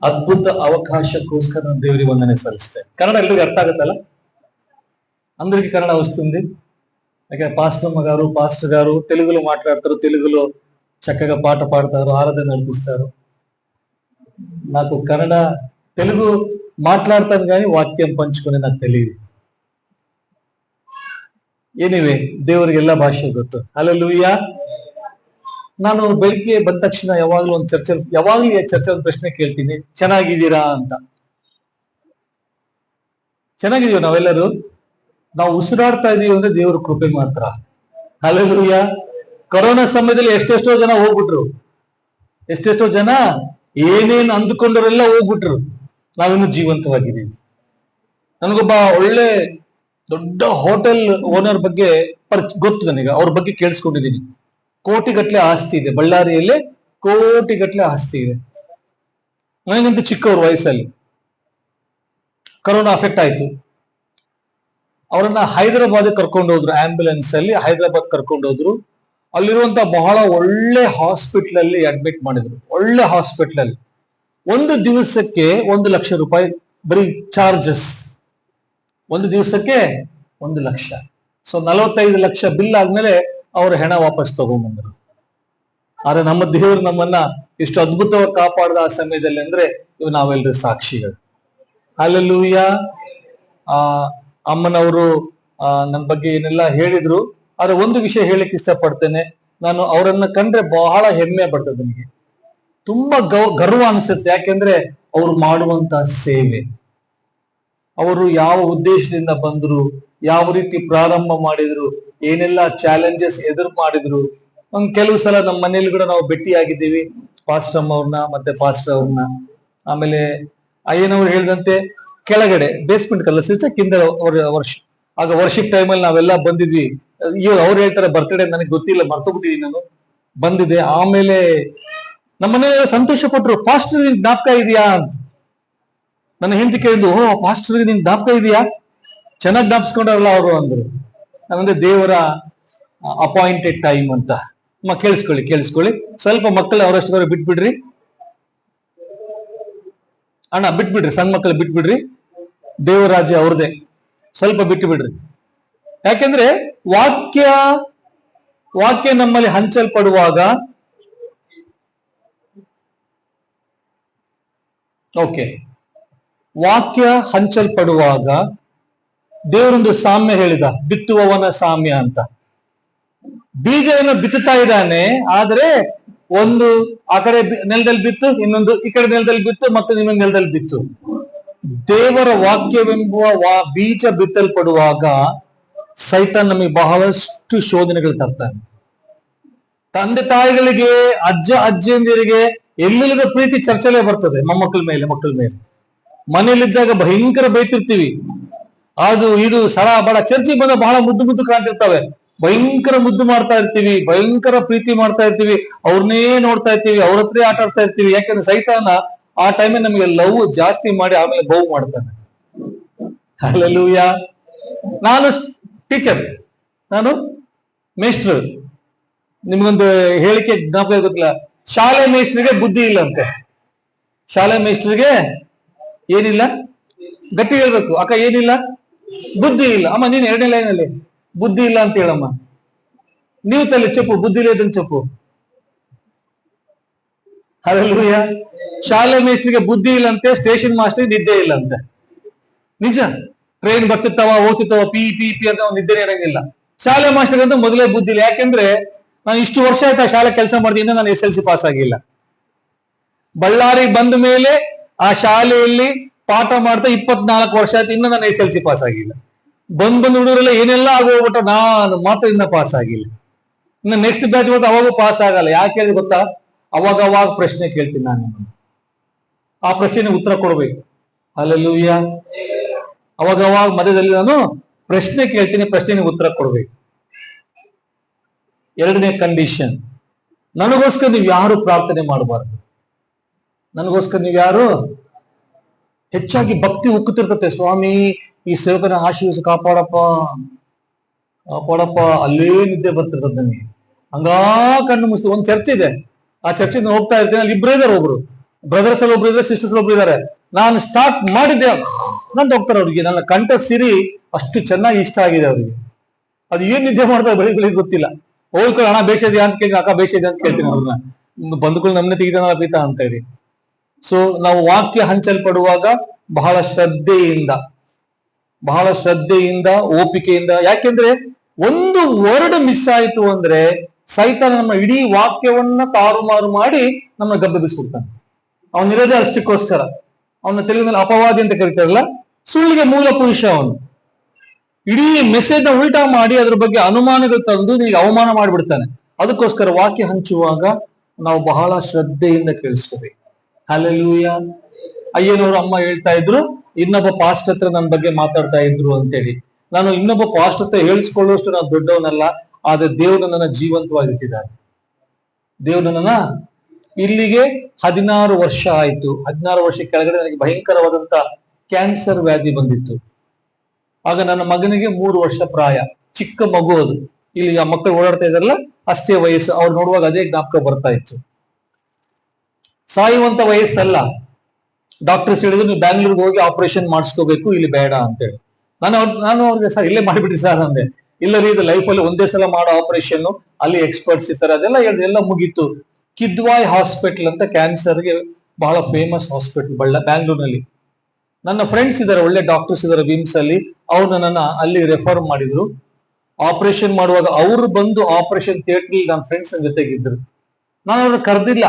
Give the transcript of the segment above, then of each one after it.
ಅದ್ಭುತ ಅವಕಾಶಕ್ಕೋಸ್ಕರ ನಾನು దేవుడి వందనే ಸಲ್ಲಿಸ್ತೇನೆ. కన్నడ ఎల్లరికీ అర్థం ఆగుతಲ್ಲ? అందరికీ కన్నడ వస్తుంది. అయితే పాస్టర్ గారు తెలుగులో మాట్లాడతారు, తెలుగులో చక్కగా పాట పాడతారు, ఆరాధన నడిపిస్తారు. నాకు కన్నడ తెలుగు మాట్లాడతాను కానీ వాక్యం పంచుకునే నాకు తెలియదు. ಎನಿವೆ ದೇವರಿಗೆ ಎಲ್ಲ ಭಾಷೆ ಗೊತ್ತು. ಹಲ್ಲೆಲೂಯಾ. ನಾನು ಬೆಳಿಗ್ಗೆ ಬಂದ ತಕ್ಷಣ ಯಾವಾಗ್ಲೂ ಚರ್ಚೆ ಪ್ರಶ್ನೆ ಕೇಳ್ತೀನಿ, ಚೆನ್ನಾಗಿದ್ದೀರಾ ಅಂತ. ಚೆನ್ನಾಗಿದೀವಿ ನಾವೆಲ್ಲರೂ. ನಾವು ಉಸಿರಾಡ್ತಾ ಇದೀವಿ ಅಂದ್ರೆ ದೇವ್ರ ಕೃಪೆ ಮಾತ್ರ. ಹಲ್ಲೆಲೂಯಾ. ಕೊರೋನಾ ಸಮಯದಲ್ಲಿ ಎಷ್ಟೆಷ್ಟೋ ಜನ ಹೋಗ್ಬಿಟ್ರು, ಎಷ್ಟೆಷ್ಟೋ ಜನ ಏನೇನು ಅಂದುಕೊಂಡವರೆಲ್ಲ ಹೋಗ್ಬಿಟ್ರು. ನಾವಿನ್ನು ಜೀವಂತವಾಗಿದ್ದೀವಿ. ನನಗೊಬ್ಬ ಒಳ್ಳೆ ದೊಡ್ಡ ಹೋಟೆಲ್ ಓನರ್ ಬಗ್ಗೆ ಗೊತ್ತು ನನಗೆ. ಅವ್ರ ಬಗ್ಗೆ ಕೇಳಿಸ್ಕೊಂಡಿದ್ದೀನಿ. ಕೋಟಿಗಟ್ಲೆ ಆಸ್ತಿ ಇದೆ, ಬಳ್ಳಾರಿಯಲ್ಲಿ ಕೋಟಿಗಟ್ಲೆ ಆಸ್ತಿ ಇದೆ. ನನಗಂತೂ ಚಿಕ್ಕವ್ರ ವಯಸ್ಸಲ್ಲಿ ಕರೋನಾ ಅಫೆಕ್ಟ್ ಆಯ್ತು. ಅವರನ್ನ ಹೈದರಾಬಾದ್ ಕರ್ಕೊಂಡು ಹೋದ್ರು, ಆಂಬ್ಯುಲೆನ್ಸ್ ಅಲ್ಲಿ ಹೈದರಾಬಾದ್ ಕರ್ಕೊಂಡು ಹೋದ್ರು. ಅಲ್ಲಿರುವಂತ ಬಹಳ ಒಳ್ಳೆ ಹಾಸ್ಪಿಟಲ್ ಅಲ್ಲಿ ಅಡ್ಮಿಟ್ ಮಾಡಿದ್ರು. ಒಳ್ಳೆ ಹಾಸ್ಪಿಟಲ್ ಅಲ್ಲಿ ಒಂದು ದಿವಸಕ್ಕೆ 1 ಲಕ್ಷ ರೂಪಾಯಿ ಬರೀ ಚಾರ್ಜಸ್. ಒಂದು ದಿವಸಕ್ಕೆ 1 ಲಕ್ಷ. ಸೊ 45 ಲಕ್ಷ ಬಿಲ್ ಆದ್ಮೇಲೆ ಅವ್ರ ಹೆಣ ವಾಪಸ್ ತಗೊಂಡ್ಬಂದ್ರು. ಆದ್ರೆ ನಮ್ಮ ದೇವರು ನಮ್ಮನ್ನ ಇಷ್ಟು ಅದ್ಭುತವಾಗಿ ಕಾಪಾಡಿದ ಆ ಸಮಯದಲ್ಲಿ ಅಂದ್ರೆ ಇವು ನಾವೆಲ್ಲರೂ ಸಾಕ್ಷಿಗಳು. ಹಲ್ಲೆಲೂಯಾ. ಅಮ್ಮನವರು ನನ್ನ ಬಗ್ಗೆ ಏನೆಲ್ಲ ಹೇಳಿದ್ರು. ಆದ್ರೆ ಒಂದು ವಿಷಯ ಹೇಳಿಕ್ ಇಷ್ಟಪಡ್ತೇನೆ. ನಾನು ಅವರನ್ನ ಕಂಡ್ರೆ ಬಹಳ ಹೆಮ್ಮೆ ಪಡ್ತದೆ, ನನಗೆ ತುಂಬಾ ಗರ್ವ ಅನ್ಸುತ್ತೆ. ಯಾಕೆಂದ್ರೆ ಅವ್ರು ಮಾಡುವಂತ ಸೇವೆ, ಅವರು ಯಾವ ಉದ್ದೇಶದಿಂದ ಬಂದ್ರು, ಯಾವ ರೀತಿ ಪ್ರಾರಂಭ ಮಾಡಿದ್ರು, ಏನೆಲ್ಲ ಚಾಲೆಂಜಸ್ ಎದುರು ಮಾಡಿದ್ರು. ಕೆಲವು ಸಲ ನಮ್ಮ ಮನೇಲಿ ಕೂಡ ನಾವು ಭೇಟಿಯಾಗಿದ್ದೀವಿ, ಪಾಸ್ಟರ್ ಅವ್ರನ್ನ ಮತ್ತೆ ಪಾಸ್ಟರ್ ಅವ್ರನ್ನ. ಆಮೇಲೆ ಅಯ್ಯನವ್ರು ಹೇಳಿದಂತೆ ಕೆಳಗಡೆ ಬೇಸ್ಮೆಂಟ್ ಕಲ್ಲ ಸಿಸ್ಟಕ್ಕಿಂತ ಆಗ ವರ್ಷಿಪ್ ಟೈಮಲ್ಲಿ ನಾವೆಲ್ಲ ಬಂದಿದ್ವಿ. ಅವ್ರು ಹೇಳ್ತಾರೆ ಬರ್ತ್ಡೇ, ನನಗೆ ಗೊತ್ತಿಲ್ಲ, ಮರ್ತೋಗ್ಬಿಟ್ಟಿದೀನಿ ನಾನು, ಬಂದಿದೆ. ಆಮೇಲೆ ನಮ್ಮನೆಲ್ಲ ಸಂತೋಷ ಪಟ್ರು, ಪಾಸ್ಟರ್ ನಿನ್ ಜ್ಞಾಪಕ ಇದೆಯಾ ಅಂತ. ನನ್ನ ಹೆಂಡತಿ ಕೇಳಿದ್ರು, ಪಾಸ್ಟರ್ಗೆ ನಿನ್ ಜ್ಞಾಪಕ ಇದೆಯಾ, ಚೆನ್ನಾಗಿ ಜ್ಞಾಪಿಸ್ಕೊಂಡಾರಲ್ಲ ಅವರು ಅಂದ್ರು. ಅಂದ್ರೆ ದೇವರ ಅಪಾಯಿಂಟೆಡ್ ಟೈಮ್ ಅಂತ. ಕೇಳಿಸ್ಕೊಳ್ಳಿ ಸ್ವಲ್ಪ ಮಕ್ಕಳು ಅವರಷ್ಟು ಬಿಟ್ಬಿಡ್ರಿ ಅಣ್ಣ, ಬಿಟ್ಬಿಡ್ರಿ, ಸಣ್ಣ ಮಕ್ಕಳು ಬಿಟ್ಬಿಡ್ರಿ. ದೇವರಾಜ್ಯ ಅವ್ರದೇ, ಸ್ವಲ್ಪ ಬಿಟ್ಟು ಬಿಡ್ರಿ. ಯಾಕೆಂದ್ರೆ ವಾಕ್ಯ ನಮ್ಮಲ್ಲಿ ಹಂಚಲ್ಪಡುವಾಗ, ವಾಕ್ಯ ಹಂಚಲ್ಪಡುವಾಗ ದೇವರೊಂದು ಸಾಮ್ಯ ಹೇಳಿದ, ಬಿತ್ತುವವನ ಸಾಮ್ಯ ಅಂತ. ಬೀಜವನ್ನು ಬಿತ್ತುತ್ತಾ ಇದ್ದಾನೆ, ಆದ್ರೆ ಒಂದು ಆ ಕಡೆ ನೆಲದಲ್ಲಿ ಬಿತ್ತು, ಇನ್ನೊಂದು ಈ ಕಡೆ ನೆಲದಲ್ಲಿ ಬಿತ್ತು, ಮತ್ತು ಇನ್ನೊಂದು ನೆಲದಲ್ಲಿ ಬಿತ್ತು. ದೇವರ ವಾಕ್ಯವೆಂಬುವ ಬೀಜ ಬಿತ್ತಲ್ಪಡುವಾಗ ಸೈತಾನ್ ನಮಗೆ ಬಹಳಷ್ಟು ಶೋಧನೆಗಳು ತರ್ತಾನೆ. ತಂದೆ ತಾಯಿಗಳಿಗೆ, ಅಜ್ಜಿಯಂದಿರಿಗೆ ಎಲ್ಲಿಲ್ಲದ ಪ್ರೀತಿ ಚರ್ಚೆಲೇ ಬರ್ತದೆ ಮಕ್ಕಳ ಮೇಲೆ. ಮನೇಲಿದ್ದಾಗ ಭಯಂಕರ ಬೈತಿರ್ತೀವಿ, ಅದು ಇದು ಸರ ಬಡ. ಚರ್ಚಿಗೆ ಬಂದ ಬಹಳ ಮುದ್ದು ಕಾಣ್ತಿರ್ತವೆ, ಭಯಂಕರ ಮುದ್ದು ಮಾಡ್ತಾ ಇರ್ತೀವಿ, ಭಯಂಕರ ಪ್ರೀತಿ ಮಾಡ್ತಾ ಇರ್ತೀವಿ, ಅವ್ರನ್ನೇ ನೋಡ್ತಾ ಇರ್ತೀವಿ, ಅವ್ರ ಹತ್ರ ಆಟ ಆಡ್ತಾ ಇರ್ತೀವಿ. ಯಾಕಂದ್ರೆ ಸೈತಾನ ಆ ಟೈಮೇ ನಮಗೆ ಲವ್ ಜಾಸ್ತಿ ಮಾಡಿ ಆಮೇಲೆ ಬೌ ಮಾಡ್ತಾನೆ. ಹಲ್ಲೆಲೂಯಾ. ನಾನು ಟೀಚರ್, ನಾನು ಮೇಸ್ಟ್ರು. ನಿಮ್ಗೊಂದು ಹೇಳಿಕೆ ಜ್ಞಾಪಕ ಗೊತ್ತಿಲ್ಲ, ಶಾಲೆ ಮೇಸ್ಟ್ರಿಗೆ ಬುದ್ಧಿ ಇಲ್ಲ ಅಂತೆ. ಶಾಲೆ ಮೇಸ್ಟ್ರಿಗೆ ಏನಿಲ್ಲ, ಗಟ್ಟಿ ಹೇಳ್ಬೇಕು ಅಕ್ಕ, ಏನಿಲ್ಲ, ಬುದ್ಧಿ ಇಲ್ಲ. ಅಮ್ಮ ನೀನ್ 2ನೇ ಲೈನಲ್ಲಿ ಬುದ್ಧಿ ಇಲ್ಲ ಅಂತ ಹೇಳಮ್ಮ. ನೀವು ತಲೆ ಚಪ್ಪು, ಬುದ್ಧಿ ಇಲ್ಲ ಇದನ್ನು ಚಪ್ಪು. ಹಲ್ಲೆಲೂಯಾ. ಶಾಲೆ ಮೇಸ್ಟ್ರಿಗೆ ಬುದ್ಧಿ ಇಲ್ಲ ಅಂತೆ, ಸ್ಟೇಷನ್ ಮಾಸ್ಟರ್ ನಿದ್ದೆ ಇಲ್ಲ ಅಂತೆ. ನಿಜ. ಟ್ರೈನ್ ಬರ್ತಿರ್ತಾವ, ಹೋಗ್ತಿರ್ತಾವ, ಪಿ ಪಿ ಪಿ ಅಂತ ನಿದ್ದೆ ಇರಂಗಿಲ್ಲ. ಶಾಲೆ ಮಾಸ್ಟರ್ ಅಂತ ಮೊದಲೇ ಬುದ್ಧಿ ಇಲ್ಲ. ಯಾಕೆಂದ್ರೆ ನಾನು ಇಷ್ಟು ವರ್ಷ ಆಯ್ತಾ ಶಾಲೆ ಕೆಲಸ ಮಾಡಿದ, ನಾನು SLC ಪಾಸ್ ಆಗಿಲ್ಲ. ಬಳ್ಳಾರಿ ಬಂದ ಮೇಲೆ ಆ ಶಾಲೆಯಲ್ಲಿ ಪಾಠ ಮಾಡ್ತಾ 24 ವರ್ಷ ಆಯ್ತು, ಇನ್ನು ನಾನು SLC ಪಾಸ್ ಆಗಿಲ್ಲ. ಬಂದ್ ಹುಡುಗರೆಲ್ಲ ಏನೆಲ್ಲ ಆಗೋಗ್ಬಿಟ್ಟ, ನಾನು ಮಾತ್ರ ಇನ್ನ ಪಾಸ್ ಆಗಿಲ್ಲ. ಇನ್ನು ನೆಕ್ಸ್ಟ್ ಬ್ಯಾಚ್ ಬಂದು ಅವಾಗೂ ಪಾಸ್ ಆಗಲ್ಲ. ಯಾಕೆ ಹೇಳಿ ಗೊತ್ತಾ, ಅವಾಗ ಪ್ರಶ್ನೆ ಕೇಳ್ತೀನಿ ನಾನು, ಆ ಪ್ರಶ್ನೆಗೆ ಉತ್ತರ ಕೊಡ್ಬೇಕು. ಹಲ್ಲೆಲೂಯಾ. ಅವಾಗ ಮಧ್ಯದಲ್ಲಿ ನಾನು ಪ್ರಶ್ನೆ ಕೇಳ್ತೀನಿ, ಪ್ರಶ್ನೆಗೆ ಉತ್ತರ ಕೊಡ್ಬೇಕು. 2ನೇ ಕಂಡೀಷನ್, ನನಗೋಸ್ಕರ ನೀವು ಯಾರು ಪ್ರಾರ್ಥನೆ ಮಾಡಬಾರ್ದು. ನನಗೋಸ್ಕರ ನೀವು ಯಾರು ಹೆಚ್ಚಾಗಿ ಭಕ್ತಿ ಉಕ್ಕುತ್ತಿರ್ತತೆ, ಸ್ವಾಮಿ ಈ ಸೇವಕನ ಆಶೀರ್ವದಿಸಿ ಕಾಪಾಡಪ್ಪ, ಅಲ್ಲೇ ನಿದ್ದೆ ಬರ್ತಿರ್ತದೆ ನನಗೆ. ಹಂಗಾ ಕಣ್ಣು ಮುಗಿಸ್ತು. ಒಂದು ಚರ್ಚ್ ಇದೆ, ಆ ಚರ್ಚಿಗೆ ಹೋಗ್ತಾ ಇರ್ತೀನಿ, ಅಲ್ಲಿ ಇಬ್ಬರೇ ಇದಾರೆ. ಒಬ್ರು ಬ್ರದರ್ಸ್ ಅಲ್ಲಿ ಒಬ್ರು ಇದ್ದಾರೆ, ಸಿಸ್ಟರ್ಸ್ ಒಬ್ರು ಇದ್ದಾರೆ. ನಾನು ಸ್ಟಾರ್ಟ್ ಮಾಡಿದ್ದೆ ಅಂತ ಹೋಗ್ತಾರೆ. ಅವ್ರಿಗೆ ನನ್ನ ಕಂಠ ಸಿರಿ ಅಷ್ಟು ಚೆನ್ನಾಗಿ ಇಷ್ಟ ಆಗಿದೆ ಅವ್ರಿಗೆ. ಅದು ಏನ್ ನಿದ್ದೆ ಮಾಡ್ತಾರೆ ಬೆಳಿಗ್ಗೆ ಗೊತ್ತಿಲ್ಲ. ಹೋಗ್ಕೊಂಡು ಹಣ ಬೇಷಿದೆ ಅಂತ ಕೇಳಿ, ಅಕ್ಕ ಬೇಷಿದೆ ಅಂತ ಕೇಳ್ತೀನಿ ಅವ್ರನ್ನ. ಬಂದ್ಕೊಂಡು ನಮ್ಮನೆ ತೆಗಿತಾನ ಪೀತಾ ಅಂತ ಹೇಳಿ. ಸೊ ನಾವು ವಾಕ್ಯ ಹಂಚಲ್ಪಡುವಾಗ ಬಹಳ ಶ್ರದ್ಧೆಯಿಂದ ಓಪಿಕೆಯಿಂದ, ಯಾಕೆಂದ್ರೆ ಒಂದು ವರ್ಡ್ ಮಿಸ್ ಆಯ್ತು ಅಂದ್ರೆ ಸೈತಾನ ನಮ್ಮ ಇಡೀ ವಾಕ್ಯವನ್ನ ತಾರುಮಾರು ಮಾಡಿ ನಮ್ಮ ಗಬ್ಬೆಬ್ಬಿಸ್ಬಿಡ್ತಾನೆ. ಅವನಿರೋದೇ ಅಷ್ಟಕ್ಕೋಸ್ಕರ. ಅವನ ತೆಲುಗಿನ ಮೇಲೆ ಅಪವಾದಿ ಅಂತ ಕರೀತಾರಲ್ಲ, ಸುಳ್ಳಿಗೆ ಮೂಲ ಪುರುಷ ಅವನು. ಇಡೀ ಮೆಸೇಜ್ ನ ಉಲ್ಟಾ ಮಾಡಿ ಅದ್ರ ಬಗ್ಗೆ ಅನುಮಾನಗಳು ತಂದು ನಿಮಗೆ ಅವಮಾನ ಮಾಡಿಬಿಡ್ತಾನೆ. ಅದಕ್ಕೋಸ್ಕರ ವಾಕ್ಯ ಹಂಚುವಾಗ ನಾವು ಬಹಳ ಶ್ರದ್ಧೆಯಿಂದ ಕೇಳಿಸ್ಕೋಬೇಕು. ಹಲ್ಲೆಲೂಯಾ. ಅಯ್ಯನವರು ಅಮ್ಮ ಹೇಳ್ತಾ ಇದ್ರು, ಇನ್ನೊಬ್ಬ ಪಾಸ್ಟ್ ಹತ್ರ ನನ್ನ ಬಗ್ಗೆ ಮಾತಾಡ್ತಾ ಇದ್ರು ಅಂತೇಳಿ. ನಾನು ಇನ್ನೊಬ್ಬ ಪಾಸ್ಟ್ ಹತ್ರ ಹೇಳಿಸ್ಕೊಳ್ಳುವಷ್ಟು ನಾನು ದೊಡ್ಡವನಲ್ಲ, ಆದ್ರೆ ದೇವ್ರು ನನ್ನ ಜೀವಂತವಾಗಿಟ್ಟಿದ್ದಾರೆ. ದೇವ್ರು ನನ್ನ ಇಲ್ಲಿಗೆ 16 ವರ್ಷ ಆಯ್ತು. 16 ವರ್ಷ ಕೆಳಗಡೆ ನನಗೆ ಭಯಂಕರವಾದಂತ ಕ್ಯಾನ್ಸರ್ ವ್ಯಾಧಿ ಬಂದಿತ್ತು. ಆಗ ನನ್ನ ಮಗನಿಗೆ 3 ವರ್ಷ ಪ್ರಾಯ, ಚಿಕ್ಕ ಮಗು ಅದು. ಇಲ್ಲಿ ಆ ಮಕ್ಕಳು ಓಡಾಡ್ತಾ ಇದಾರಲ್ಲ ಅಷ್ಟೇ ವಯಸ್ಸು. ಅವ್ರು ನೋಡುವಾಗ ಅದೇ ಜ್ಞಾಪಕ ಬರ್ತಾ ಇತ್ತು. ಸಾಯುವಂತ ವಯಸ್ಸಲ್ಲ. ಡಾಕ್ಟರ್ಸ್ ಹೇಳಿದ್ರು ನೀವು ಬ್ಯಾಂಗ್ಳೂರ್ಗೆ ಹೋಗಿ ಆಪರೇಷನ್ ಮಾಡಿಸ್ಕೋಬೇಕು, ಇಲ್ಲಿ ಬೇಡ ಅಂತೇಳಿ. ನಾನು ಅವ್ರಿಗೆ ಸರ್ ಇಲ್ಲೇ ಮಾಡಿಬಿಟ್ರಿ ಸರ್ ಅಂದೆ. ಇಲ್ಲ ರೀ, ಇದು ಲೈಫಲ್ಲಿ ಒಂದೇ ಸಲ ಮಾಡೋ ಆಪರೇಷನ್, ಅಲ್ಲಿ ಎಕ್ಸ್ಪರ್ಟ್ಸ್ ಇರ್ತಾರೆ, ಅದೆಲ್ಲ ಎಲ್ಲ ಮುಗೀತು. ಕಿದ್ವಾಯ್ ಹಾಸ್ಪಿಟಲ್ ಅಂತ ಕ್ಯಾನ್ಸರ್ಗೆ ಬಹಳ ಫೇಮಸ್ ಹಾಸ್ಪಿಟಲ್ ಬ್ಯಾಂಗ್ಳೂರ್ನಲ್ಲಿ. ನನ್ನ ಫ್ರೆಂಡ್ಸ್ ಇದಾರೆ, ಒಳ್ಳೆ ಡಾಕ್ಟರ್ಸ್ ಇದಾರೆ ವಿಮ್ಸ್ ಅಲ್ಲಿ. ಅವ್ರು ನನ್ನ ಅಲ್ಲಿ ರೆಫರ್ ಮಾಡಿದ್ರು. ಆಪರೇಷನ್ ಮಾಡುವಾಗ ಅವರು ಬಂದು ಆಪರೇಷನ್ ಥಿಯೇಟರ್ ನನ್ನ ಫ್ರೆಂಡ್ಸ್ ಜೊತೆಗಿದ್ರು. ನಾನು ಅವ್ರನ್ನ ಕರೆದಿಲ್ಲ,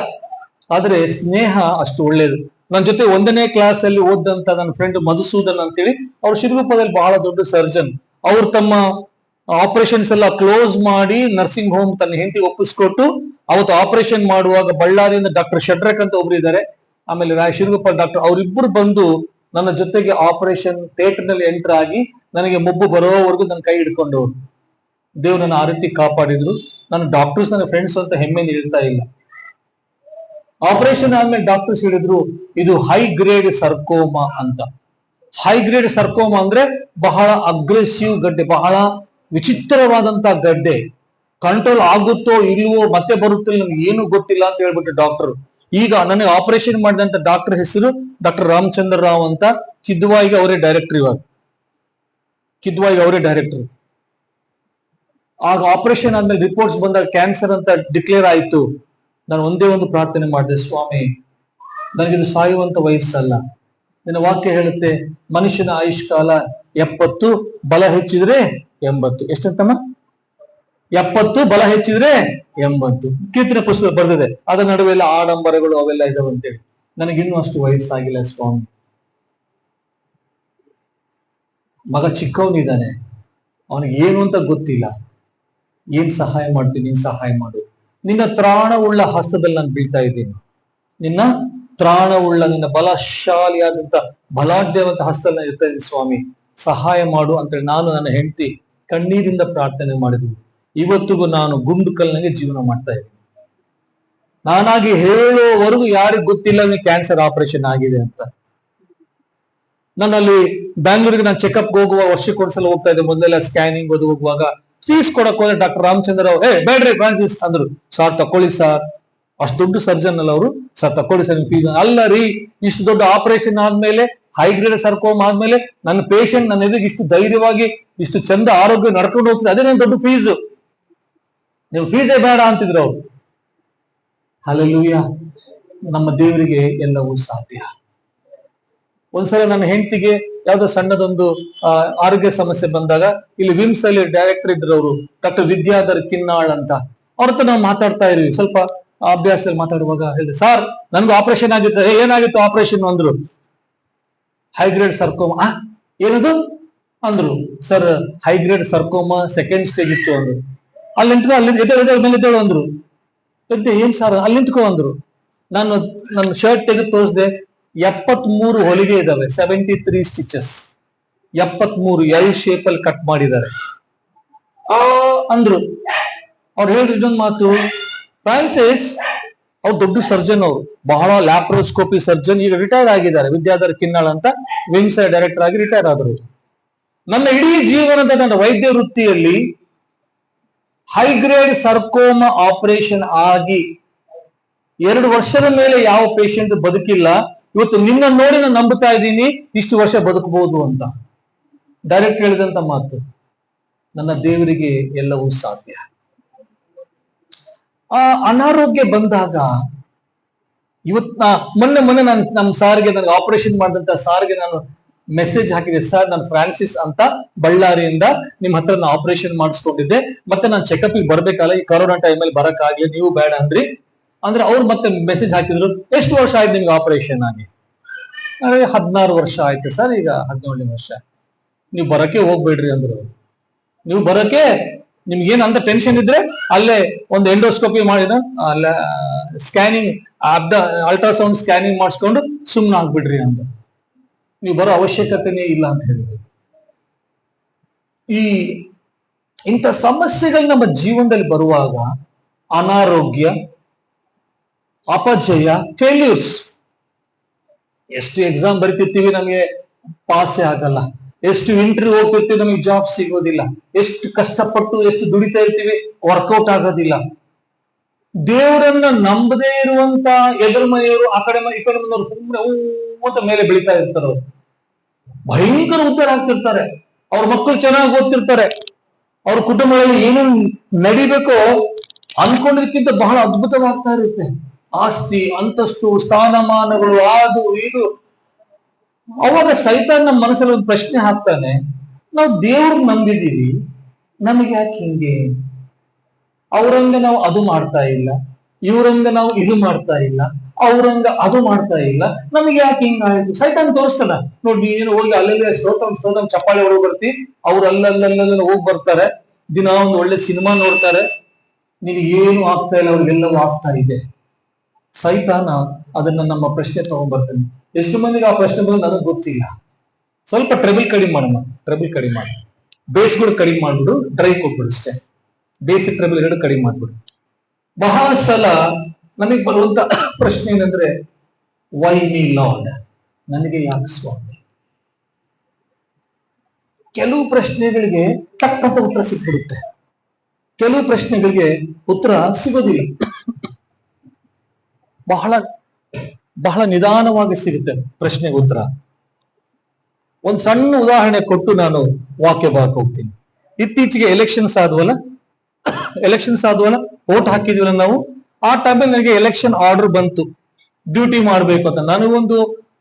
ಆದ್ರೆ ಸ್ನೇಹ ಅಷ್ಟು ಒಳ್ಳೇದು. ನನ್ನ ಜೊತೆ 1ನೇ ಕ್ಲಾಸ್ ಅಲ್ಲಿ ಓದಂತ ನನ್ನ ಫ್ರೆಂಡ್ ಮಧುಸೂದನ್ ಅಂತೇಳಿ, ಅವ್ರು ಶಿರಗುಪ್ಪದಲ್ಲಿ ಬಹಳ ದೊಡ್ಡ ಸರ್ಜನ್. ಅವ್ರು ತಮ್ಮ ಆಪರೇಷನ್ಸ್ ಎಲ್ಲ ಕ್ಲೋಸ್ ಮಾಡಿ ನರ್ಸಿಂಗ್ ಹೋಮ್ ತನ್ನ ಹೆಂಡತಿಗೆ ಒಪ್ಪಿಸ್ಕೊಟ್ಟು, ಅವತ್ತು ಆಪರೇಷನ್ ಮಾಡುವಾಗ ಬಳ್ಳಾರಿಯಿಂದ ಡಾಕ್ಟರ್ ಶಡ್ರಕ್ ಅಂತ ಒಬ್ರು ಇದ್ದಾರೆ, ಆಮೇಲೆ ಶಿರಗುಪ್ಪ ಡಾಕ್ಟರ್, ಅವರಿಬ್ಬರು ಬಂದು ನನ್ನ ಜೊತೆಗೆ ಆಪರೇಷನ್ ಥಿಯೇಟರ್ ನಲ್ಲಿ ಎಂಟರ್ ಆಗಿ ನನಗೆ ಮುಬ್ಬು ಬರೋವರೆಗೂ ನನ್ನ ಕೈ ಹಿಡ್ಕೊಂಡವ್ರು. ದೇವ್ರು ನನ್ನ ಆ ರೀತಿ ಕಾಪಾಡಿದ್ರು. ನನ್ನ ಡಾಕ್ಟರ್ಸ್ ನನ್ನ ಫ್ರೆಂಡ್ಸ್ ಅಂತ ಹೆಮ್ಮೆ ನಿಲ್ತಾ ಇಲ್ಲ. ಆಪರೇಷನ್ ಆದ್ಮೇಲೆ ಡಾಕ್ಟರ್ಸ್ ಹೇಳಿದ್ರು ಇದು ಹೈ ಗ್ರೇಡ್ ಸರ್ಕೋಮಾ ಅಂತ. ಹೈ ಗ್ರೇಡ್ ಸರ್ಕೋಮಾ ಅಂದ್ರೆ ಬಹಳ ಅಗ್ರೆಸಿವ್ ಗಡ್ಡೆ, ಬಹಳ ವಿಚಿತ್ರವಾದಂತಹ ಗಡ್ಡೆ. ಕಂಟ್ರೋಲ್ ಆಗುತ್ತೋ ಇಲ್ವೋ, ಮತ್ತೆ ಬರುತ್ತೋ ನಮ್ಗೆ ಏನು ಗೊತ್ತಿಲ್ಲ ಅಂತ ಹೇಳ್ಬಿಟ್ಟು ಡಾಕ್ಟರ್. ಈಗ ನನಗೆ ಆಪರೇಷನ್ ಮಾಡಿದಂತ ಡಾಕ್ಟರ್ ಹೆಸರು ಡಾಕ್ಟರ್ ರಾಮಚಂದ್ರ ರಾವ್ ಅಂತ. ಕಿದ್ವಾಯಿಗೆ ಅವರೇ ಡೈರೆಕ್ಟರ್. ಇವಾಗ ಕಿದ್ವಾಯಿಗೆ ಅವರೇ ಡೈರೆಕ್ಟರ್. ಆಗ ಆಪರೇಷನ್ ಆದ್ಮೇಲೆ ರಿಪೋರ್ಟ್ಸ್ ಬಂದಾಗ ಕ್ಯಾನ್ಸರ್ ಅಂತ ಡಿಕ್ಲೇರ್ ಆಯ್ತು. ನಾನು ಒಂದೇ ಒಂದು ಪ್ರಾರ್ಥನೆ ಮಾಡಿದೆ, ಸ್ವಾಮಿ ನನಗಿದು ಸಾಯುವಂತ ವಯಸ್ಸಲ್ಲ. ನಿನ್ನ ವಾಕ್ಯ ಹೇಳುತ್ತೆ ಮನುಷ್ಯನ ಆಯುಷ್ ಕಾಲ 70, ಬಲ ಹೆಚ್ಚಿದ್ರೆ 80. ಎಷ್ಟಂತಮ್ಮ? 70, ಬಲ ಹೆಚ್ಚಿದ್ರೆ 80. ಕೀರ್ತನೆ ಪುಸ್ತಕ ಬರ್ದಿದೆ. ಅದರ ನಡುವೆ ಎಲ್ಲ ಆಡಂಬರಗಳು ಅವೆಲ್ಲ ಇದಾವೆ ಅಂತೇಳಿ. ನನಗಿನ್ನೂ ಅಷ್ಟು ವಯಸ್ಸಾಗಿಲ್ಲ ಸ್ವಾಮಿ. ಮಗ ಚಿಕ್ಕವನಿದ್ದಾನೆ, ಅವನಿಗೆ ಏನು ಅಂತ ಗೊತ್ತಿಲ್ಲ. ಏನ್ ಸಹಾಯ ಮಾಡ್ತೀನಿ, ನೀನ್ ಸಹಾಯ ಮಾಡು. ನಿನ್ನ ತ್ರಾಣವುಳ್ಳ ಹಸ್ತದಲ್ಲಿ ನಾನು ಬೀಳ್ತಾ ಇದ್ದೀನಿ. ನಿನ್ನ ತ್ರಾಣವುಳ್ಳ, ನಿನ್ನ ಬಲಶಾಲಿಯಾದಂತ ಬಲಾಢ್ಯವಂತ ಹಸ್ತದಲ್ಲಿ ನಾನು ಇರ್ತಾ ಇದ್ದೀನಿ ಸ್ವಾಮಿ, ಸಹಾಯ ಮಾಡು ಅಂತೇಳಿ ನಾನು ನನ್ನ ಹೆಂಡತಿ ಕಣ್ಣೀರಿಂದ ಪ್ರಾರ್ಥನೆ ಮಾಡಿದ್ವಿ. ಇವತ್ತಿಗೂ ನಾನು ಗುಂಡು ಕಲ್ಲಿನಾಗೆ ಜೀವನ ಮಾಡ್ತಾ ಇದ್ದೀನಿ. ನಾನಾಗಿ ಹೇಳುವವರೆಗೂ ಯಾರಿಗೂ ಗೊತ್ತಿಲ್ಲ ನೀವು ಕ್ಯಾನ್ಸರ್ ಆಪರೇಷನ್ ಆಗಿದೆ ಅಂತ. ನನ್ನಲ್ಲಿ ಬ್ಯಾಂಗ್ಳೂರಿಗೆ ನಾನು ಚೆಕಪ್ ಹೋಗುವ ವರ್ಷಕ್ಕೊಂದ್ಸಲ ಹೋಗ್ತಾ ಇದ್ದೆ. ಮೊದಲೆಲ್ಲ ಸ್ಕ್ಯಾನಿಂಗ್ ಅದು ಹೋಗುವಾಗ ಫೀಸ್ ಕೊಡಕ್ ಹೋದ್ರೆ ಡಾಕ್ಟರ್ ರಾಮಚಂದ್ರ ಅವ್ರು ಬೇಡ್ರಿ ಫ್ರಾನ್ಸಿಸ್ ಅಂದ್ರು. ಸಾರ್ ತಕೊಳ್ಳಿ ಸಾರ್, ಅಷ್ಟು ದೊಡ್ಡ ಸರ್ಜನ್ ಅಲ್ಲ ಅವರು. ಸರ್ ತಕೊಳ್ಳಿ ಸರ್ ಫೀಸ್. ಅಲ್ಲ ರೀ, ಇಷ್ಟು ದೊಡ್ಡ ಆಪರೇಷನ್ ಆದ್ಮೇಲೆ, ಹೈ ಗ್ರೇಡ್ ಸರ್ಕೋಮ್ ಆದ್ಮೇಲೆ ನನ್ನ ಪೇಷಂಟ್ ನನ್ನ ಎದುರಿಗೆ ಇಷ್ಟು ಧೈರ್ಯವಾಗಿ ಇಷ್ಟು ಚಂದ ಆರೋಗ್ಯ ನಡ್ಕೊಂಡು ಹೋಗ್ತದೆ, ಅದೇ ನನ್ನ ದೊಡ್ಡ ಫೀಸ್, ನೀವು ಫೀಸೇ ಬೇಡ ಅಂತಿದ್ರು ಅವ್ರು. ಹಲ್ಲೆಲೂಯಾ. ನಮ್ಮ ದೇವರಿಗೆ ಎಲ್ಲವೂ ಸಾಧ್ಯ. ಒಂದ್ಸಲ ನನ್ನ ಹೆಂಡತಿಗೆ ಯಾವ್ದೋ ಸಣ್ಣದೊಂದು ಆರೋಗ್ಯ ಸಮಸ್ಯೆ ಬಂದಾಗ ಇಲ್ಲಿ ವಿಮ್ಸ್ ಅಲ್ಲಿ ಡೈರೆಕ್ಟರ್ ಇದ್ರು ಅವರು, ಡಾಕ್ಟರ್ ವಿದ್ಯಾಧರ್ ಕಿನ್ನಾಳ್ ಅಂತ. ಅವ್ರ ಹತ್ರ ನಾವು ಮಾತಾಡ್ತಾ ಇದ್ವಿ. ಸ್ವಲ್ಪ ಅಭ್ಯಾಸದಲ್ಲಿ ಮಾತಾಡುವಾಗ ಹೇಳಿದೆ, ಸಾರ್ ನನ್ಗೂ ಆಪರೇಷನ್ ಆಗಿತ್ತು. ಏನಾಗಿತ್ತು ಆಪರೇಷನ್ ಅಂದ್ರು. ಹೈಗ್ರೇಡ್ ಸರ್ಕೋಮಾ. ಏನದು ಅಂದ್ರು. ಸರ್ ಹೈಗ್ರೇಡ್ ಸರ್ಕೋಮಾ 2nd ಸ್ಟೇಜ್ ಇತ್ತು ಅಂದ್ರು. ಅಲ್ಲಿ ನಿಂತ್ಕೊ, ಅಲ್ಲಿ ಮೇಲೆ ಎದ್ದೇಳು ಅಂದ್ರು. ಏನ್ ಸರ್ ಅಲ್ಲಿ ನಿಂತ್ಕೊ ಅಂದ್ರು. ನಾನು ನನ್ನ ಶರ್ಟ್ ತೆಗೆದು ತೋರಿಸ್ದೆ. 73 ಹೊಲಿಗೆ ಇದಾವೆ, 73 ಸ್ಟಿಚಸ್. 73 ಎಲ್ ಶೇಪ್ ಅಲ್ಲಿ ಕಟ್ ಮಾಡಿದ್ದಾರೆ ಅಂದ್ರು. ಅವ್ರು ಹೇಳಿದ್ರು ಇನ್ನೊಂದು ಮಾತು, ಫ್ರಾನ್ಸಿಸ್ ಅವ್ರು ದೊಡ್ಡ ಸರ್ಜನ್, ಅವರು ಬಹಳ ಲ್ಯಾಪ್ರೋಸ್ಕೋಪಿ ಸರ್ಜನ್. ಈಗ ರಿಟೈರ್ ಆಗಿದ್ದಾರೆ. ವಿದ್ಯಾಧರ್ ಕಿನ್ನಾಳ್ ಅಂತ ವಿಮ್ಸ್ ಡೈರೆಕ್ಟರ್ ಆಗಿ ರಿಟೈರ್ ಆದ್ರು. ನನ್ನ ಇಡೀ ಜೀವನದ ನನ್ನ ವೈದ್ಯ 2 ವರ್ಷದ ಮೇಲೆ ಯಾವ ಪೇಷಂಟ್ ಬದುಕಿಲ್ಲ. ಇವತ್ತು ನಿನ್ನ ನೋಡಿ ನಾನು ನಂಬುತ್ತಾ ಇದ್ದೀನಿ ಇಷ್ಟು ವರ್ಷ ಬದುಕಬಹುದು ಅಂತ. ಡೈರೆಕ್ಟ್ ಹೇಳಿದಂತ ಮಾತು, ನನ್ನ ದೇವರಿಗೆ ಎಲ್ಲವೂ ಸಾಧ್ಯ. ಆ ಅನಾರೋಗ್ಯ ಬಂದಾಗ ಮೊನ್ನೆ ನಾನು ನಮ್ಮ ಸಾರ್ಗೆ, ನನಗೆ ಆಪರೇಷನ್ ಮಾಡಿದಂತ ಸಾರ್ಗೆ ನಾನು ಮೆಸೇಜ್ ಹಾಕಿದೆ. ಸರ್, ನಾನು ಫ್ರಾನ್ಸಿಸ್ ಅಂತ ಬಳ್ಳಾರಿಯಿಂದ ನಿಮ್ಮ ಹತ್ರ ನಾನು ಆಪರೇಷನ್ ಮಾಡಿಸ್ಕೊಂಡಿದ್ದೆ, ಮತ್ತೆ ನಾನು ಚೆಕಪ್ ಬರ್ಬೇಕಲ್ಲ, ಈ ಕರೋನಾ ಟೈಮಲ್ಲಿ ಬರಕ್ಕಾಗ್ಲಿ, ನೀವು ಬೇಡ ಅಂದ್ರೆ ಅವ್ರು ಮತ್ತೆ ಮೆಸೇಜ್ ಹಾಕಿದ್ರು, ಎಷ್ಟು ವರ್ಷ ಆಯ್ತು ನಿಮ್ಗೆ ಆಪರೇಷನ್ ಆಗಿ? 16 ವರ್ಷ ಆಯ್ತು ಸರ್, ಈಗ 17ನೇ ವರ್ಷ. ನೀವು ಬರಕ್ಕೆ ಹೋಗ್ಬೇಡ್ರಿ ಅಂದ್ರು. ನೀವು ಬರಕ್ಕೆ ನಿಮ್ಗೇನ್ ಅಂತ ಟೆನ್ಷನ್ ಇದ್ರೆ ಅಲ್ಲೇ ಒಂದು ಎಂಡೋಸ್ಕೋಪಿ ಮಾಡಿದ, ಅಲ್ಲ ಸ್ಕ್ಯಾನಿಂಗ್, ಅಲ್ಟ್ರಾಸೌಂಡ್ ಸ್ಕ್ಯಾನಿಂಗ್ ಮಾಡಿಸ್ಕೊಂಡು ಸುಮ್ನೆ ಆಗ್ಬಿಡ್ರಿ ಅಂತ. ನೀವು ಬರೋ ಅವಶ್ಯಕತೆನೇ ಇಲ್ಲ ಅಂತ ಹೇಳಿದ್ರು. ಇಂಥ ಸಮಸ್ಯೆಗಳು ನಮ್ಮ ಜೀವನದಲ್ಲಿ ಬರುವಾಗ ಅನಾರೋಗ್ಯ, ಅಪಜಯ, ಫೇಲ್ಯೂರ್ಸ್, ಎಷ್ಟು ಎಕ್ಸಾಮ್ ಬರಿತಿರ್ತೀವಿ ನಮಗೆ ಪಾಸೇ ಆಗಲ್ಲ, ಎಷ್ಟು ಇಂಟರ್ವ್ಯೂ ಹೋಗ್ತಿರ್ತೀವಿ ನಮಗೆ ಜಾಬ್ ಸಿಗೋದಿಲ್ಲ, ಎಷ್ಟು ಕಷ್ಟಪಟ್ಟು ಎಷ್ಟು ದುಡಿತಾ ಇರ್ತೀವಿ ವರ್ಕೌಟ್ ಆಗೋದಿಲ್ಲ. ದೇವರನ್ನ ನಂಬದೇ ಇರುವಂತ ಎದುರು ಮನೆಯವರು, ಆ ಕಡೆ ಈ ಕಡೆ ಮನೆಯವರು ಸುಮ್ಮನೆ ಅಂತ ಮೇಲೆ ಬೆಳೀತಾ ಇರ್ತಾರೆ. ಅವ್ರು ಭಯಂಕರ ಉದ್ಧಾರ ಆಗ್ತಿರ್ತಾರೆ, ಅವ್ರ ಮಕ್ಕಳು ಚೆನ್ನಾಗಿ ಓದ್ತಿರ್ತಾರೆ, ಅವ್ರ ಕುಟುಂಬಗಳಲ್ಲಿ ಏನೇನ್ ನಡಿಬೇಕೋ ಅನ್ಕೊಂಡಿದ್ದಕ್ಕಿಂತ ಬಹಳ ಅದ್ಭುತವಾಗ್ತಾ ಇರುತ್ತೆ. ಆಸ್ತಿ, ಅಂತಸ್ತು, ಸ್ಥಾನಮಾನಗಳು, ಅದು ಇದು. ಅವಾಗ ಸೈತಾನ್ ನಮ್ಮ ಮನಸ್ಸಲ್ಲಿ ಒಂದು ಪ್ರಶ್ನೆ ಹಾಕ್ತಾನೆ, ನಾವು ದೇವ್ರ ನಂಬಿದೀವಿ, ನಮಗೆ ಯಾಕೆ ಹಿಂಗೆ? ಅವ್ರಂಗ ನಾವು ಅದು ಮಾಡ್ತಾ ಇಲ್ಲ, ಇವ್ರಂಗ ನಾವು ಇದು ಮಾಡ್ತಾ ಇಲ್ಲ, ಅವ್ರಂಗ ಅದು ಮಾಡ್ತಾ ಇಲ್ಲ, ನಮಗೆ ಯಾಕೆ ಹಿಂಗಾಯ್ತು? ಸೈತಾನ್ ತೋರಿಸ್ತಾನ, ನೋಡಿ ನೀನು ಹೋಗಿ ಅಲ್ಲೆಲ್ಲ ಸ್ತೋತ್ರಂ ಚಪ್ಪಾಳೆ ಹೊರಗೆ ಬರ್ತಿ, ಅವ್ರು ಅಲ್ಲಲ್ಲ ಹೋಗಿ ಬರ್ತಾರೆ, ದಿನ ಒಂದು ಒಳ್ಳೆ ಸಿನಿಮಾ ನೋಡ್ತಾರೆ, ನಿನಗೇನು ಆಗ್ತಾ ಇಲ್ಲ, ಅವ್ರಿಗೆಲ್ಲವೂ ಆಗ್ತಾ ಇದೆ. ಸೈತಾನ ಅದನ್ನ ನಮ್ಮ ಪ್ರಶ್ನೆ ತಗೊಂಡ್ಬರ್ತಾನೆ. ಎಷ್ಟು ಮಂದಿಗೆ ಆ ಪ್ರಶ್ನೆ ಬಂದು ನನಗೆ ಗೊತ್ತಿಲ್ಲ. ಸ್ವಲ್ಪ ಟ್ರಬಲ್ ಕಡಿಮೆ ಮಾಡೋಣ, ಬೇಸ್ಗಳು ಕಡಿಮೆ ಮಾಡ್ಬಿಡು, ಡ್ರೈ ಕೊಟ್ಬಿಡು ಅಷ್ಟೇ. ಬೇಸಿಕ್ ಟ್ರಬಲ್ 2 ಕಡಿಮೆ ಮಾಡ್ಬಿಡು. ಬಹಳ ಸಲ ನನಗೆ ಬರುವಂತ ಪ್ರಶ್ನೆ ಏನಂದ್ರೆ, ವೈ ಮೀ ಲಾರ್ಡ್, ನನಗೆ ಯಾಕೆ ಸ್ವಾಮಿ? ಕೆಲವು ಪ್ರಶ್ನೆಗಳಿಗೆ ತಕ್ಕಂತ ಉತ್ತರ ಸಿಕ್ಬಿಡುತ್ತೆ, ಕೆಲವು ಪ್ರಶ್ನೆಗಳಿಗೆ ಉತ್ತರ ಸಿಗೋದಿಲ್ಲ. ಬಹಳ ಬಹಳ ನಿಧಾನವಾಗಿ ಸಿಗುತ್ತೆ ಪ್ರಶ್ನೆಗೆ ಉತ್ತರ. ಒಂದು ಸಣ್ಣ ಉದಾಹರಣೆ ಕೊಟ್ಟು ನಾನು ವಾಕ್ಯ ಭಾಗಕ್ಕೆ ಹೋಗ್ತೀನಿ. ಇತ್ತೀಚೆಗೆ ಎಲೆಕ್ಷನ್ಸ್ ಆದ್ವಲ್ಲ, ವೋಟ್ ಹಾಕಿದ್ವಲ್ಲ ನಾವು. ಆ ಟೈಮಲ್ಲಿ ನನಗೆ ಎಲೆಕ್ಷನ್ ಆರ್ಡರ್ ಬಂತು, ಡ್ಯೂಟಿ ಮಾಡ್ಬೇಕು ಅಂತ. ನನಗೊಂದು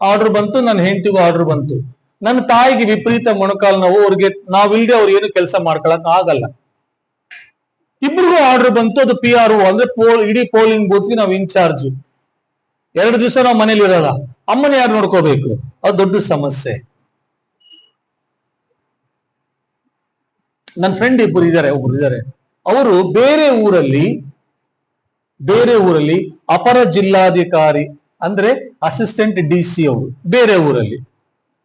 ಆರ್ಡರ್ ಬಂತು, ನನ್ನ ಹೆಂಡತಿಗೂ ಆರ್ಡರ್ ಬಂತು. ನನ್ನ ತಾಯಿಗೆ ವಿಪರೀತ ಮೊಣಕಾಲು ನೋವು, ಅವ್ರಿಗೆ ನಾವಿಲ್ದೆ ಅವ್ರು ಏನು ಕೆಲಸ ಮಾಡ್ಕೊಳಕ್ ಆಗಲ್ಲ. ಇಬ್ರಿಗೂ ಆರ್ಡರ್ ಬಂತು. ಅದು PRO ಅಂದ್ರೆ ಇಡೀ ಪೋಲಿಂಗ್ ಬೂತ್ಗೆ ನಾವು ಇನ್ಚಾರ್ಜ್. 2 ದಿವಸ ನಾವು ಮನೇಲಿ ಇರಲ್ಲ, ಅಮ್ಮನ ಯಾರು ನೋಡ್ಕೋಬೇಕು? ಅದು ದೊಡ್ಡ ಸಮಸ್ಯೆ. ನನ್ನ ಫ್ರೆಂಡ್ ಒಬ್ರು ಇದ್ದಾರೆ, ಅವರು ಬೇರೆ ಊರಲ್ಲಿ ಅಪರ ಜಿಲ್ಲಾಧಿಕಾರಿ ಅಂದ್ರೆ ಅಸಿಸ್ಟೆಂಟ್ DC ಅವರು ಬೇರೆ ಊರಲ್ಲಿ.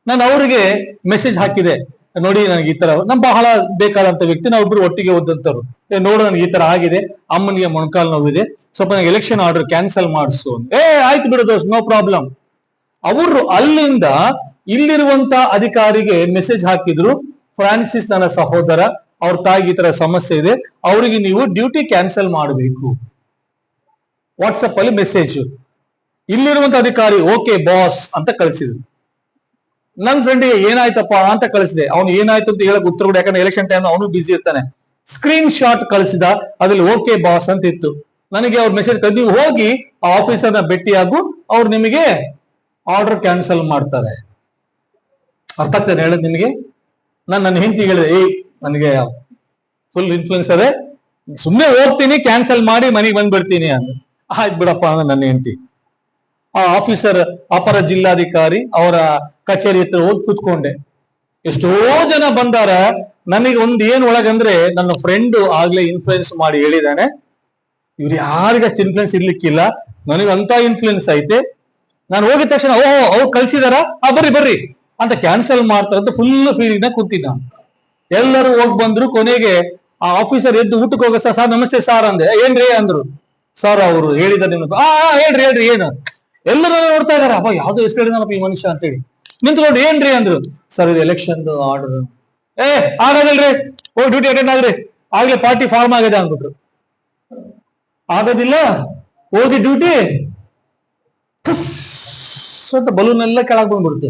ನಾನು ಅವರಿಗೆ ಮೆಸೇಜ್ ಹಾಕಿದೆ, ನೋಡಿ ನನಗೆ ಈ ತರ, ನಮ್ ಬಹಳ ಬೇಕಾದಂತ ವ್ಯಕ್ತಿ, ನಾವಿಬ್ರು ಒಟ್ಟಿಗೆ ಓದಂತವ್ರು, ನೋಡು ನನಗೆ ಈ ತರ ಆಗಿದೆ, ಅಮ್ಮನಿಗೆ ಮೊಣಕಾಲು ನೋವಿದೆ, ಸ್ವಲ್ಪ ನನಗೆ ಎಲೆಕ್ಷನ್ ಆರ್ಡರ್ ಕ್ಯಾನ್ಸಲ್ ಮಾಡಿಸು. ಆಯ್ತು ಬಿಡು ದೋಸ್ತ್, ನೋ ಪ್ರಾಬ್ಲಮ್. ಅವರು ಅಲ್ಲಿಂದ ಇಲ್ಲಿರುವಂತ ಅಧಿಕಾರಿಗೆ ಮೆಸೇಜ್ ಹಾಕಿದ್ರು, ಫ್ರಾನ್ಸಿಸ್ ನನ್ನ ಸಹೋದರ, ಅವ್ರ ತಾಯಿಗೆ ಈ ತರ ಸಮಸ್ಯೆ ಇದೆ, ಅವರಿಗೆ ನೀವು ಡ್ಯೂಟಿ ಕ್ಯಾನ್ಸಲ್ ಮಾಡಬೇಕು. ವಾಟ್ಸಪ್ ಅಲ್ಲಿ ಮೆಸೇಜ್. ಇಲ್ಲಿರುವಂತ ಅಧಿಕಾರಿ ಓಕೆ ಬಾಸ್ ಅಂತ ಕಳಿಸಿದ್ರು. ನನ್ನ ಫ್ರೆಂಡ್ಗೆ ಏನಾಯ್ತಪ್ಪ ಅಂತ ಕಳಿಸಿದೆ. ಅವ್ನು ಏನಾಯ್ತು ಅಂತ ಹೇಳಕ್ ಉತ್ತರ ಕೊಡ, ಯಾಕಂದ್ರೆ ಎಲೆಕ್ಷನ್ ಟೈಮ್ ಅವನು ಬಿಸಿ ಇರ್ತಾನೆ. ಸ್ಕ್ರೀನ್ ಶಾಟ್ ಕಳಿಸಿದ, ಅದ್ರಲ್ಲಿ ಓಕೆ ಬಾಸ್ ಅಂತ ಇತ್ತು. ನನಗೆ ಅವ್ರ ಮೆಸೇಜ್ ಕಳಿಸಿ, ನೀವು ಹೋಗಿ ಆ ಆಫೀಸರ್ನ ಭೇಟಿಯಾಗು, ಅವ್ರು ನಿಮಗೆ ಆರ್ಡರ್ ಕ್ಯಾನ್ಸಲ್ ಮಾಡ್ತಾರೆ. ಅರ್ಥ ಆಗ್ತದೆ ಹೇಳೋದು ನಿಮಗೆ? ನನ್ನ ಹೆಂಡತಿ ಹೇಳಿದೆ, ನನಗೆ ಫುಲ್ ಇನ್ಫ್ಲೂಯೆನ್ಸ್ ಅದೇ, ಸುಮ್ಮನೆ ಹೋಗ್ತೀನಿ, ಕ್ಯಾನ್ಸಲ್ ಮಾಡಿ ಮನೆಗೆ ಬಂದ್ಬಿಡ್ತೀನಿ ಅಂತ. ಆಯ್ತು ಬಿಡಪ್ಪ ಅಂದ್ರೆ ನನ್ನ ಹೆಂಡತಿ ಆ ಆಫೀಸರ್, ಅಪರ ಜಿಲ್ಲಾಧಿಕಾರಿ ಅವರ ಕಚೇರಿ ಹತ್ರ ಹೋಗಿ ಕೂತ್ಕೊಂಡೆ. ಎಷ್ಟೋ ಜನ ಬಂದಾರ. ನನಗೆ ಒಂದ್ ಏನ್ ಒಳಗಂದ್ರೆ, ನನ್ನ ಫ್ರೆಂಡ್ ಆಗ್ಲೇ ಇನ್ಫ್ಲೂಯೆನ್ಸ್ ಮಾಡಿ ಹೇಳಿದಾನೆ, ಇವ್ರು ಯಾರಿಗಷ್ಟು ಇನ್ಫ್ಲೂಯೆನ್ಸ್ ಇರ್ಲಿಕ್ಕಿಲ್ಲ, ನನಗೆ ಅಂತ ಇನ್ಫ್ಲೂಯೆನ್ಸ್ ಐತೆ. ನಾನು ಹೋಗಿದ ತಕ್ಷಣ ಅವ್ರು ಕಳ್ಸಿದಾರ, ಬರ್ರಿ ಅಂತ ಕ್ಯಾನ್ಸಲ್ ಮಾಡ್ತಾರಂತ ಫುಲ್ ಫೀಲಿಂಗ್ ನ ಕೂತಿದ್ದ. ಎಲ್ಲರೂ ಹೋಗಿ ಬಂದ್ರು. ಕೊನೆಗೆ ಆ ಆಫೀಸರ್ ಎದ್ದು ಊಟಕ್ಕೆ ಹೋಗ, ಸರ್ ನಮಸ್ತೆ ಸಾರ್ ಅಂದೆ. ಏನ್ರಿ ಅಂದ್ರು. ಸರ್ ಅವರು ಹೇಳಿದ ನಿಮ್ಗೆ. ಹೇಳ್ರಿ ಏನು? ಎಲ್ಲರೂ ನೋಡ್ತಾ ಇದಾರೆ, ಅಪ್ಪ ಯಾವ್ದೋ ಹೆಸರು ಹೇಳಿದನಪ್ಪ ಈ ಮನುಷ್ಯ ಅಂತೇಳಿ ನಿಂತ್ಕೊಂಡು. ಏನ್ರಿ ಅಂದ್ರು. ಸರ್ ಇದು ಎಲೆಕ್ಷನ್ ಆರ್ಡರ್. ಆಗೋದಿಲ್ರಿ, ಡ್ಯೂಟಿ ಅಟೆಂಡ್ ಆಗ್ರಿ, ಆಗ್ಲೇ ಪಾರ್ಟಿ ಫಾರ್ಮ್ ಆಗಿದೆ ಅಂದ್ಬಿಟ್ರು. ಆಗೋದಿಲ್ಲ, ಹೋಗಿ ಡ್ಯೂಟಿ ಅಂತ ಬಲೂನ್ ಎಲ್ಲ ಕೆಳಗೆ ಬಂದ್ಬಿಡ್ತು.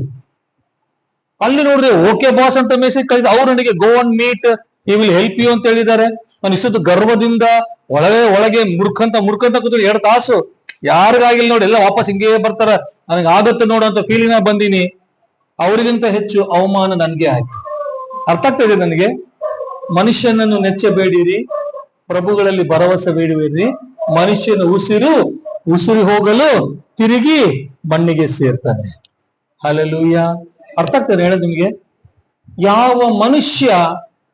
ಅಲ್ಲಿ ನೋಡಿದ್ರೆ ಓಕೆ ಬಾಸ್ ಅಂತ ಮೆಸೇಜ್ ಕಳಿಸಿ ಅವ್ರು ನನಗೆ go and meet he will help you ಅಂತ ಹೇಳಿದ್ದಾರೆ. ನಾನು ಇಷ್ಟೊತ್ತು ಗರ್ವದಿಂದ ಒಳಗೆ ಮುಡ್ಕಂತ ಕೂತು 2 ತಾಸು ಯಾರಿಗಾಗಿಲ್ಲ ನೋಡಿ, ಎಲ್ಲ ವಾಪಸ್ ಹಿಂಗೇ ಬರ್ತಾರ, ನನಗೆ ಆಗತ್ತೆ ನೋಡು ಅಂತ ಫೀಲಿಂಗ್ ಬಂದೀನಿ. ಅವರಿಗಿಂತ ಹೆಚ್ಚು ಅವಮಾನ ನನ್ಗೆ ಆಯ್ತು. ಅರ್ಥ ಆಗ್ತದೆ ನನಗೆ. ಮನುಷ್ಯನನ್ನು ನೆಚ್ಚಬೇಡಿರಿ, ಪ್ರಭುಗಳಲ್ಲಿ ಭರವಸೆ ಬೇಡುವಿರಿ. ಮನುಷ್ಯನ ಉಸಿರು ಹೋಗಲು ತಿರುಗಿ ಮಣ್ಣಿಗೆ ಸೇರ್ತಾನೆ. ಹಲ್ಲೆಲೂಯ. ಅರ್ಥ ಆಗ್ತದೆ ಹೇಳೋದು ನಿಮ್ಗೆ? ಯಾವ ಮನುಷ್ಯ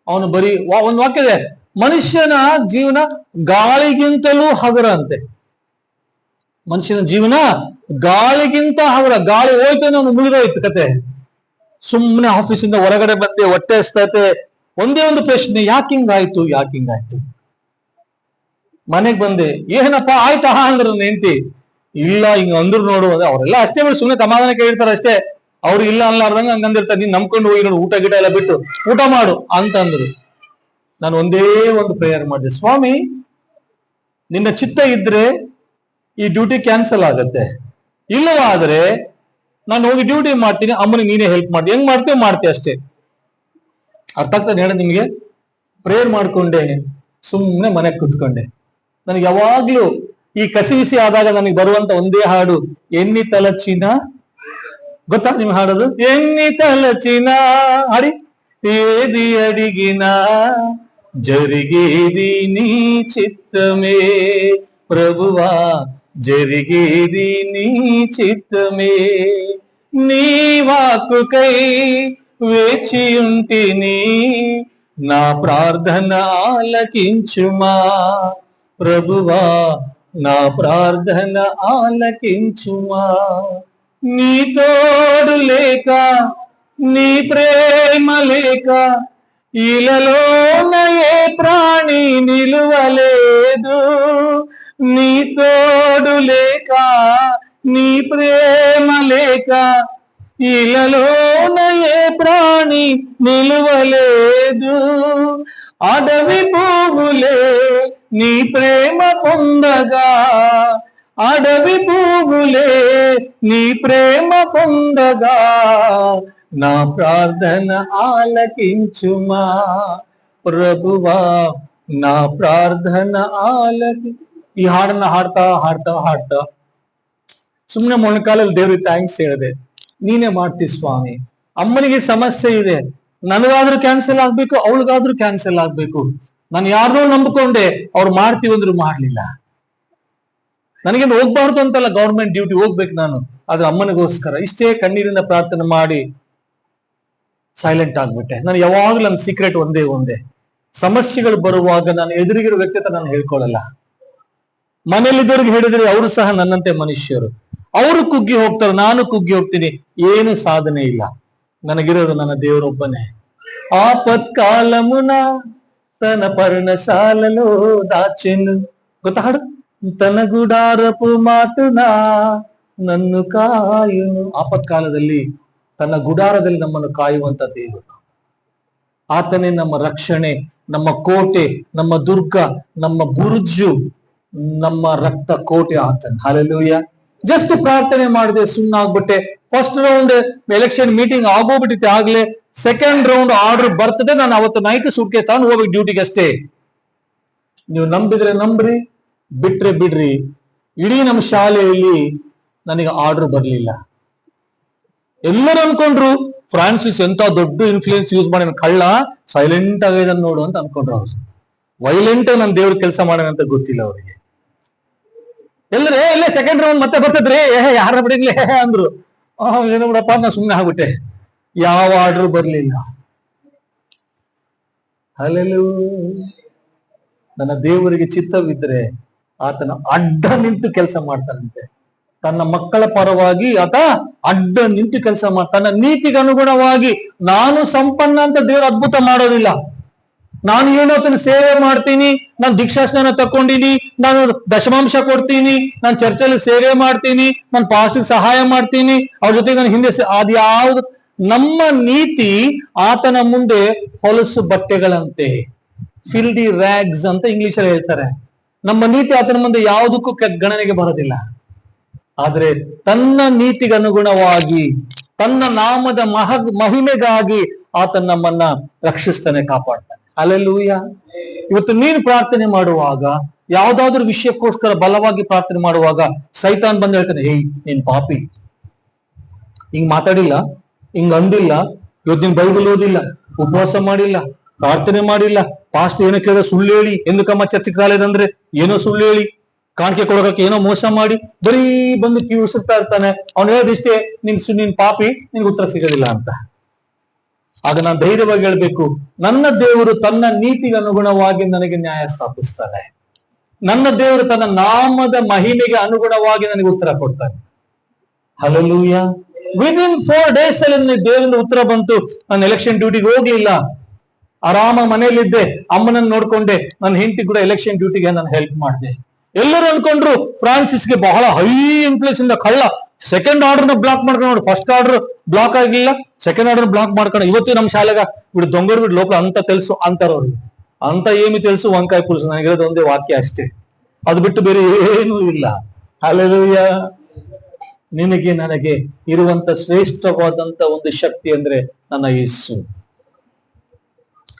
ಅವನು ಬರೀ ಒಂದು ವಾಕ್ಯ ಇದೆ, ಮನುಷ್ಯನ ಜೀವನ ಗಾಳಿಗಿಂತಲೂ ಹಗುರ ಅಂತೆ. ಮನುಷ್ಯನ ಜೀವನ ಗಾಳಿಗಿಂತ ಹಗುರ. ಗಾಳಿ ಹೋಯ್ತಾನೆ ಅವನು ಮುಗಿದೋಯ್ತು ಕತೆ. ಸುಮ್ಮನೆ ಆಫೀಸಿಂದ ಹೊರಗಡೆ ಬಂದೆ, ಹೊಟ್ಟೆ ಹಸ್ತತೆ, ಒಂದೇ ಒಂದು ಪ್ರಶ್ನೆ, ಯಾಕಿಂಗಾಯ್ತು. ಮನೆಗ್ ಬಂದೆ, ಏನಪ್ಪ ಆಯ್ತಾ ಅಂದ್ರ ಹೆಂಡತಿ, ಇಲ್ಲ ಹಿಂಗ ಅಂದ್ರು ನೋಡು. ಅವರೆಲ್ಲ ಅಷ್ಟೇ ಬಿಡು, ಸುಮ್ಮನೆ ಸಮಾಧಾನ ಕೇಳಿರ್ತಾರೆ ಅಷ್ಟೇ. ಅವ್ರು ಇಲ್ಲ ಅನ್ಲಾರ್ದಂಗ ಹಂಗಂದಿರ್ತಾರೆ, ನೀನ್ ನಂಬ್ಕೊಂಡು ಹೋಗಿ ನೋಡು, ಊಟ ಗಿಟ ಎಲ್ಲ ಬಿಟ್ಟು ಊಟ ಮಾಡು ಅಂತ ಅಂದ್ರು. ನಾನು ಒಂದೇ ಒಂದು ಪ್ರೇಯರ್ ಮಾಡಿದೆ, ಸ್ವಾಮಿ ನಿನ್ನ ಚಿತ್ತ ಇದ್ರೆ ಈ ಡ್ಯೂಟಿ ಕ್ಯಾನ್ಸಲ್ ಆಗತ್ತೆ, ಇಲ್ಲವಾದ್ರೆ ನಾನು ಹೋಗಿ ಡ್ಯೂಟಿ ಮಾಡ್ತೀನಿ, ಅಮ್ಮನಿಗೆ ನೀನೇ ಹೆಲ್ಪ್ ಮಾಡಿ. ಹೆಂಗ್ ಮಾಡ್ತೀವಿ ಅಷ್ಟೇ. ಅರ್ಥ ಆಗ್ತದೆ ಹೇಳ ನಿಮ್ಗೆ? ಪ್ರೇಯರ್ ಮಾಡ್ಕೊಂಡೆ, ಸುಮ್ಮನೆ ಮನೆಗೆ ಕುತ್ಕೊಂಡೆ. ನನಗೆ ಯಾವಾಗ್ಲೂ ಈ ಕಸಿವಿಸಿ ಆದಾಗ ನನಗೆ ಬರುವಂತ ಒಂದೇ ಹಾಡು, ಎನ್ನಿ ತಲಚಿನ. ಗೊತ್ತಾ ನಿಮ್ ಹಾಡೋದು? ಎನ್ನಿ ತಲಚಿನ ಹಾಡಿ, ಏದಿ ಅಡಿಗಿನ జరిగేది నీ చిత్తమే ప్రభువా, జరిగేది నీ చిత్తమే. నీ వాక్కుకై వేచియుంటిని, నా ప్రార్థన ఆలకించుమా ప్రభువా, నా ప్రార్థన ఆలకించుమా. నీ తోడు లేక, నీ ప్రేమ లేక ఇలలోన ఏ ప్రాణి నిలువలేదు. నీ తోడు లేక, నీ ప్రేమ లేక ఇలలోన ఏ ప్రాణి నిలువలేదు. అడవి పువ్వులే నీ ప్రేమ పొందగా, అడవి పువ్వులే నీ ప్రేమ పొందగా, నా ప్రార్థన ఆలకించుమా ప్రభువా, నా ಪ್ರಾರ್ಥನ ಆಲಕಿ. ಈ ಹಾಡನ್ನ ಹಾಡ್ತಾ ಸುಮ್ಮನೆ ಮೊಣಕಾಲಲ್ಲಿ ದೇವ್ರಿಗೆ ಥ್ಯಾಂಕ್ಸ್ ಹೇಳಿದೆ. ನೀನೇ ಮಾಡ್ತಿ ಸ್ವಾಮಿ. ಅಮ್ಮನಿಗೆ ಸಮಸ್ಯೆ ಇದೆ, ನನಗಾದ್ರೂ ಕ್ಯಾನ್ಸಲ್ ಆಗ್ಬೇಕು, ಅವಳಿಗಾದ್ರೂ ಕ್ಯಾನ್ಸಲ್ ಆಗ್ಬೇಕು. ನಾನು ಯಾರನ್ನೋ ನಂಬಿಕೊಂಡೆ, ಅವ್ರು ಮಾಡ್ತೀವಂದ್ರು ಮಾಡ್ಲಿಲ್ಲ. ನನಗೇನು ಹೋಗ್ಬಾರ್ದು ಅಂತಲ್ಲ, ಗೌರ್ಮೆಂಟ್ ಡ್ಯೂಟಿ ಹೋಗ್ಬೇಕು ನಾನು, ಆದ್ರೆ ಅಮ್ಮನಿಗೋಸ್ಕರ ಇಷ್ಟೇ ಕಣ್ಣೀರಿಂದ ಪ್ರಾರ್ಥನೆ ಮಾಡಿ ಸೈಲೆಂಟ್ ಆಗ್ಬಿಟ್ಟೆ. ನಾನು ಯಾವಾಗ್ಲೂ ನನ್ನ ಸೀಕ್ರೆಟ್ ಒಂದೇ, ಸಮಸ್ಯೆಗಳು ಬರುವಾಗ ನಾನು ಎದುರಿಗಿರೋ ವ್ಯಕ್ತಿ ನಾನು ಹೇಳ್ಕೊಳ್ಳಲ್ಲ. ಮನೇಲಿದ್ದವ್ರಿಗೆ ಹೇಳಿದ್ರೆ ಅವರು ಸಹ ನನ್ನಂತೆ ಮನುಷ್ಯರು, ಅವರು ಕುಗ್ಗಿ ಹೋಗ್ತಾರೆ, ನಾನು ಕುಗ್ಗಿ ಹೋಗ್ತೀನಿ. ಏನು ಸಾಧನೆ ಇಲ್ಲ. ನನಗಿರೋದು ನನ್ನ ದೇವರೊಬ್ಬನೇ. ఆపత్కాలమున తన పర్ణశాలలో దాచెను. ಗೊತ್ತಾ ಹಾಡು? ತನ್ನ ಗುಡಾರಪು ಮಾತುನ ನನ್ನು ಕಾಯುನು. ಆಪತ್ಕಾಲದಲ್ಲಿ ತನ್ನ ಗುಡಾರದಲ್ಲಿ ನಮ್ಮನ್ನು ಕಾಯುವಂತ ದೇವರು. ಆತನೇ ನಮ್ಮ ರಕ್ಷಣೆ, ನಮ್ಮ ಕೋಟೆ, ನಮ್ಮ ದುರ್ಗ, ನಮ್ಮ ಬುರ್ಜು, ನಮ್ಮ ರಕ್ತ ಕೋಟೆ ಆತನ. ಹಲ್ಲೆಲೂಯ. ಜಸ್ಟ್ ಪ್ರಾರ್ಥನೆ ಮಾಡಿದೆ, ಸುಮ್ಮನಾಗ್ಬಿಟ್ಟೆ. ಫಸ್ಟ್ ರೌಂಡ್ ಎಲೆಕ್ಷನ್ ಮೀಟಿಂಗ್ ಆಗೋಗ್ಬಿಟ್ಟಿತ್ತೆ ಆಗ್ಲೇ. ಸೆಕೆಂಡ್ ರೌಂಡ್ ಆರ್ಡರ್ ಬರ್ತದೆ. ನಾನು ಅವತ್ತು ನೈಟ್ ಸೂಟ್ಕೇಸ್ ತಗೊಂಡು ಹೋಗ್ಬೇಕು ಡ್ಯೂಟಿಗೆ ಅಷ್ಟೇ. ನೀವು ನಂಬಿದ್ರೆ ನಂಬ್ರಿ, ಬಿಟ್ರೆ ಬಿಡ್ರಿ. ಇಡೀ ನಮ್ಮ ಶಾಲೆಯಲ್ಲಿ ನನಗೆ ಆರ್ಡರ್ ಬರ್ಲಿಲ್ಲ. ಎಲ್ಲರೂ ಅನ್ಕೊಂಡ್ರು ಫ್ರಾನ್ಸಿಸ್ ಎಂತ ದೊಡ್ಡ ಇನ್ಫ್ಲೂಯೆನ್ಸ್ ಯೂಸ್ ಮಾಡಿ ಕಳ್ಳ, ಸೈಲೆಂಟ್ ಆಗಿದೆ ನೋಡು ಅಂತ ಅನ್ಕೊಂಡ್ರು. ಅವ್ರು ವೈಲೆಂಟ್ ನನ್ನ ದೇವ್ರ ಕೆಲಸ ಮಾಡೋಣ ಅಂತ ಗೊತ್ತಿಲ್ಲ ಅವರಿಗೆ. ಎಲ್ಲರೇ ಇಲ್ಲೇ ಸೆಕೆಂಡ್ ರೌಂಡ್ ಮತ್ತೆ ಬರ್ತದ್ರಿ, ಯಾರ ಬಿಡಿಗ್ಲೇ ಅಂದ್ರು. ಏನೋ ಬಿಡಪ್ಪ, ನಾ ಸುಮ್ಮನೆ ಆಗ್ಬಿಟ್ಟೆ. ಯಾವ ಆರ್ಡರ್ ಬರ್ಲಿಲ್ಲ. ಹಲ್ಲೆಲೂಯಾ. ನನ್ನ ದೇವರಿಗೆ ಚಿತ್ತವಿದ್ರೆ ಆತನ ಅಡ್ಡ ನಿಂತು ಕೆಲಸ ಮಾಡ್ತಾನಂತೆ. ತನ್ನ ಮಕ್ಕಳ ಪರವಾಗಿ ಆತ ಅಡ್ಡ ನಿಂತು ಕೆಲಸ ಮಾಡ್ತಾನೆ. ನೀತಿಗೆ ಅನುಗುಣವಾಗಿ ನಾನು ಸಂಪನ್ನ ಅಂತ ದೇವರು ಅದ್ಭುತ ಮಾಡೋದಿಲ್ಲ. ನಾನು ಏನೋ ಆತನ ಸೇವೆ ಮಾಡ್ತೀನಿ, ನಾನು ದೀಕ್ಷಾಸ್ನಾನ ತಕೊಂಡಿನಿ, ನಾನು ದಶಮಾಂಶ ಕೊಡ್ತೀನಿ, ನಾನು ಚರ್ಚಲ್ಲಿ ಸೇವೆ ಮಾಡ್ತೀನಿ, ನಾನು ಪಾಸ್ಟಿಗೆ ಸಹಾಯ ಮಾಡ್ತೀನಿ, ಅವ್ರ ಜೊತೆಗೆ ನಾನು ಹಿಂದೆ ಅದ್ಯಾವ್ದು. ನಮ್ಮ ನೀತಿ ಆತನ ಮುಂದೆ ಹೊಲಸು ಬಟ್ಟೆಗಳಂತೆ, ಫಿಲ್ದಿ ರ್ಯಾಗ್ಸ್ ಅಂತ ಇಂಗ್ಲಿಷ್ ಅಲ್ಲಿ ಹೇಳ್ತಾರೆ. ನಮ್ಮ ನೀತಿ ಆತನ ಮುಂದೆ ಯಾವುದಕ್ಕೂ ಗಣನೆಗೆ ಬರೋದಿಲ್ಲ. ಆದ್ರೆ ತನ್ನ ನೀತಿಗೆ ಅನುಗುಣವಾಗಿ, ತನ್ನ ನಾಮದ ಮಹಿಮೆಗಾಗಿ ಆತನ ನಮ್ಮನ್ನ ರಕ್ಷಿಸ್ತಾನೆ, ಕಾಪಾಡ್ತಾನೆ. ಹಲ್ಲೆಲೂಯ. ಇವತ್ತು ನೀನು ಪ್ರಾರ್ಥನೆ ಮಾಡುವಾಗ, ಯಾವ್ದಾದ್ರು ವಿಷಯಕ್ಕೋಸ್ಕರ ಬಲವಾಗಿ ಪ್ರಾರ್ಥನೆ ಮಾಡುವಾಗ, ಸೈತಾನ್ ಬಂದು ಹೇಳ್ತಾನೆ, ಹೇಯ್ ನೀನ್ ಪಾಪಿ, ಹಿಂಗ್ ಮಾತಾಡಿಲ್ಲ, ಹಿಂಗ್ ಅಂದಿಲ್ಲ, ಇವತ್ತು ನೀನ್ ಬೈಬಲ್ ಓದಿಲ್ಲ, ಉಪವಾಸ ಮಾಡಿಲ್ಲ, ಪ್ರಾರ್ಥನೆ ಮಾಡಿಲ್ಲ, ಪಾಸ್ಟ್ ಏನೋ ಕೇಳೋ ಸುಳ್ಳು ಹೇಳಿ, ಎಂದಕ್ಕಮ್ಮ ಚರ್ಚೆಗೆ ರಾಲೇದಂದ್ರೆ ಏನೋ ಸುಳ್ಳು ಹೇಳಿ, ಕಾಣಿಕೆ ಕೊಡೋಕೆ ಏನೋ ಮೋಸ ಮಾಡಿ ಬರೀ ಬಂದು ಕಿವಿಸುತ್ತಾ ಇರ್ತಾನೆ. ಅವ್ನು ಹೇಳೋದಿಷ್ಟೇ, ನೀನ್ ಪಾಪಿ, ನಿನ್ಗೆ ಉತ್ತರ ಸಿಗೋದಿಲ್ಲ ಅಂತ. ಆಗ ನಾನು ಧೈರ್ಯವಾಗಿ ಹೇಳ್ಬೇಕು, ನನ್ನ ದೇವರು ತನ್ನ ನೀತಿಗೆ ಅನುಗುಣವಾಗಿ ನನಗೆ ನ್ಯಾಯ ಸ್ಥಾಪಿಸ್ತಾನೆ. ನನ್ನ ದೇವರು ತನ್ನ ನಾಮದ ಮಹಿಮೆಗೆ ಅನುಗುಣವಾಗಿ ನನಗೆ ಉತ್ತರ ಕೊಡ್ತಾನೆ. ಹಲ್ಲೆಲೂಯಾ. ವಿದಿನ್ 4 days ಅಲ್ಲಿ ದೇವರಿಂದ ಉತ್ತರ ಬಂತು. ನಾನು ಎಲೆಕ್ಷನ್ ಡ್ಯೂಟಿಗೆ ಹೋಗ್ಲಿಲ್ಲ, ಆರಾಮ ಮನೆಯಲ್ಲಿದ್ದೆ, ಅಮ್ಮನನ್ನು ನೋಡ್ಕೊಂಡೆ, ನನ್ನ ಹೆಂಡತಿ ಕೂಡ ಎಲೆಕ್ಷನ್ ಡ್ಯೂಟಿಗೆ ನಾನು ಹೆಲ್ಪ್ ಮಾಡಿದೆ. ಎಲ್ಲರೂ ಅನ್ಕೊಂಡ್ರು ಫ್ರಾನ್ಸಿಸ್ಗೆ ಬಹಳ ಹೈ ಇನ್ಫ್ಲೂಯೆನ್ಸ್ ಇಂದ ಕಳ್ಳ, ಸೆಕೆಂಡ್ ಆರ್ಡರ್ ಬ್ಲಾಕ್ ಮಾಡ್ಕೊಂಡು, ಫಸ್ಟ್ ಆರ್ಡರ್ ಬ್ಲಾಕ್ ಆಗಿಲ್ಲ, ಸೆಕೆಂಡ್ ಆರ್ಡರ್ ಬ್ಲಾಕ್ ಮಾಡ್ಕೊಂಡು, ಇವತ್ತು ನಮ್ಮ ಶಾಲೆಗ ಬಿಡು ದೊಂಗರು ಬಿಡು ಲೋಕ ಅಂತ తెలుసు ಅಂತಾರವ್ರು. ಅಂತ ಏನು తెలుసు ವಂಕಾಯಿ ಪುರುಷ, ನನಗಿರೋದು ಒಂದೇ ವಾಕ್ಯ ಅಷ್ಟೇ, ಅದು ಬಿಟ್ಟು ಬೇರೆ ಏನೂ ಇಲ್ಲ. ಹಲ್ಲೆಲೂಯಾ. ನಿನಗೆ ನನಗೆ ಇರುವಂತ ಶ್ರೇಷ್ಠವಾದಂತ ಒಂದು ಶಕ್ತಿ ಅಂದ್ರೆ ನನ್ನ ಯೇಸು.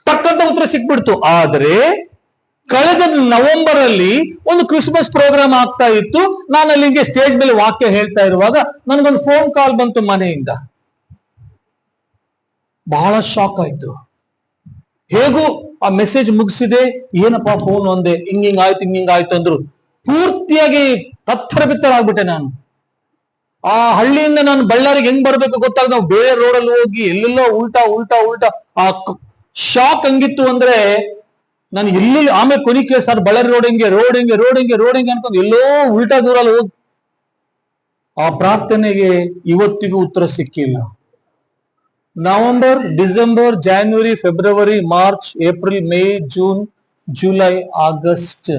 ತಕ್ಕಂತ ಉತ್ತರ ಸಿಕ್ಬಿಡ್ತು. ಆದ್ರೆ ಕಳೆದ ನವೆಂಬರ್ ಅಲ್ಲಿ ಒಂದು ಕ್ರಿಸ್ಮಸ್ ಪ್ರೋಗ್ರಾಮ್ ಆಗ್ತಾ ಇತ್ತು. ನಾನು ಅಲ್ಲಿಗೆ ಸ್ಟೇಜ್ ಮೇಲೆ ವಾಕ್ಯ ಹೇಳ್ತಾ ಇರುವಾಗ ನನಗೊಂದು ಫೋನ್ ಕಾಲ್ ಬಂತು ಮನೆಯಿಂದ. ಬಹಳ ಶಾಕ್ ಆಯ್ತು. ಹೇಗೂ ಆ ಮೆಸೇಜ್ ಮುಗಿಸಿದೆ, ಏನಪ್ಪಾ ಫೋನ್ ಒಂದೇ, ಹಿಂಗಿಂಗ್ ಆಯ್ತು ಅಂದ್ರು. ಪೂರ್ತಿಯಾಗಿ ತತ್ತರ ಬಿತ್ತರ ಆಗ್ಬಿಟ್ಟೆ ನಾನು. ಆ ಹಳ್ಳಿಯಿಂದ ನಾನು ಬಳ್ಳಾರಿಗೆ ಹೆಂಗ್ ಬರ್ಬೇಕು ಗೊತ್ತಾಗ, ನಾವು ಬೇರೆ ರೋಡಲ್ಲಿ ಹೋಗಿ ಎಲ್ಲೆಲ್ಲೋ ಉಲ್ಟಾ ಆ ಶಾಕ್ ಹಂಗಿತ್ತು ಅಂದ್ರೆ ನಾನು ಎಲ್ಲಿ, ಆಮೇಲೆ ಕೊನಿಕೆ ಸರ್ ಬಳ್ಳಾರಿ ರೋಡ್ ಹಿಂಗೆ ಅನ್ಕೊಂಡು ಎಲ್ಲೋ ಉಲ್ಟಾ ದೂರಲ್ಲಿ ಹೋಗಿ ಆ ಪ್ರಾರ್ಥನೆಗೆ ಇವತ್ತಿಗೂ ಉತ್ತರ ಸಿಕ್ಕಿಲ್ಲ. November, December, January, February, March, April, May, June, July, August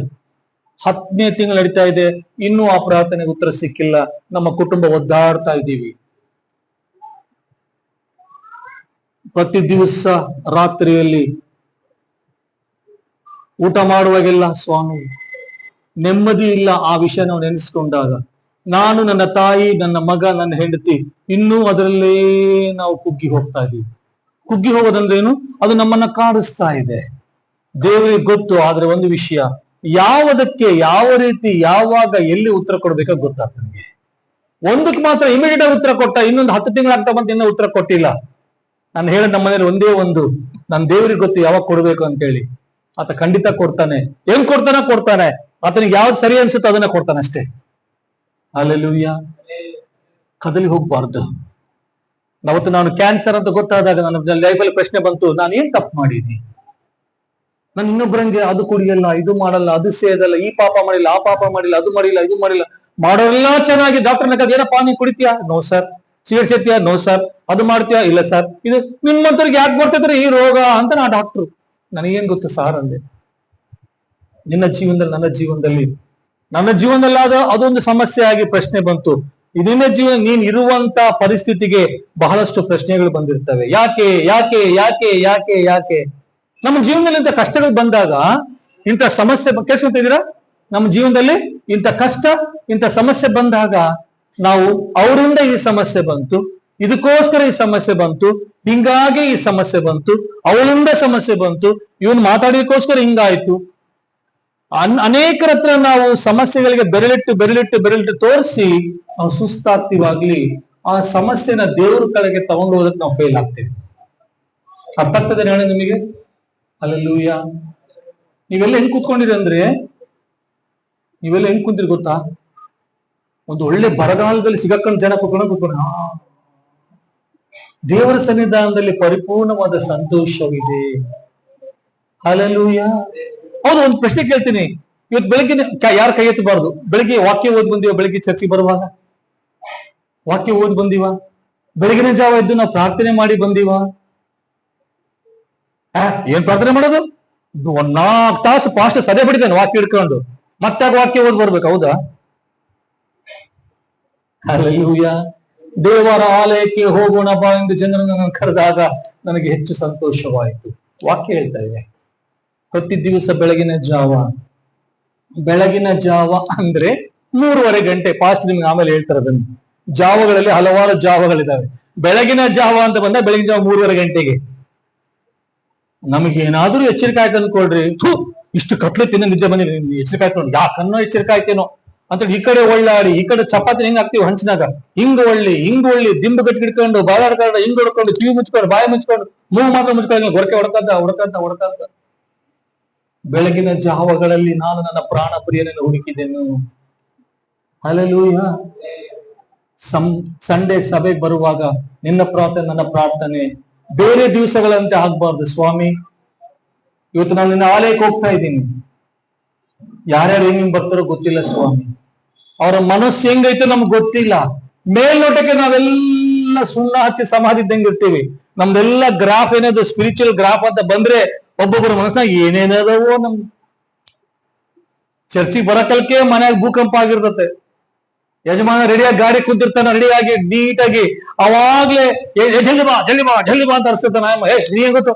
10ನೇ ತಿಂಗಳು ನಡೀತಾ ಇದೆ. ಇನ್ನೂ ಆ ಪ್ರಾರ್ಥನೆಗೆ ಉತ್ತರ ಸಿಕ್ಕಿಲ್ಲ. ನಮ್ಮ ಕುಟುಂಬ ಒದ್ದಾಡ್ತಾ ಇದ್ದೀವಿ. ಪ್ರತಿ ದಿವಸ ರಾತ್ರಿಯಲ್ಲಿ ಊಟ ಮಾಡುವಾಗೆಲ್ಲ ಸ್ವಾಮಿ ನೆಮ್ಮದಿ ಇಲ್ಲ. ಆ ವಿಷಯ ನಾವು ನೆನೆಸ್ಕೊಂಡಾಗ ನಾನು, ನನ್ನ ತಾಯಿ, ನನ್ನ ಮಗ, ನನ್ನ ಹೆಂಡತಿ ಇನ್ನೂ ಅದರಲ್ಲೇ ನಾವು ಕುಗ್ಗಿ ಹೋಗ್ತಾ ಇದೀವಿ. ಕುಗ್ಗಿ ಹೋಗೋದಂದ್ರೇನು? ಅದು ನಮ್ಮನ್ನ ಕಾಡಿಸ್ತಾ ಇದೆ. ದೇವರಿಗೆ ಗೊತ್ತು. ಆದ್ರೆ ಒಂದು ವಿಷಯ, ಯಾವುದಕ್ಕೆ ಯಾವ ರೀತಿ ಯಾವಾಗ ಎಲ್ಲಿ ಉತ್ತರ ಕೊಡ್ಬೇಕೋ ಗೊತ್ತಾಗ್ತದೆ ನಮಗೆ. ಒಂದಕ್ಕೆ ಮಾತ್ರ ಇಮಿಡಿಯೇಟ್ ಆಗಿ ಉತ್ತರ ಕೊಟ್ಟ, ಇನ್ನೊಂದು 10 ತಿಂಗಳಾಗ್ತಾ ಬಂತ ಇನ್ನೂ ಉತ್ತರ ಕೊಟ್ಟಿಲ್ಲ. ನಾನು ಹೇಳಿದ ನಮ್ಮ ಮನೇಲಿ ಒಂದೇ ಒಂದು, ನನ್ನ ದೇವರಿಗೆ ಗೊತ್ತು ಯಾವಾಗ ಕೊಡ್ಬೇಕು ಅಂತೇಳಿ. ಆತ ಖಂಡಿತ ಕೊಡ್ತಾನೆ. ಹೆಂಗ್ ಕೊಡ್ತಾನೆ, ಆತನಿಗೆ ಯಾವ್ದು ಸರಿ ಅನ್ಸುತ್ತೋ ಅದನ್ನ ಕೊಡ್ತಾನೆ ಅಷ್ಟೇ. ಹಲ್ಲೆಲೂಯಾ. ಕದಲಿ ಹೋಗ್ಬಾರ್ದು. ಅವತ್ತು ನಾನು ಕ್ಯಾನ್ಸರ್ ಅಂತ ಗೊತ್ತಾದಾಗ ನನ್ನ ಲೈಫಲ್ಲಿ ಪ್ರಶ್ನೆ ಬಂತು, ನಾನು ಏನ್ ತಪ್ಪು ಮಾಡಿದ್ದೀನಿ? ನಾನು ಇನ್ನೊಬ್ಬರಂಗೆ ಅದು ಕುಡಿಯಲ್ಲ, ಇದು ಮಾಡಲ್ಲ, ಅದು ಸೇದಲ್ಲ, ಈ ಪಾಪ ಮಾಡಿಲ್ಲ, ಆ ಪಾಪ ಮಾಡಿಲ್ಲ, ಅದು ಮಾಡಿಲ್ಲ, ಇದು ಮಾಡಿಲ್ಲ, ಮಾಡೋರೆಲ್ಲ ಚೆನ್ನಾಗಿ ಡಾಕ್ಟರ್ನ ಏನಪ್ಪಾ ನೀನ್ ಕುಡಿತೀಯಾ? No sir. ಸಿಗರೇಟ್ ಸೇರ್ತೀಯಾ? No sir. ಅದು ಮಾಡ್ತೀಯಾ? ಇಲ್ಲ ಸರ್. ಇದು ನಿಮ್ಮಂತವ್ರಿಗೆ ಯಾಕೆ ಬರ್ತಿದ್ರೆ ಈ ರೋಗ ಅಂತ ನಾ ಡಾಕ್ಟ್ರು. ನನಗೇನ್ ಗೊತ್ತು ಸಾರ್ ಅಂದೆ. ನಿನ್ನ ಜೀವನದಲ್ಲಿ, ನನ್ನ ಜೀವನದಲ್ಲಿ ಅದೊಂದು ಸಮಸ್ಯೆ ಆಗಿ ಪ್ರಶ್ನೆ ಬಂತು. ನಿನ್ನ ಜೀವನ, ನೀನ್ ಇರುವಂತ ಪರಿಸ್ಥಿತಿಗೆ ಬಹಳಷ್ಟು ಪ್ರಶ್ನೆಗಳು ಬಂದಿರ್ತವೆ. ಯಾಕೆ ನಮ್ಮ ಜೀವನದಲ್ಲಿ ಇಂಥ ಕಷ್ಟಗಳು ಬಂದಾಗ, ಇಂಥ ಸಮಸ್ಯೆ ಕೇಳಿಸ್ಕೊತಿದ್ದೀರಾ? ನಮ್ಮ ಜೀವನದಲ್ಲಿ ಇಂಥ ಕಷ್ಟ, ಇಂಥ ಸಮಸ್ಯೆ ಬಂದಾಗ ನಾವು ಅವರಿಂದ ಈ ಸಮಸ್ಯೆ ಬಂತು, ಇದಕ್ಕೋಸ್ಕರ ಈ ಸಮಸ್ಯೆ ಬಂತು, ಹಿಂಗಾಗಿ ಈ ಸಮಸ್ಯೆ ಬಂತು, ಅವಳಿಂದ ಸಮಸ್ಯೆ ಬಂತು, ಇವನ್ ಮಾತಾಡೋದಕ್ಕೋಸ್ಕರ ಹಿಂಗಾಯ್ತು. ಅನೇಕರ ಹತ್ರ ನಾವು ಸಮಸ್ಯೆಗಳಿಗೆ ಬೆರಳಿಟ್ಟು ತೋರಿಸಿ ನಾವು ಸುಸ್ತಾಗ್ತೀವಾಗ್ಲಿ, ಆ ಸಮಸ್ಯೆನ ದೇವ್ರ ಕಡೆಗೆ ತಗೊಂಡು ಹೋದಕ್ಕೆ ನಾವು ಫೇಲ್ ಆಗ್ತೇವೆ. ಅರ್ಥ ಆಗ್ತದೆ ಹೇಳಿ ನಿಮಗೆ? ಹಲ್ಲೆಲೂಯಾ. ನೀವೆಲ್ಲ ಹೆಂಗ್ ಕೂತ್ಕೊಂಡಿರಿ ಅಂದ್ರೆ, ನೀವೆಲ್ಲ ಹೆಂಗ್ ಕುಂತಿರಿ ಗೊತ್ತಾ? ಒಂದು ಒಳ್ಳೆ ಬರಗಾಲದಲ್ಲಿ ಸಿಗಕೊಂಡು ಜನ ಕೂತ್ಕೊಂಡು ದೇವರ ಸನ್ನಿಧಾನದಲ್ಲಿ ಪರಿಪೂರ್ಣವಾದ ಸಂತೋಷವಿದೆ. ಹಲ್ಲೆಲೂಯಾ. ಹೌದು, ಒಂದು ಪ್ರಶ್ನೆ ಕೇಳ್ತೀನಿ. ಇವತ್ತು ಬೆಳಿಗ್ಗೆ ಯಾರು ಕೈ ಎತ್ತಬಾರ್ದು. ಬೆಳಿಗ್ಗೆ ವಾಕ್ಯ ಓದ್ ಬಂದಿವ, ಬೆಳಿಗ್ಗೆ ಚರ್ಚೆಗೆ ಬರುವಾಗ ವಾಕ್ಯ ಓದ್ ಬಂದಿವ, ಬೆಳಗಿನ ಜಾವ ಎದ್ದು ನಾವು ಪ್ರಾರ್ಥನೆ ಮಾಡಿ ಬಂದಿವ. ಏನ್ ಪ್ರಾರ್ಥನೆ ಮಾಡೋದು? 4 ತಾಸು ಪಾಸ್ಟ್ ಸದೆ ಬಿಡಿದ್ದಾನೆ ವಾಕ್ಯ ಹಿಡ್ಕೊಂಡು, ಮತ್ತೆ ವಾಕ್ಯ ಓದ್ ಬರ್ಬೇಕು. ಹೌದಾ? ಹಲ್ಲೆಲೂಯಾ. ದೇವರ ಆಲಯಕ್ಕೆ ಹೋಗೋಣ ಬಾ ಎಂದು ಜನರನ್ನು ಕರೆದಾಗ ನನಗೆ ಹೆಚ್ಚು ಸಂತೋಷವಾಯಿತು. ವಾಕ್ಯ ಹೇಳ್ತಾ ಇದೆ, ಪ್ರತಿ ದಿವಸ ಬೆಳಗಿನ ಜಾವ ಬೆಳಗಿನ ಜಾವ ಅಂದ್ರೆ 3:30 ಗಂಟೆ. ಪಾಸ್ಟ್ ನಿಮ್ಗೆ ಆಮೇಲೆ ಹೇಳ್ತಾರೆ ಅದನ್ನು. ಜಾವಗಳಲ್ಲಿ ಹಲವಾರು ಜಾವಗಳಿದಾವೆ. ಬೆಳಗಿನ ಜಾವ ಅಂತ ಬಂದ ಬೆಳಗಿನ ಜಾವ 3:30 ಗಂಟೆಗೆ. ನಮಗೆ ಏನಾದ್ರೂ ಎಚ್ಚರಿಕೆ ಆಯ್ತು ಅಂದ್ಕೊಳ್ರಿ, ಇಷ್ಟು ಕತ್ಲೆತ್ತಿನ ನಿದ್ದೆ ಬಂದಿದೆ, ಎಚ್ಚರಿಕೆ ಆಯ್ತು ನೋಡಿ, ಯಾಕನ್ನೋ ಎಚ್ಚರಿಕೆ ಆಯ್ತೇನೋ ಅಂತ ಈ ಕಡೆ ಒಳ್ಳಾಡಿ, ಈ ಕಡೆ ಚಪಾತಿ ಹೆಂಗ್ ಹಾಕ್ತಿವಿ ಹಂಚಿನಾಗ, ಹಿಂಗ್ ಒಳ್ಳಿ ದಿಂಬು ಗಟ್ಟಿಡ್ಕೊಂಡು ಬಾಳಾಡ್ಕೊಂಡು ಹಿಂಗ್ ಹೊಡ್ಕೊಂಡು ಕಿವಿ ಮುಚ್ಕೊಂಡು ಬಾಯಿ ಮುಚ್ಕೊಂಡು ಮೂಗು ಮಾತ್ರ ಮುಚ್ಕೊಂಡು ಗೊರಕೆ ಹೊಡ್ಕಂತ ಬೆಳಗಿನ ಜಾವಗಳಲ್ಲಿ ನಾನು ನನ್ನ ಪ್ರಾಣ ಪ್ರಿಯನನ್ನು ಹುಡುಕಿದೆನು. ಹಲ್ಲೆಲೂಯಾ. ಸಂಡೇ ಸಭೆಗೆ ಬರುವಾಗ ನಿನ್ನ ಪ್ರಾರ್ಥನೆ ನನ್ನ ಪ್ರಾರ್ಥನೆ ಬೇರೆ ದಿವಸಗಳಂತೆ ಆಗ್ಬಾರ್ದು. ಸ್ವಾಮಿ, ಇವತ್ತು ನಾನು ನಿನ್ನ ಆಲಯಕ್ಕೆ ಹೋಗ್ತಾ ಇದ್ದೀನಿ, ಯಾರ್ಯಾರು ಹೆಂಗ್ ಬರ್ತಾರೋ ಗೊತ್ತಿಲ್ಲ ಸ್ವಾಮಿ, ಅವರ ಮನಸ್ಸು ಹೆಂಗೈತೋ ನಮ್ಗೆ ಗೊತ್ತಿಲ್ಲ. ಮೇಲ್ನೋಟಕ್ಕೆ ನಾವೆಲ್ಲ ಸುಣ್ಣ ಹಚ್ಚಿ ಸಮಾಧಿ ಇದ್ದಂಗೆ ಇರ್ತೀವಿ. ನಮ್ದೆಲ್ಲ ಗ್ರಾಫ್ ಏನಾದ್ರು ಸ್ಪಿರಿಚುವಲ್ ಗ್ರಾಫ್ ಅಂತ ಬಂದ್ರೆ ಒಬ್ಬೊಬ್ಬರ ಮನಸ್ಸಿನಾಗ ಏನೇನದವೋ. ನಮ್ ಚರ್ಚಿಗೆ ಬರಕಲ್ಕೆ ಮನ್ಯಾಗ ಭೂಕಂಪ ಆಗಿರ್ತತೆ. ಯಜಮಾನ ರೆಡಿಯಾಗಿ ಗಾಡಿ ಕುಂತಿರ್ತಾನ, ರೆಡಿಯಾಗಿ ನೀಟಾಗಿ, ಅವಾಗ್ಲೇ ಜಲ್ದಿ ಬಾ ಅಂತ ಅರ್ಸ್ತಿರ್ತಾನ. ನೀ ಗೊತ್ತು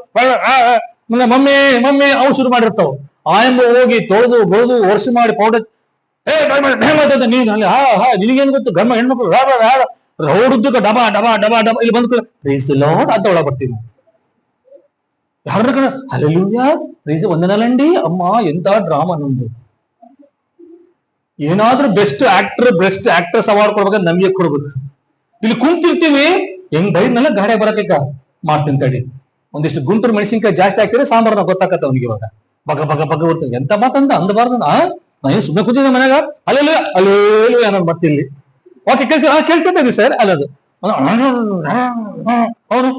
ಮಮ್ಮಿ ಅವು ಶುರು ಮಾಡಿರ್ತಾವ. ಆಯಂಬ ಹೋಗಿ ತೊಳೆದು ಬೋದು ವರ್ಷ ಮಾಡಿ ಪೌಡರ್ ನೀನ್ ಅಲ್ಲಿ ನಿನಗೇನ್ ಗೊತ್ತು, ಗಮ್ಮ ಹೆಣ್ಮಕ್ಳು ರೋಡುದ್ದಕ್ಕ ಡಬಾ ಇಲ್ಲಿ ಬಂದ್ಕೊಳ್ಳ ಅಂತ ಒಳಗ ಬರ್ತೀವಿ. ಯಾರ ಹಲ್ಲೆಲೂಯಾ ಪ್ರೀಸ್ ವಂದನಲಂಡಿ ಅಮ್ಮ, ಎಂತ ಡ್ರಾಮಾ ನಮ್ದು. ಏನಾದ್ರೂ ಬೆಸ್ಟ್ ಆಕ್ಟ್ರೆಸ್ ಅವಾರ್ಡ್ ಕೊಡ್ಬೇಕಾದ್ರೆ ನಮ್ಗೆ ಕೊಡ್ಬೇಕು. ಇಲ್ಲಿ ಕುಂತಿರ್ತೀವಿ, ಹೆಂಗ್ ಬೈದ್ನೆಲ್ಲ ಗಾಡಿ ಬರಕ ಮಾಡ್ತೀನಿ ತಡಿ, ಒಂದಿಷ್ಟು ಗುಂಟೂರು ಮೆಣಸಿನ್ಕಾಯಿ ಜಾಸ್ತಿ ಹಾಕಿದ್ರೆ ಸಾಂಬಾರ್ನ ಗೊತ್ತಾಕತ್ತ ಅವ್ನಿಗೆ. ಇವಾಗ ಬಗ ಬರ್ತದೆ. ಎಂತ ಮಾತಂದ ಅಂದಬಾರ್ದು. ನಾನು ಸುಮ್ಮನೆ ಕೂತಿದ್ದೆ ಮನ್ಯಾಗ ಅಲ್ಲೇಲು ಅನ್ನೋದು ಬರ್ತಿಲ್ಲಿ. ಓಕೆ ಕೇಳ್ತಿದ್ದೀವಿ ಸರ್ ಅಲ್ಲದು ಅವರು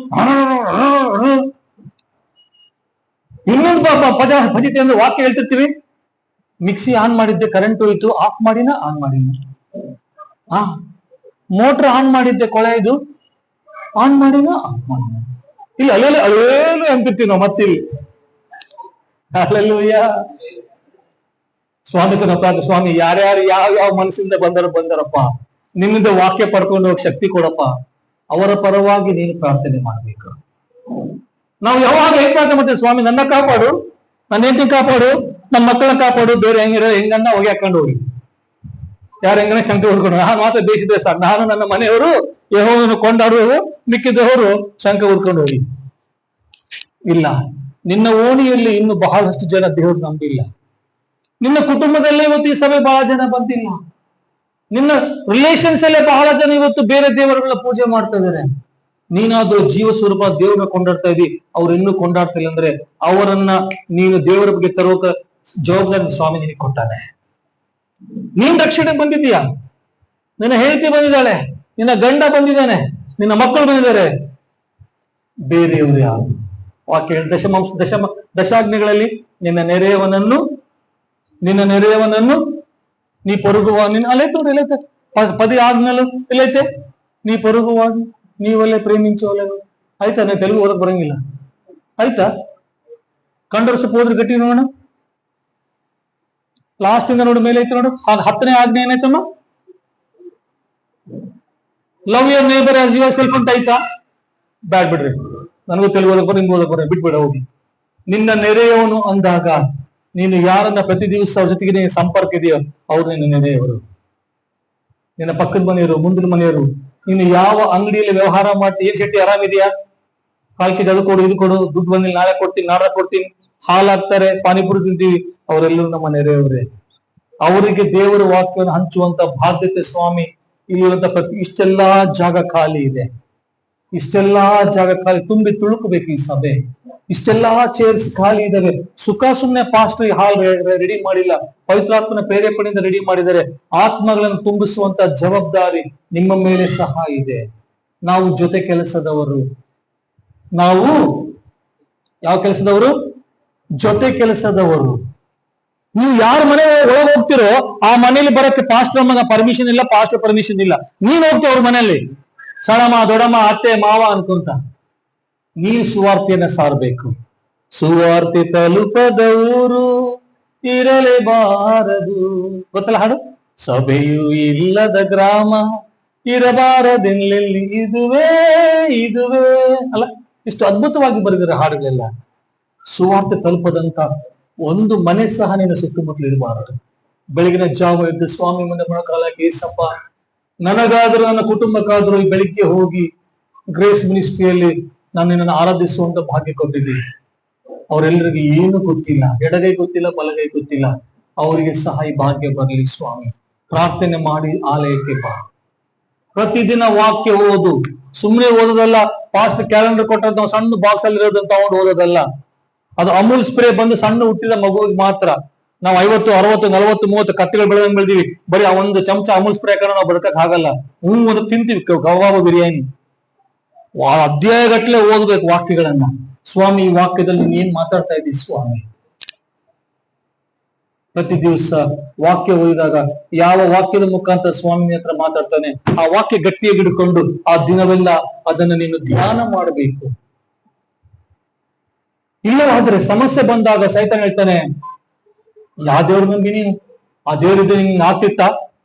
ಇನ್ನೊಂದು ಭಜಿತೆ ಅಂದ್ರೆ ವಾಕ್ಯ ಹೇಳ್ತಿರ್ತೀವಿ. ಮಿಕ್ಸಿ ಆನ್ ಮಾಡಿದ್ದೆ, ಕರೆಂಟ್ ಹೋಯ್ತು, ಆಫ್ ಮಾಡಿನ ಆನ್ ಮಾಡಿನ. ಮೋಟರ್ ಆನ್ ಮಾಡಿದ್ದೆ, ಕೊಳೆ ಇದು ಆನ್ ಮಾಡಿನ ಆಫ್ ಮಾಡಿನ. ಇಲ್ಲಿ ಅಲ್ಲೇಲು ಅಂತಿರ್ತೀವಿ ನಾವು ಮತ್ತಿಲ್ಲಿ. ಹಲ್ಲೆಲೂಯಾ. ಸ್ವಾಮಿ ಸ್ವಾಮಿ, ಯಾರ್ಯಾರು ಯಾವ ಮನಸ್ಸಿಂದ ಬಂದರಪ್ಪ, ನಿಮ್ಮಿಂದ ವಾಕ್ಯ ಪಡ್ಕೊಂಡು ಹೋಗಿ ಶಕ್ತಿ ಕೊಡಪ್ಪ, ಅವರ ಪರವಾಗಿ ನೀನು ಪ್ರಾರ್ಥನೆ ಮಾಡ್ಬೇಕು. ನಾವು ಯಾವಾಗ ಹೆಂಗ್ ಪ್ರಾರ್ಥನೆ ಮಾಡ್ತೇವೆ, ಸ್ವಾಮಿ ನನ್ನ ಕಾಪಾಡು, ನನ್ನ ಹೆಂಡತಿ ಕಾಪಾಡು, ನಮ್ಮ ಮಕ್ಕಳನ್ನ ಕಾಪಾಡು, ಬೇರೆ ಹೆಂಗನ್ನ ಹೋಗಿ ಹಾಕೊಂಡು ಹೋಗಿ, ಯಾರು ಹೆಂಗನ ಶಂಕೆ ಹುಡ್ಕೊಂಡು ನಾನು ಮಾತ್ರ ದೇಶದ ಸರ್, ನಾನು ನನ್ನ ಮನೆಯವರು ಯೆಹೋವನನ್ನು ಕೊಂಡಾಡುವರು, ಮಿಕ್ಕಿದವರು ಶಂಕೆ ಹುಡ್ಕೊಂಡು ಹೋಗಿ. ಇಲ್ಲ, ನಿನ್ನ ಓಣಿಯಲ್ಲಿ ಇನ್ನು ಬಹಳಷ್ಟು ಜನ ದೇವರು ನಂಬಿಲ್ಲ. ನಿನ್ನ ಕುಟುಂಬದಲ್ಲೇ ಇವತ್ತು ಈ ಸಭೆ ಬಹಳ ಜನ ಬಂದಿಲ್ಲ. ನಿನ್ನ ರಿಲೇಷನ್ಸ್ ಅಲ್ಲೇ ಬಹಳ ಜನ ಇವತ್ತು ಬೇರೆ ದೇವರುಗಳ ಪೂಜೆ ಮಾಡ್ತಾ ಇದ್ದಾರೆ. ನೀನಾದ್ರೂ ಜೀವ ಸ್ವರೂಪ ದೇವ್ರನ್ನ ಕೊಂಡಾಡ್ತಾ ಇದ್ದಿ, ಅವ್ರು ಇನ್ನೂ ಕೊಂಡಾಡ್ತಿಲ್ಲ ಅಂದ್ರೆ ಅವರನ್ನ ನೀನು ದೇವರ ಬಗ್ಗೆ ತರೋಕ ಜವಾಬ್ದಾರಿ ಸ್ವಾಮಿ ನಿನಗೆ ಕೊಟ್ಟಾನೆ. ನೀನ್ ರಕ್ಷಣೆ ಬಂದಿದ್ದೀಯಾ, ನಿನ್ನ ಹೆಂಡತಿ ಬಂದಿದ್ದಾಳೆ, ನಿನ್ನ ಗಂಡ ಬಂದಿದ್ದಾನೆ, ನಿನ್ನ ಮಕ್ಕಳು ಬಂದಿದ್ದಾರೆ. ಬೇರೆಯವರು ಯಾರು? ವಾಕ್ಯ ದಶಾಜ್ಞೆಗಳಲ್ಲಿ ನಿನ್ನ ನೆರೆಯವನನ್ನು ನೀ ಪೊರುಗುವ ಅಲ್ಲೈತೆ ಪದಿ ಆದ್ಮೇಲೆ ಎಲ್ಲೈತೆ, ನೀ ಪೊರುಗುವಾಗ ನೀವಲ್ಲೇ ಪ್ರೇಮಿಂಚೋಲ್ಲ. ಆಯ್ತಾ? ನಾನು ತೆಲುಗು ಓದಕ್ ಬರಂಗಿಲ್ಲ. ಆಯ್ತಾ? ಕಂಡರು ಸ್ವಲ್ಪ ಹೋದ್ರೆ ಗಟ್ಟಿ ನೋಡೋಣ. ಲಾಸ್ಟ್ ಇಂದ ನೋಡು, ಮೇಲೆ ಐತೆ ನೋಡು, 10ನೇ ಆಜ್ಞೆ ಏನಾಯ್ತಮ್ಮ? Love your neighbour as yourself ಅಂತ ಆಯ್ತಾ? ಬ್ಯಾಡ್ ಬಿಡ್ರಿ, ನನಗೂ ತೆಲುಗು ಓದಕ್ ಬರ, ನಿಮ್ಗೆ ಓದಕ್ ಬರ, ಬಿಟ್ಬಿಡ ಹೋಗಿ. ನಿನ್ನ ನೆರೆಯವನು ಅಂದಾಗ ನೀನು ಯಾರನ್ನ ಪ್ರತಿ ದಿವಸ ಅವ್ರ ಜೊತೆಗೆ ನೀನು ಸಂಪರ್ಕ ಇದೆಯೋ ಅವ್ರು ನಿನ್ನ ನೆರೆಯವರು. ನಿನ್ನ ಪಕ್ಕದ ಮನೆಯವರು, ಮುಂದಿನ ಮನೆಯವರು. ನೀನು ಯಾವ ಅಂಗಡಿಯಲ್ಲಿ ವ್ಯವಹಾರ ಮಾಡ್ತೀವಿ, ಏನ್ ಶೆಟ್ಟಿ ಆರಾಮಿದೆಯಾ, 4 ಕೆಜಿ ಅದು ಕೊಡು, ಇದು ಕೊಡು, ದುಡ್ಡು ಬಂದಿಲ್ಲ, ನಾಳೆ ಕೊಡ್ತೀನಿ, ನಾಳೆ ಕೊಡ್ತೀನಿ, ಹಾಲು ಹಾಕ್ತಾರೆ, ಪಾನಿಪುರಿ ತಿಂತೀವಿ, ಅವರೆಲ್ಲರೂ ನಮ್ಮ ನೆರೆಯವರೇ. ಅವರಿಗೆ ದೇವರ ವಾಕ್ಯವನ್ನು ಹಂಚುವಂತ ಬಾಧ್ಯತೆ ಸ್ವಾಮಿ ಇಲ್ಲಿರುವಂತ ಇಷ್ಟೆಲ್ಲಾ ಜಾಗ ಖಾಲಿ ಇದೆ, ಇಷ್ಟೆಲ್ಲಾ ಜಾಗ ಖಾಲಿ ತುಂಬಿ ತುಳುಕಬೇಕು ಈ ಸಭೆ. ಇಷ್ಟೆಲ್ಲಾ ಚೇರ್ಸ್ ಖಾಲಿ ಇದಾವೆ. ಸುಖ ಸುಮ್ನೆ ಪಾಸ್ಟರ್ ಹಾಲ್ ರೆಡಿ ಮಾಡಿಲ್ಲ, ಪವಿತ್ರಾತ್ಮನ ಪ್ರೇರೇಪಣೆಯಿಂದ ರೆಡಿ ಮಾಡಿದ್ದಾರೆ. ಆತ್ಮಗಳನ್ನು ತುಂಬಿಸುವಂತ ಜವಾಬ್ದಾರಿ ನಿಮ್ಮ ಮೇಲೆ ಸಹ ಇದೆ. ನಾವು ಜೊತೆ ಕೆಲಸದವರು. ನಾವು ಯಾವ ಕೆಲಸದವರು? ಜೊತೆ ಕೆಲಸದವರು. ನೀವು ಯಾರ ಮನೆ ಒಳಗೆ ಹೋಗ್ತಿರೋ ಆ ಮನೆಯಲ್ಲಿ ಬರಕ್ಕೆ ಪಾಸ್ಟರ್ ಮಗ ಪರ್ಮಿಷನ್ ಇಲ್ಲ, ಪಾಸ್ಟರ್ ಪರ್ಮಿಷನ್ ಇಲ್ಲ. ನೀನ್ ಹೋಗ್ತೀವಿ ಅವ್ರ ಮನೆಯಲ್ಲಿ, ಸಣಮ್ಮ ದೊಡ್ಡಮ್ಮ ಅತ್ತೆ ಮಾವ ಅನ್ಕೊಂತ. ನೀನು ಸುವಾರ್ತೆಯನ್ನ ಸಾರಬೇಕು. ಸುವಾರ್ತೆ ತಲುಪದವರು ಇರಲೇಬಾರದು. ಗೊತ್ತಲ್ಲ ಹಾಡು? ಸಭೆಯು ಇಲ್ಲದ ಗ್ರಾಮ ಇರಬಾರದೆಲ್ಲೆಲ್ಲಿ, ಇದುವೇ ಅಲ್ಲ. ಇಷ್ಟು ಅದ್ಭುತವಾಗಿ ಬರೆದಿರೋ ಹಾಡುಗಳೆಲ್ಲ. ಸುವಾರ್ತೆ ತಲುಪದಂತ ಒಂದು ಮನೆ ಸಹ ನಿನ್ನ ಸುತ್ತಮುತ್ತಲು ಇರಬಾರದು. ಬೆಳಗಿನ ಜಾವ ಎದ್ದು ಸ್ವಾಮಿ ಮುಂದೆ ಮೊಣಕಾಲಕ್ಕೆ, ಏಸಪ್ಪ ನನಗಾದ್ರೂ ನನ್ನ ಕುಟುಂಬಕ್ಕಾದ್ರೂ ಈ ಬೆಳಿಗ್ಗೆ ಹೋಗಿ ಗ್ರೇಸ್ ಮಿನಿಸ್ಟ್ರಿಯಲ್ಲಿ ನಾನು ನಿನ್ನನ್ನು ಆರಾಧಿಸುವಂತ ಭಾಗ್ಯ ಕೊಟ್ಟಿದ್ದೀನಿ. ಅವರೆಲ್ಲರಿಗೆ ಏನು ಗೊತ್ತಿಲ್ಲ, ಎಡಗೈ ಗೊತ್ತಿಲ್ಲ, ಬಲಗೈ ಗೊತ್ತಿಲ್ಲ, ಅವರಿಗೆ ಸಹ ಈ ಭಾಗ್ಯ ಬರಲಿ ಸ್ವಾಮಿ. ಪ್ರಾರ್ಥನೆ ಮಾಡಿ ಆಲಯಕ್ಕೆ ಬಾ. ಪ್ರತಿದಿನ ವಾಕ್ಯ ಓದು. ಸುಮ್ಮನೆ ಓದೋದಲ್ಲ, ಪಾಸ್ಟ್ ಕ್ಯಾಲೆಂಡರ್ ಕೊಟ್ಟಂತ ಸಣ್ಣ ಬಾಕ್ಸ್ ಅಲ್ಲಿ ಇರೋದನ್ನ ತಗೊಂಡು ಓದೋದಲ್ಲ. ಅದು ಅಮೂಲ್ ಸ್ಪ್ರೇ ಬಂದು ಸಣ್ಣ ಹುಟ್ಟಿದ ಮಗುವಿಗೆ ಮಾತ್ರ. ನಾವು 50, 60, 40, 30 ಕತ್ತೆಗಳು ಬೆಳೆದಿವಿ. ಬರೀ ಆ ಒಂದು ಚಮಚ ಅಮೂಲ್ ಸ್ಪ್ರೇ ಹಾಕೊಂಡು ನಾವು ಬದುಕಕ್ ಆಗಲ್ಲ. ಅದು ತಿಂತೀವಿ ಕಬಾಬ್ ಬಿರಿಯಾನಿ. ಅಧ್ಯಾಯಗಟ್ಲೆ ಓದ್ಬೇಕು ವಾಕ್ಯಗಳನ್ನ. ಸ್ವಾಮಿ, ಈ ವಾಕ್ಯದಲ್ಲಿ ನೀನ್ ಏನ್ ಮಾತಾಡ್ತಾ ಇದ್ದೀವಿ ಸ್ವಾಮಿ? ಪ್ರತಿ ದಿವಸ ವಾಕ್ಯ ಓದಿದಾಗ ಯಾವ ವಾಕ್ಯದ ಮುಖಾಂತರ ಸ್ವಾಮಿ ಹತ್ರ ಮಾತಾಡ್ತಾನೆ, ಆ ವಾಕ್ಯ ಗಟ್ಟಿಯಾಗಿ ಹಿಡ್ಕೊಂಡು ಆ ದಿನವೆಲ್ಲ ಅದನ್ನು ನೀನು ಧ್ಯಾನ ಮಾಡಬೇಕು. ಇಲ್ಲವಾದ್ರೆ ಸಮಸ್ಯೆ ಬಂದಾಗ ಸೈತಾನ ಹೇಳ್ತಾನೆ, ಯಾವ ದೇವ್ರ ನಂಬಿ ನೀನು? ಆ ದೇವರಿದ್ದ ನಿನ್ ಆಗ್ತಿತ್ತ?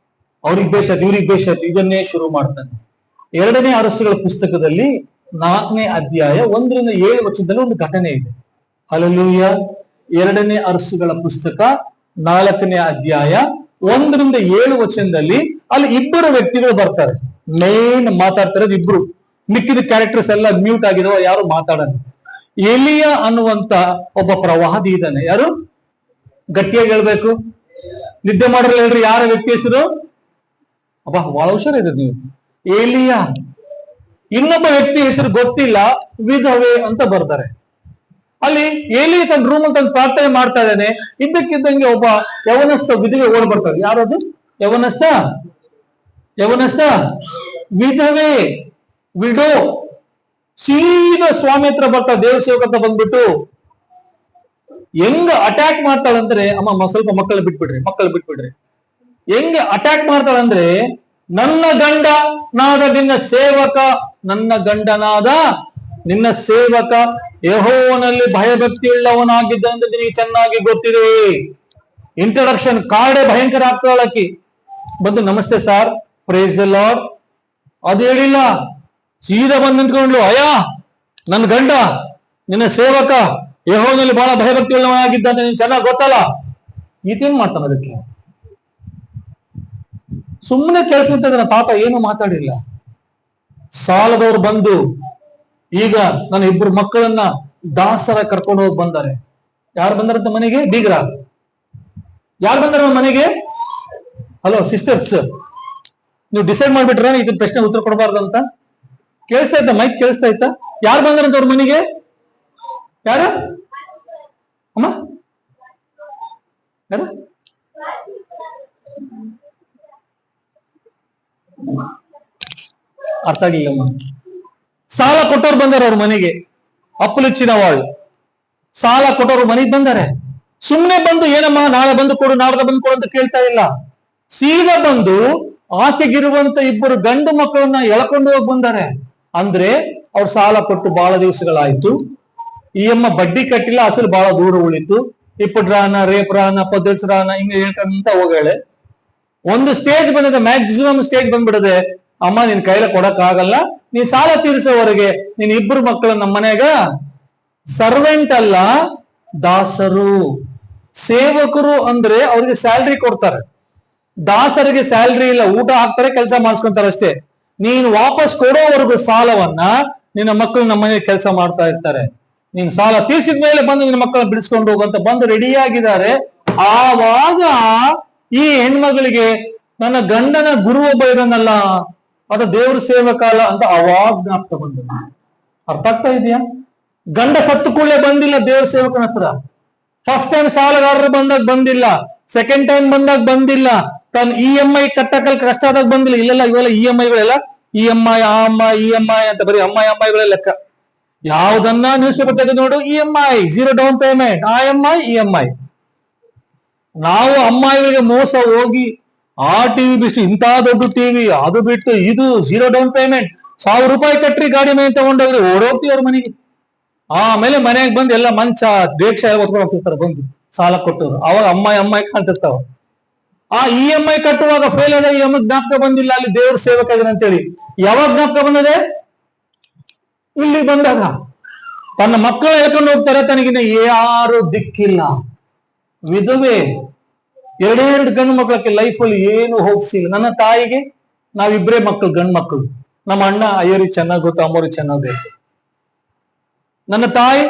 ಅವ್ರಿಗೆ ಬೇಷತ್, ಇವ್ರಿಗೆ ಬೇಷತ್, ಇದನ್ನೇ ಶುರು ಮಾಡ್ತಾನೆ. 2ನೇ ಅರಸುಗಳ ಪುಸ್ತಕದಲ್ಲಿ 4ನೇ ಅಧ್ಯಾಯ 1-7 ವಚನದಲ್ಲಿ ಒಂದು ಘಟನೆ ಇದೆ. ಹಲ್ಲೆಲೂಯ. 2ನೇ ಅರಸುಗಳ ಪುಸ್ತಕ 4ನೇ ಅಧ್ಯಾಯ 1-7 ವಚನದಲ್ಲಿ ಅಲ್ಲಿ 2 ವ್ಯಕ್ತಿಗಳು ಬರ್ತಾರೆ. ಮೇನ್ ಮಾತಾಡ್ತಾರೆ ಇಬ್ರು. ಮಿಕ್ಕಿದ ಕ್ಯಾರೆಕ್ಟರ್ಸ್ ಎಲ್ಲ ಮ್ಯೂಟ್ ಆಗಿದಾವ, ಯಾರು ಮಾತಾಡಲ್ಲ. ಎಲಿಯ ಅನ್ನುವಂತ ಒಬ್ಬ ಪ್ರವಾದಿ ಇದ್ದಾನೆ. ಯಾರು? ಗಟ್ಟಿಯಾಗಿ ಹೇಳ್ಬೇಕು, ನಿದ್ದೆ ಮಾಡಿರಲ್ಲ ಹೇಳ್ರಿ. ಯಾರ ವ್ಯಕ್ತಿ ಹೆಸರು? ಅಬ್ಬಾ, ಬಹಳ ಹುಷಾರಿದೆ ನೀವು. ಎಲಿಯ. ಇನ್ನೊಬ್ಬ ವ್ಯಕ್ತಿ ಹೆಸರು ಗೊತ್ತಿಲ್ಲ, ವಿಧವೆ ಅಂತ ಬರ್ತಾರೆ. ಅಲ್ಲಿ ಏಲಿ ತನ್ನ ರೂಮಲ್ಲಿ ತನ್ನ ಪ್ರಾರ್ಥನೆ ಮಾಡ್ತಾ ಇದ್ದಾನೆ. ಇದ್ದಕ್ಕಿದ್ದಂಗೆ ಒಬ್ಬ ಯವನಸ್ಥ ವಿಧವೆ ಓಡ್ ಬರ್ತಾರೆ. ಯಾರದು? ಯವನಸ್ಥ ವಿಧವೆ, ವಿಡೋ. ಸೀದಾ ಸ್ವಾಮಿ ಹತ್ರ ಬರ್ತಾಳೆ. ದೇವ ಸೇವಕ ಹತ್ರ ಬಂದ್ಬಿಟ್ಟು ಹೆಂಗ ಅಟ್ಯಾಕ್ ಮಾಡ್ತಾಳಂದ್ರೆ, ಅಮ್ಮ ಸ್ವಲ್ಪ ಮಕ್ಕಳು ಬಿಟ್ಬಿಡ್ರಿ. ಹೆಂಗ ಅಟ್ಯಾಕ್ ಮಾಡ್ತಾಳಂದ್ರೆ, ನನ್ನ ಗಂಡನಾದ ನಿನ್ನ ಸೇವಕ, ನನ್ನ ಗಂಡನಾದ ನಿನ್ನ ಸೇವಕ ಯೆಹೋವನಲ್ಲಿ ಭಯಭಕ್ತಿ ಉಳ್ಳವನಾಗಿದ್ದ ಅಂತ ನಿನಗೆ ಚೆನ್ನಾಗಿ ಗೊತ್ತಿದೆ. ಇಂಟ್ರಡಕ್ಷನ್ ಕಾರ್ಡೇ ಭಯಂಕರ ಆಗ್ತಾಳಕಿ. ಬಂದು ನಮಸ್ತೆ ಸಾರ್, ಪ್ರೈಸ್ ದ ಲಾರ್ಡ್ ಅದು ಹೇಳಿಲ್ಲ. ಸೀದಾ ಬಂದು ನಿಂತ್ಕೊಂಡ್ಲು, ಅಯ್ಯ ನನ್ನ ಗಂಡ ನಿನ್ನ ಸೇವಕ ಯೆಹೋವನಲ್ಲಿ ಬಹಳ ಭಯಭಕ್ತಿ ಉಳ್ಳವನಾಗಿದ್ದ ಅಂತ ನಿನ್ಗೆ ಚೆನ್ನಾಗಿ ಗೊತ್ತಲ್ಲ. ಈತೇನ್ ಮಾಡ್ತಾನ? ಅದಕ್ಕೆ ಸುಮ್ಮನೆ ಕೇಳಿಸ್ಕೊಂತ ತಾತ ಏನು ಮಾತಾಡಿಲ್ಲ. ಸಾಲದವ್ರು ಬಂದು ಈಗ ನನ್ನ 2 ಮಕ್ಕಳನ್ನ ದಾಸರ ಕರ್ಕೊಂಡು ಹೋಗಿ ಬಂದಾರೆ. ಯಾರು ಬಂದಾರಂತ ಮನೆಗೆ? ಬೀಗ್ರ. ಯಾರು ಬಂದಾರ ಮನೆಗೆ? ಹಲೋ ಸಿಸ್ಟರ್ಸ್, ನೀವು ಡಿಸೈಡ್ ಮಾಡ್ಬಿಟ್ರ ಇದನ್ನ ಪ್ರಶ್ನೆ ಉತ್ತರ ಕೊಡಬಾರ್ದು ಅಂತ? ಕೇಳಿಸ್ತಾ ಇತ್ತ? ಮೈಕ್ ಕೇಳಿಸ್ತಾ ಇತ್ತ? ಯಾರು ಬಂದಾರಂತ ಅವ್ರ ಮನೆಗೆ? ಯಾರ ಅಮ್ಮ? ಯಾರ? ಅರ್ಥ ಆಗಿಲ್ಲಮ್ಮ. ಸಾಲ ಕೊಟ್ಟವ್ರು ಬಂದಾರ ಅವ್ರ ಮನೆಗೆ. ಅಪ್ಪಲುಚ್ಚಿನವಾಳು ಸಾಲ ಕೊಟ್ಟವ್ರು ಮನೆಗೆ ಬಂದಾರೆ. ಸುಮ್ನೆ ಬಂದು ಏನಮ್ಮ ನಾಳೆ ಬಂದು ಕೊಡು, ನಾಡ್ದ ಬಂದು ಕೊಡು ಅಂತ ಕೇಳ್ತಾ ಇಲ್ಲ. ಸೀದಾ ಬಂದು ಆಕೆಗಿರುವಂತ 2 ಗಂಡು ಮಕ್ಕಳನ್ನ ಎಳ್ಕೊಂಡು ಹೋಗಿ ಬಂದಾರೆ. ಅಂದ್ರೆ ಅವ್ರು ಸಾಲ ಕೊಟ್ಟು ಬಹಳ ದಿವಸಗಳಾಯ್ತು. ಈ ಅಮ್ಮ ಬಡ್ಡಿ ಕಟ್ಟಿಲ್ಲ, ಅಸಲು ಬಹಳ ದೂರ ಉಳಿತು. ಇಪ್ಪಡ್ರಾನ, ರೇಪ್ರಾನ, ಪದ್ದಲ್ಸರಾನ ಹಿಂಗ ಹೇಳ್ಕಂತ ಹೋಗಳೆ. ಒಂದು ಸ್ಟೇಜ್ ಬಂದಿದೆ, ಮ್ಯಾಕ್ಸಿಮಮ್ ಸ್ಟೇಜ್ ಬಂದ್ಬಿಡದೆ, ಅಮ್ಮ ನಿನ್ ಕೈಲ ಕೊಡಕ್ ಆಗಲ್ಲ, ನೀ ಸಾಲ ತೀರಿಸೋವರೆಗೆ ನೀನ್ 2 ಮಕ್ಕಳು ನಮ್ಮ ಮನೆಗ ಸರ್ವೆಂಟ್ ಅಲ್ಲ, ದಾಸರು. ಸೇವಕರು ಅಂದ್ರೆ ಅವ್ರಿಗೆ ಸ್ಯಾಲ್ರಿ ಕೊಡ್ತಾರೆ. ದಾಸರಿಗೆ ಸ್ಯಾಲ್ರಿ ಇಲ್ಲ, ಊಟ ಹಾಕ್ತಾರೆ, ಕೆಲಸ ಮಾಡಿಸ್ಕೊಂತಾರೆ ಅಷ್ಟೇ. ನೀನು ವಾಪಸ್ ಕೊಡೋವರೆಗೂ ಸಾಲವನ್ನ ನಿನ್ನ ಮಕ್ಕಳು ನಮ್ಮ ಮನೆಗೆ ಕೆಲಸ ಮಾಡ್ತಾ ಇರ್ತಾರೆ. ನೀನ್ ಸಾಲ ತೀರ್ಸಿದ ಮೇಲೆ ಬಂದು ನಿನ್ನ ಮಕ್ಕಳನ್ನ ಬಿಡಿಸ್ಕೊಂಡು ಹೋಗಂತ ಬಂದು ರೆಡಿಯಾಗಿದ್ದಾರೆ. ಆವಾಗ ಈ ಹೆಣ್ಮಗಳಿಗೆ ನನ್ನ ಗಂಡನ ಗುರು ಒಬ್ಬ ಇರೋನಲ್ಲ, ಅದು ದೇವ್ರ ಸೇವಕ ಅಲ್ಲ ಅಂತ ಅವಾಗ ಜ್ಞಾಪಕ ಬಂದ. ಅರ್ಥ ಆಗ್ತಾ ಇದೆಯಾ? ಗಂಡ ಸತ್ತು ಕೂಡಲೇ ಬಂದಿಲ್ಲ ದೇವ್ರ ಸೇವಕನ ಹತ್ರ. ಫಸ್ಟ್ ಟೈಮ್ ಸಾಲಗಾರರು ಬಂದಾಗ ಬಂದಿಲ್ಲ, ಸೆಕೆಂಡ್ ಟೈಮ್ ಬಂದಾಗ ಬಂದಿಲ್ಲ, ತನ್ನ EMI ಕಟ್ಟಕಲ್ ಕಷ್ಟ ಆದಾಗ ಬಂದಿಲ್ಲ. ಇಲ್ಲೆಲ್ಲ ಇವೆಲ್ಲ EMIಗಳೆಲ್ಲ EMI EMI ಅಂತ ಬರೀ ಅಮ್ಮಾಯಿಗಳೇ ಲೆಕ್ಕ. ಯಾವ್ದನ್ನ ನ್ಯೂಸ್ ಪೇಪರ್ ತೆಗೆದು ನೋಡು, EMI, 0 ಡೌನ್ ಪೇಮೆಂಟ್, EMI. ನಾವು ಅಮ್ಮಾಯಿಗಳಿಗೆ ಮೋಸ ಹೋಗಿ ಆ ಟಿವಿ ಬಿಟ್ಟು ಇಂಥ ದೊಡ್ಡ ಟಿವಿ, ಅದು ಬಿಟ್ಟು ಇದು 0 ಡೌನ್ ಪೇಮೆಂಟ್, 1000 ರೂಪಾಯಿ ಕಟ್ರಿ ಗಾಡಿ ಮೇಲೆ ತಗೊಂಡೋಗ್ರಿ, ಓಡೋಗ್ತೀವಿ ಅವ್ರ ಮನೆಗೆ. ಆಮೇಲೆ ಮನೆಗೆ ಬಂದು ಎಲ್ಲ ಮಂಚ ಡೇಕ್ಷ ಹೊತ್ಕೊಂಡು ಹೋಗ್ತಿರ್ತಾರೆ ಬಂದು ಸಾಲ ಕೊಟ್ಟವ್ರು. ಅವಾಗ ಅಮ್ಮಾಯಿ ಕಾಣ್ತಿರ್ತಾವ. ಆ EMI ಕಟ್ಟುವಾಗ ಫೇಲ್ ಆದ EMI ಜ್ಞಾಪಕ ಬಂದಿಲ್ಲ, ಅಲ್ಲಿ ದೇವ್ರ ಸೇವಕ ಇದನ್ನ ಅಂತೇಳಿ. ಯಾವಾಗ ಜ್ಞಾಪಕ ಬಂದದೆ? ಇಲ್ಲಿ ಬಂದಾಗ. ತನ್ನ ಮಕ್ಕಳು ಹೇಳ್ಕೊಂಡು ಹೋಗ್ತಾರೆ, ತನಗಿನ್ನ ಯಾರು ದಿಕ್ಕಿಲ್ಲ, ವಿಧವೆ. ಎರಡೆರಡು ಗಂಡು ಮಕ್ಕಳಕ್ಕೆ ಲೈಫಲ್ಲಿ ಏನು ಹೋಗ್ಸಿಲ್ಲ. ನನ್ನ ತಾಯಿಗೆ ನಾವಿಬ್ಬರೇ ಮಕ್ಕಳು, ಗಂಡು ಮಕ್ಕಳು. ನಮ್ಮ ಅಣ್ಣ ಅಯ್ಯರಿಗೆ ಚೆನ್ನಾಗಿ ಗೊತ್ತು, ಅಮ್ಮವ್ರಿಗೆ ಚೆನ್ನಾಗಿ ಗೊತ್ತು. ನನ್ನ ತಾಯಿ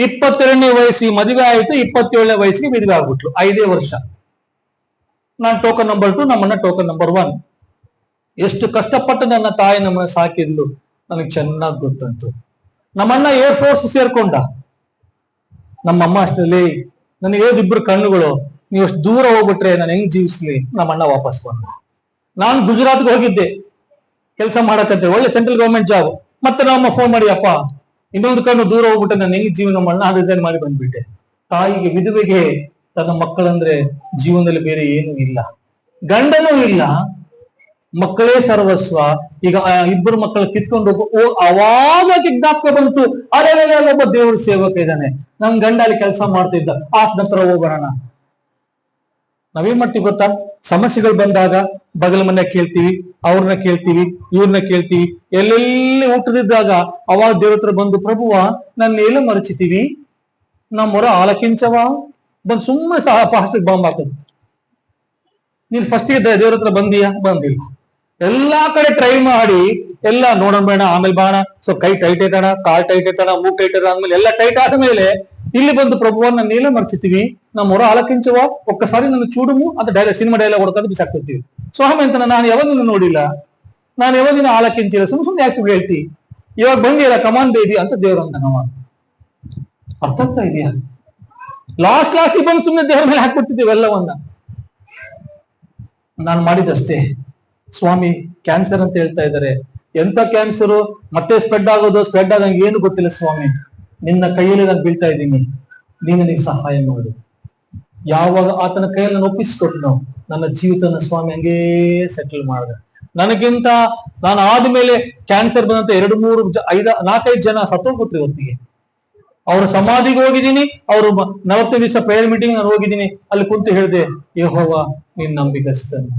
22ನೇ ವಯಸ್ಸಿಗೆ ಮದುವೆ ಆಯಿತು, 27ನೇ ವಯಸ್ಸಿಗೆ ಮದುವೆ ಆಗ್ಬಿಟ್ಲು. 5 ವರ್ಷ. ನಾನು ಟೋಕನ್ ನಂಬರ್ 2, ನಮ್ಮನ್ನ ಟೋಕನ್ ನಂಬರ್ 1. ಎಷ್ಟು ಕಷ್ಟಪಟ್ಟು ನನ್ನ ತಾಯಿ ನಮ್ಮನ್ನ ಸಾಕಿದ್ಲು ನನಗೆ ಚೆನ್ನಾಗಿ ಗೊತ್ತಂತು. ನಮ್ಮಣ್ಣ ಏರ್ ಫೋರ್ಸ್ ಸೇರ್ಕೊಂಡ. ನಮ್ಮಮ್ಮ ಅಷ್ಟರಲ್ಲಿ ನನಗೆ ಇಬ್ರು ಕಣ್ಣುಗಳು, ನೀವು ಅಷ್ಟು ದೂರ ಹೋಗ್ಬಿಟ್ರೆ ನಾನು ಹೆಂಗ್ ಜೀವಿಸ್ಲಿ. ನಮ್ಮಣ್ಣ ವಾಪಸ್ ಬಂದ. ನಾನು ಗುಜರಾತ್ಗೆ ಹೋಗಿದ್ದೆ ಕೆಲಸ ಮಾಡಕಂತೆ, ಒಳ್ಳೆ ಸೆಂಟ್ರಲ್ ಗವರ್ಮೆಂಟ್ ಜಾಬ್. ಮತ್ತೆ ನಮ್ಮಮ್ಮ ಫೋನ್ ಮಾಡಿ, ಅಪ್ಪ ಇನ್ನೊಂದು ಕಣ್ಣು ದೂರ ಹೋಗ್ಬಿಟ್ಟೆ, ನಾನು ಹೆಂಗ್ ಜೀವನ ಮಾಡೋಣ ರಿಸೈನ್ ಮಾಡಿ ಬಂದ್ಬಿಟ್ಟೆ. ತಾಯಿಗೆ, ವಿಧವೆಗೆ ತನ್ನ ಮಕ್ಕಳಂದ್ರೆ ಜೀವನದಲ್ಲಿ ಬೇರೆ ಏನೂ ಇಲ್ಲ, ಗಂಡನೂ ಇಲ್ಲ, ಮಕ್ಕಳೇ ಸರ್ವಸ್ವ. ಈಗ ಇಬ್ಬರು ಮಕ್ಕಳು ಕಿತ್ಕೊಂಡು ಅವಾಗ ಜ್ಞಾಪಕ ಬಂತು, ಒಬ್ಬ ದೇವ್ರ ಸೇವಕ ಇದ್ದಾನೆ, ನಮ್ ಗಂಡ ಅಲ್ಲಿ ಕೆಲಸ ಮಾಡ್ತಿದ್ದ, ಆತನ ಹತ್ರ ಹೋಗೋಣ. ನಾವೇನ್ ಮಾಡ್ತೀವಿ ಗೊತ್ತಾ? ಸಮಸ್ಯೆಗಳು ಬಂದಾಗ ಬಗಲ ಮನೆ ಕೇಳ್ತೀವಿ, ಅವ್ರನ್ನ ಕೇಳ್ತೀವಿ, ಇವ್ರನ್ನ ಕೇಳ್ತೀವಿ. ಎಲ್ಲೆಲ್ಲಿ ಹುಟ್ಟದಿದ್ದಾಗ ಅವಾಗ ದೇವ್ರ ಹತ್ರ ಬಂದು, ಪ್ರಭುವ ನನ್ನ ಎಲ್ಲ ಮರಚಿತೀವಿ, ನಮ್ಮ ಮೊರ ಆಲಕಿಂಚವ ಬಂದು ಸುಮ್ಮನೆ ಸಹ ಪಾಸ್ಟಿಗೆ ಬಾಂಬ್ ಹಾಕೋದು. ನೀನ್ ಫಸ್ಟಿಗೆ ದೇವ್ರ ಹತ್ರ ಬಂದಿಯಾ? ಬಂದಿಲ್ಲ. ಎಲ್ಲಾ ಕಡೆ ಟ್ರೈ ಮಾಡಿ ಎಲ್ಲ ನೋಡೋಣ ಬೇಡ, ಆಮೇಲೆ ಬಾಣ. ಸೊ ಕೈ ಟೈಟ್ ಐತಣ, ಕಾಲ್ ಟೈಟ್ ಐತಣ, ಮೂಗ್ ಟೈಟ್ ಐತ ಆದ್ಮೇಲೆ ಎಲ್ಲ ಟೈಟ್ ಆದ್ಮೇಲೆ ಇಲ್ಲಿ ಬಂದು ಪ್ರಭುವನ್ನ ನೀಲೇ ಮರ್ಚಿತೀವಿ, ನಮ್ಮ ಹೊರ ಆಲಕಿಂಚವ ಒಕ್ಕಸಾರಿ ನನ್ನ ಚೂಡುಮು ಅಂತ ಡೈಲಾಗ್, ಸಿನಿಮಾ ಡೈಲಾಗ್ ಹೊಡ್ಕೊಂಡು ಬಿಸಾಕ್ತಿರ್ತೀವಿ. ಸ್ವಾಮಿ ಅಂತ ನಾನು ಯಾವಾಗ ನೋಡಿಲ್ಲ, ನಾನು ಯಾವಾಗ ಆಲಕಿಂಚಿಲ್ಲ, ಸುಮ್ಮನೆ ಯಾಕೆ ಸುಳ್ಳು ಹೇಳ್ತಿ, ಇವಾಗ ಬಂದಿಲ್ಲ ಕಮಾನ್ ಬೇಬಿ ಅಂತ ದೇವ್ರ ಅಂತ ನಾವು ಅರ್ಥ ಆಗ್ತಾ ಇದೆಯಾ? ಲಾಸ್ಟ್ ಬಂದು ಸುಮ್ಮನೆ ದೇವ್ರ ಮೇಲೆ ಹಾಕ್ಬಿಡ್ತಿದ್ದೀವಿ ಎಲ್ಲವನ್ನ. ನಾನು ಮಾಡಿದಷ್ಟೇ. ಸ್ವಾಮಿ ಕ್ಯಾನ್ಸರ್ ಅಂತ ಹೇಳ್ತಾ ಇದ್ದಾರೆ, ಎಂತ ಕ್ಯಾನ್ಸರು, ಮತ್ತೆ ಸ್ಪ್ರೆಡ್ ಆಗೋದು, ಸ್ಪ್ರೆಡ್ ಆದಂಗೆ ಏನು ಗೊತ್ತಿಲ್ಲ ಸ್ವಾಮಿ, ನಿನ್ನ ಕೈಯಲ್ಲಿ ನಾನು ಬೀಳ್ತಾ ಇದ್ದೀನಿ, ನೀನು ನನಗೆ ಸಹಾಯ ಮಾಡು. ಯಾವಾಗ ಆತನ ಕೈಯಲ್ಲಿ ನಾನು ಒಪ್ಪಿಸ್ಕೊಟ್ನು, ನನ್ನ ಜೀವಿತನ ಸ್ವಾಮಿ ಹಂಗೇ ಸೆಟಲ್ ಮಾಡಿದೆ. ನನಗಿಂತ ನಾನು ಆದ್ಮೇಲೆ ಕ್ಯಾನ್ಸರ್ ಬಂದಂತ 2, 3, 5, 4, 5 ಜನ ಸತ್ತೋಗ್ಬಿಟ್ರು ಇವತ್ತಿಗೆ. ಅವ್ರ ಸಮಾಧಿಗೆ ಹೋಗಿದ್ದೀನಿ, ಅವರು 45 ದಿವಸ ಪ್ರೇಯರ್ ಮೀಟಿಂಗ್ ನಾನು ಹೋಗಿದ್ದೀನಿ. ಅಲ್ಲಿ ಕುಂತು ಹೇಳಿದೆ, ಯೆಹೋವಾ ನೀನ್ ನಂಬಿಕಸ್ತನು,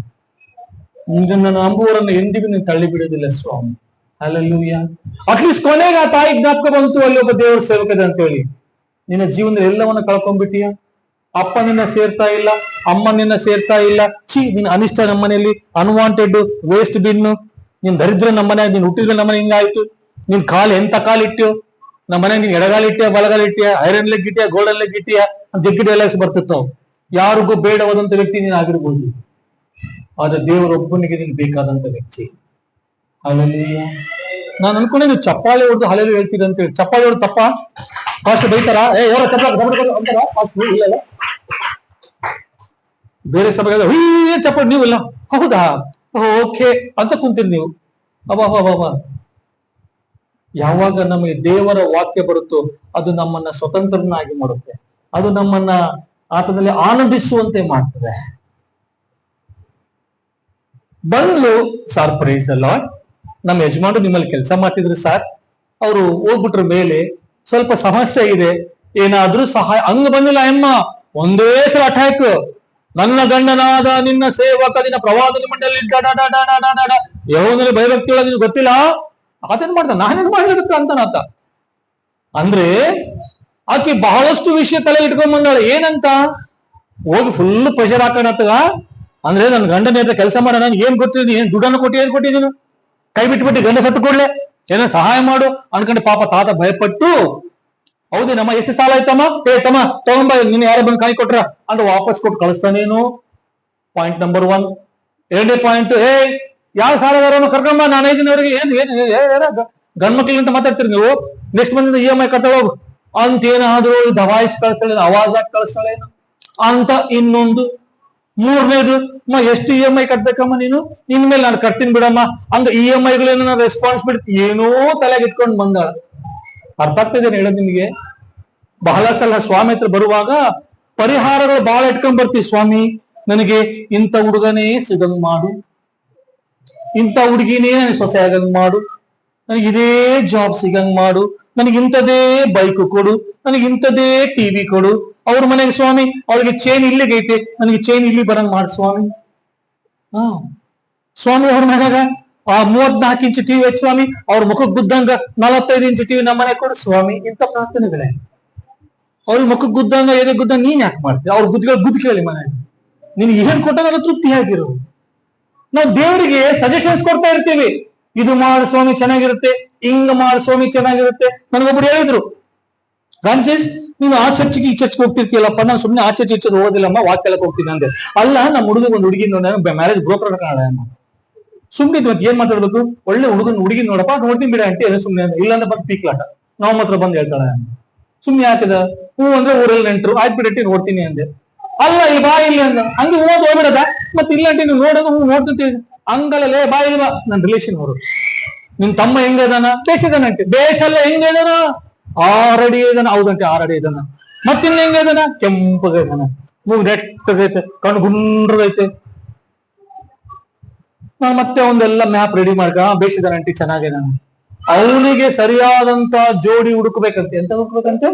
ನನ್ನ ನಂಬುವವರನ್ನು ಎಂದಿಗೂ ನೀನು ತಳ್ಳಿ ಬಿಡೋದಿಲ್ಲ ಸ್ವಾಮಿ. ಹಲ್ಲೆಲೂಯಾ. ಅಟ್ಲೀಸ್ಟ್ ಕೊನೆಗೆ ಆ ತಾಯಿ ಜ್ಞಾಪಕ ಬಂತು, ಅಲ್ಲಿ ಒಬ್ಬ ದೇವರ ಸೇವಕದ ಅಂತ ಹೇಳಿ. ನಿನ್ನ ಜೀವನದಲ್ಲಿ ಎಲ್ಲವನ್ನ ಕಳ್ಕೊಂಡ್ಬಿಟ್ಟಿಯ. ಅಪ್ಪ ನಿನ್ನ ಸೇರ್ತಾ ಇಲ್ಲ, ಅಮ್ಮ ನಿನ್ನ ಸೇರ್ತಾ ಇಲ್ಲ. ನಿನ್ನ ಅನಿಷ್ಟ ನಮ್ಮನೆಯಲ್ಲಿ, ಅನ್ವಾಂಟೆಡ್ ವೇಸ್ಟ್ ಬಿನ್ನು, ನಿನ್ ದರಿದ್ರ ನಮ್ಮನೆ, ನೀನ್ ಹುಟ್ಟಿದ್ರೆ ನಮ್ಮನೆ ಹಿಂಗಾಯ್ತು. ನಿನ್ ಕಾಲು ಎಂತ ಕಾಲು ಇಟ್ಟ್ಯೋ ನಮ್ಮನೆ, ನೀನ್ ಎಡಗಾಲ ಇಟ್ಟಿಯ, ಬಲಗಾಲ ಇಟ್ಟಿಯ, ಐರನ್ ಲೆಗ್ ಇಟ್ಟಿಯ, ಗೋಲ್ಡನ್ ಲೆಗ್ ಇಟ್ಟಿಯ, ಜಗ್ಗಿ ಡೈಲಾಗ್ಸ್ ಬರ್ತಿತ್ತು. ಯಾರಿಗೂ ಬೇಡವಾದಂತ ವ್ಯಕ್ತಿ ನೀನ್ ಆಗಿರ್ಬೋದು, ಆದ್ರೆ ದೇವರೊಬ್ಬನಿಗೆ ನೀನ್ ಬೇಕಾದಂತ ವ್ಯಕ್ತಿ. ಹಲ್ಲೆಲೂಯಾ. ನಾನು ಅನ್ಕೊಂಡೆ ನೀವು ಚಪ್ಪಾಳೆ ಹೊಡೆದು ಹಲ್ಲೆಲೂಯಾ ಹೇಳ್ತೀರಿ ಅಂತ ಹೇಳಿ. ಚಪ್ಪಾಳೆ ಹೊಡೆದು ತಪ್ಪ? ಫಾಸ್ಟ್ ಬೈತಾರ, ಯಾರೋ ಚಪ್ಪಾಳೆ ಅಂತಾರ, ಬೇರೆ ಸಭೆಗೆ ಚಪ್ಪಾಳೆ ನೀವೆಲ್ಲ ಹೌದಾ ಓಕೆ ಅಂತ ಕುಂತೀರಿ ನೀವು. ಅಬ್ಬಾ, ಯಾವಾಗ ನಮಗೆ ದೇವರ ವಾಕ್ಯ ಬರುತ್ತೋ ಅದು ನಮ್ಮನ್ನ ಸ್ವತಂತ್ರನಾಗಿ ಮಾಡುತ್ತೆ, ಅದು ನಮ್ಮನ್ನ ಆತನಲ್ಲಿ ಆನಂದಿಸುವಂತೆ ಮಾಡ್ತದೆ. ಬಂದು ಸಾರ್ ಪ್ರೈಸ್ ದ ಲಾರ್ಡ್, ನಮ್ಮ ಯಜಮಾನರು ನಿಮ್ಮಲ್ಲಿ ಕೆಲಸ ಮಾಡ್ತಿದ್ರು ಸಾರ್, ಅವರು ಹೋಗ್ಬಿಟ್ರ ಮೇಲೆ ಸ್ವಲ್ಪ ಸಮಸ್ಯೆ ಇದೆ, ಏನಾದ್ರೂ ಸಹಾಯ. ಹಂಗ ಬಂದಿಲ್ಲ ಅಮ್ಮ, ಒಂದೇ ಸಲ ಅಟ್ಯಾಕ್. ನನ್ನ ಗಂಡನಾದ ನಿನ್ನ ಸೇವಕ ನಿನ್ನ ಪ್ರವಾದನ ಮಂಡಳಿ ಯೆಹೋವನಲ್ಲಿ ಭಯಭಕ್ತಿ ಒಳಗೆ ನಿನ್ಗೆ ಗೊತ್ತಿಲ್ಲ, ಆತೇನ್ ಮಾಡ್ದ, ನಾನೇನ್ ಮಾಡ್ಲಿಕ್ಕ ಅಂತನಾತ. ಅಂದ್ರೆ ಆಕೆ ಬಹಳಷ್ಟು ವಿಷಯ ತಲೆ ಇಟ್ಕೊಂಡ್ ಬಂದಾಳೆ. ಏನಂತ ಹೋಗಿ ಫುಲ್ ಪ್ರೆಷರ್ ಹಾಕೋಣತ್ತಗ. ಅಂದ್ರೆ ನನ್ನ ಗಂಡನ ಹತ್ರ ಕೆಲಸ ಮಾಡ, ನನ್ಗೆ ಏನ್ ಗೊತ್ತಿದ್ದೀನಿ, ಏನ್ ದುಡ್ಡನ್ನು ಕೊಟ್ಟಿದ್ದೀನಿ, ಕೈ ಬಿಟ್ಬಿಟ್ಟು ಗಂಡ ಸತ್ತು ಕೊಡ್ಲೆ, ಏನೋ ಸಹಾಯ ಮಾಡು ಅನ್ಕೊಂಡು ಪಾಪ ತಾತ ಭಯಪಟ್ಟು, ಹೌದೇನಮ್ಮ ಎಷ್ಟು ಸಾಲ ಆಯ್ತಮ್ಮ, ತಮ್ಮ ತಗೊಂಬ, ನೀನು ಯಾರ ಬಂದು ಕಾಯಿ ಕೊಟ್ರ ಅಂತ ವಾಪಸ್ ಕೊಟ್ಟು ಕಳಿಸ್ತಾನೇನು. Point number 1. 2ನೇ ಪಾಯಿಂಟ್, ಯಾವ ಸಾಲಗಾರನು ಕರ್ಕೊಂಬ, ನಾನು 5 ದಿನವರೆಗೆ ಗಂಡ್ ಮಕ್ಳಿಂತ ಮಾತಾಡ್ತೀರಿ ನೀವು, ನೆಕ್ಸ್ಟ್ ಮಂತ್ EMI ಕಟ್ತಾ ಹೋಗು ಅಂತ ಏನಾದ್ರು ದವಾಯಿಸಿ ಕಳಿಸ್ತಾಳೆ, ಅವಾಜ್ ಹಾಕಿ ಕಳಿಸ್ತಾಳೆ ಅಂತ. ಇನ್ನೊಂದು 3ನೇದು, ಎಷ್ಟು EMI ಕಟ್ಬೇಕಮ್ಮ ನೀನು, ನಿನ್ ಮೇಲೆ ನಾನು ಕಟ್ತೀನಿ ಬಿಡಮ್ಮ ಹಂಗ. EMIಗಳೇನೋ ರೆಸ್ಪಾನ್ಸಿಬಿಲಿಟಿ ಏನೋ ತಲೆಗೆ ಇಟ್ಕೊಂಡು ಬಂದಾಳ. ಅರ್ಥ ಆಗ್ತಿದ್ದೇನೆ ಹೇಳೋದು ನಿಮಗೆ? ಬಹಳ ಸಲ ಸ್ವಾಮಿ ಹತ್ರ ಬರುವಾಗ ಪರಿಹಾರಗಳು ಬಹಳ ಇಟ್ಕೊಂಡ್ ಬರ್ತೀವಿ. ಸ್ವಾಮಿ ನನಗೆ ಇಂಥ ಹುಡುಗನೇ ಸಿಗಂಗ್ ಮಾಡು, ಇಂಥ ಹುಡುಗಿನೇ ನನಗೆ ಸೊಸೆ ಆಗಂಗ್ ಮಾಡು, ನನಗೆ ಇದೇ ಜಾಬ್ ಸಿಗಂಗ್ ಮಾಡು, ನನಗೆ ಇಂಥದೇ ಬೈಕ್ ಕೊಡು, ನನಗೆ ಇಂಥದೇ TV ಕೊಡು. ಅವ್ರ ಮನೆಗೆ ಸ್ವಾಮಿ ಅವ್ರಿಗೆ ಚೈನ್ ಇಲ್ಲಿಗೈತೆ, ನನಗೆ ಚೈನ್ ಇಲ್ಲಿ ಬರಂಗ್ ಮಾಡು ಸ್ವಾಮಿ. ಸ್ವಾಮಿ ಅವ್ರ ಮನೆಯಾಗ 34 ಇಂಚ್ TV ಐತಿ ಸ್ವಾಮಿ, ಅವ್ರ ಮುಖಕ್ಕೆ ಗುದ್ದಂಗ 45 ಇಂಚ್ TV ನಮ್ಮ ಮನೆ ಕೊಡು ಸ್ವಾಮಿ. ಇಂಥ ಪ್ರಾರ್ಥನೆಗಳೇ. ಅವ್ರಿಗೆ ಮುಖಕ್ಕೆ ಗುದ್ದಂಗ ಎದೆ ಗುದ್ದಂಗ ನೀನ್ ಯಾಕೆ ಮಾಡ್ತೀವಿ? ಅವ್ರ ಗುದ್ದಿಗಳು ಗುದ್ದು ಕೇಳಿ ಮನೆಯಾಗ. ನೀನು ಏನ್ ಕೊಟ್ಟಾಗ ತೃಪ್ತಿಯಾಗಿರು. ನಾವು ದೇವರಿಗೆ ಸಜೆಷನ್ಸ್ ಕೊಡ್ತಾ ಇರ್ತೀವಿ, ಇದು ಮಾಡು ಸ್ವಾಮಿ ಚೆನ್ನಾಗಿರುತ್ತೆ, ಹಿಂಗ ಮಾಡು ಸ್ವಾಮಿ ಚೆನ್ನಾಗಿರುತ್ತೆ. ನನಗೊಬ್ರು ಹೇಳಿದ್ರು, ಫ್ರಾನ್ಸಿಸ್ ನೀನು ಆ ಚರ್ಚ್ಗೆ ಈ ಚರ್ಚ್ಗೆ ಹೋಗ್ತಿರ್ತೀಯಲ್ಲಪ್ಪ, ನಾನು ಸುಮ್ಮನೆ ಆ ಚರ್ಚ್ ಈ ಚರ್ಚ್ ಹೋಗೋದಿಲ್ಲಮ್ಮ, ವಾಕ್ಯಕ್ಕೆ ಹೋಗ್ತೀನಿ ಅಂದೆ. ಅಲ್ಲ, ನಮ್ಮ ಹುಡುಗ ಒಂದು ಹುಡುಗಿ ಮ್ಯಾರೇಜ್ ಬ್ರೋಕರ್ ಕಾಣ ಸುಮ್ಮನೆ ಮತ್ತೆ ಏನ್ ಮಾತಾಡ್ಬೇಕು, ಒಳ್ಳೆ ಹುಡುಗಿ ನೋಡಪ್ಪ, ನೋಡ್ತೀನಿ ಬಿಡ ಅಂಟಿ ಅದೇ ಸುಮ್ಮನೆ, ಇಲ್ಲಾಂದ್ರೆ ಬಂದು ಪೀಕ್ಲಾಟ ನಾವು ಮಾತ್ರ ಬಂದು ಹೇಳ್ತಾಳೆ. ಸುಮ್ಮನೆ ಯಾಕಿದ ಹೂ ಅಂದ್ರೆ ಊರಲ್ಲಿ ನೆಂಟ್ರು ಆಯ್ತು ಬಿಡಟ್ಟಿ ನೋಡ್ತೀನಿ ಅಂದೆ. ಅಲ್ಲ ಇಲ್ಲಿ ಬಾ ಇಲ್ಲಿ ಅಂದ, ಹಂಗೆ ಹೂವದ್ ಹೋಗ್ಬಿಡದ, ಮತ್ತೆ ಇಲ್ಲ ಅಂಟಿ ನೀವು ನೋಡೋದು ಹೂ ನೋಡ್ತೀನಿ ಹಂಗಲ್ಲೇ ಬಾ ಇಲ್ಲಿ ಬಾ. ನನ್ನ ರಿಲೇಷನ್ ಅವರು, ನಿನ್ ತಮ್ಮ ಹೆಂಗದಾನ, ಬೇಷದಾನಂತೆ. ಬೇಷಲ್ಲ ಹೆಂಗದಾನ, 6 ಅಡಿ ಇದಾನ. ಹೌದಂತೆ 6 ಅಡಿ ಇದಾನ. ಮತ್ತಿನ್ನ ಹೆಂಗದಾನ, ಕೆಂಪಗೈತಾನ, ಮೂಗ್ ನೆಟ್ಟಗೈತೆ, ಕಣ್ಣು ಗುಂಡ್ರಗೈತೆ. ನಾನು ಮತ್ತೆ ಒಂದೆಲ್ಲ ಮ್ಯಾಪ್ ರೆಡಿ ಮಾಡ್ಕ, ಬೇಷಿದಾನಂಟಿ ಚೆನ್ನಾಗಿದಾನ. ಅವನಿಗೆ ಸರಿಯಾದಂತ ಜೋಡಿ ಹುಡುಕ್ಬೇಕಂತೆ. ಎಂತ ಹುಡುಕ್ಬೇಕಂತೆ,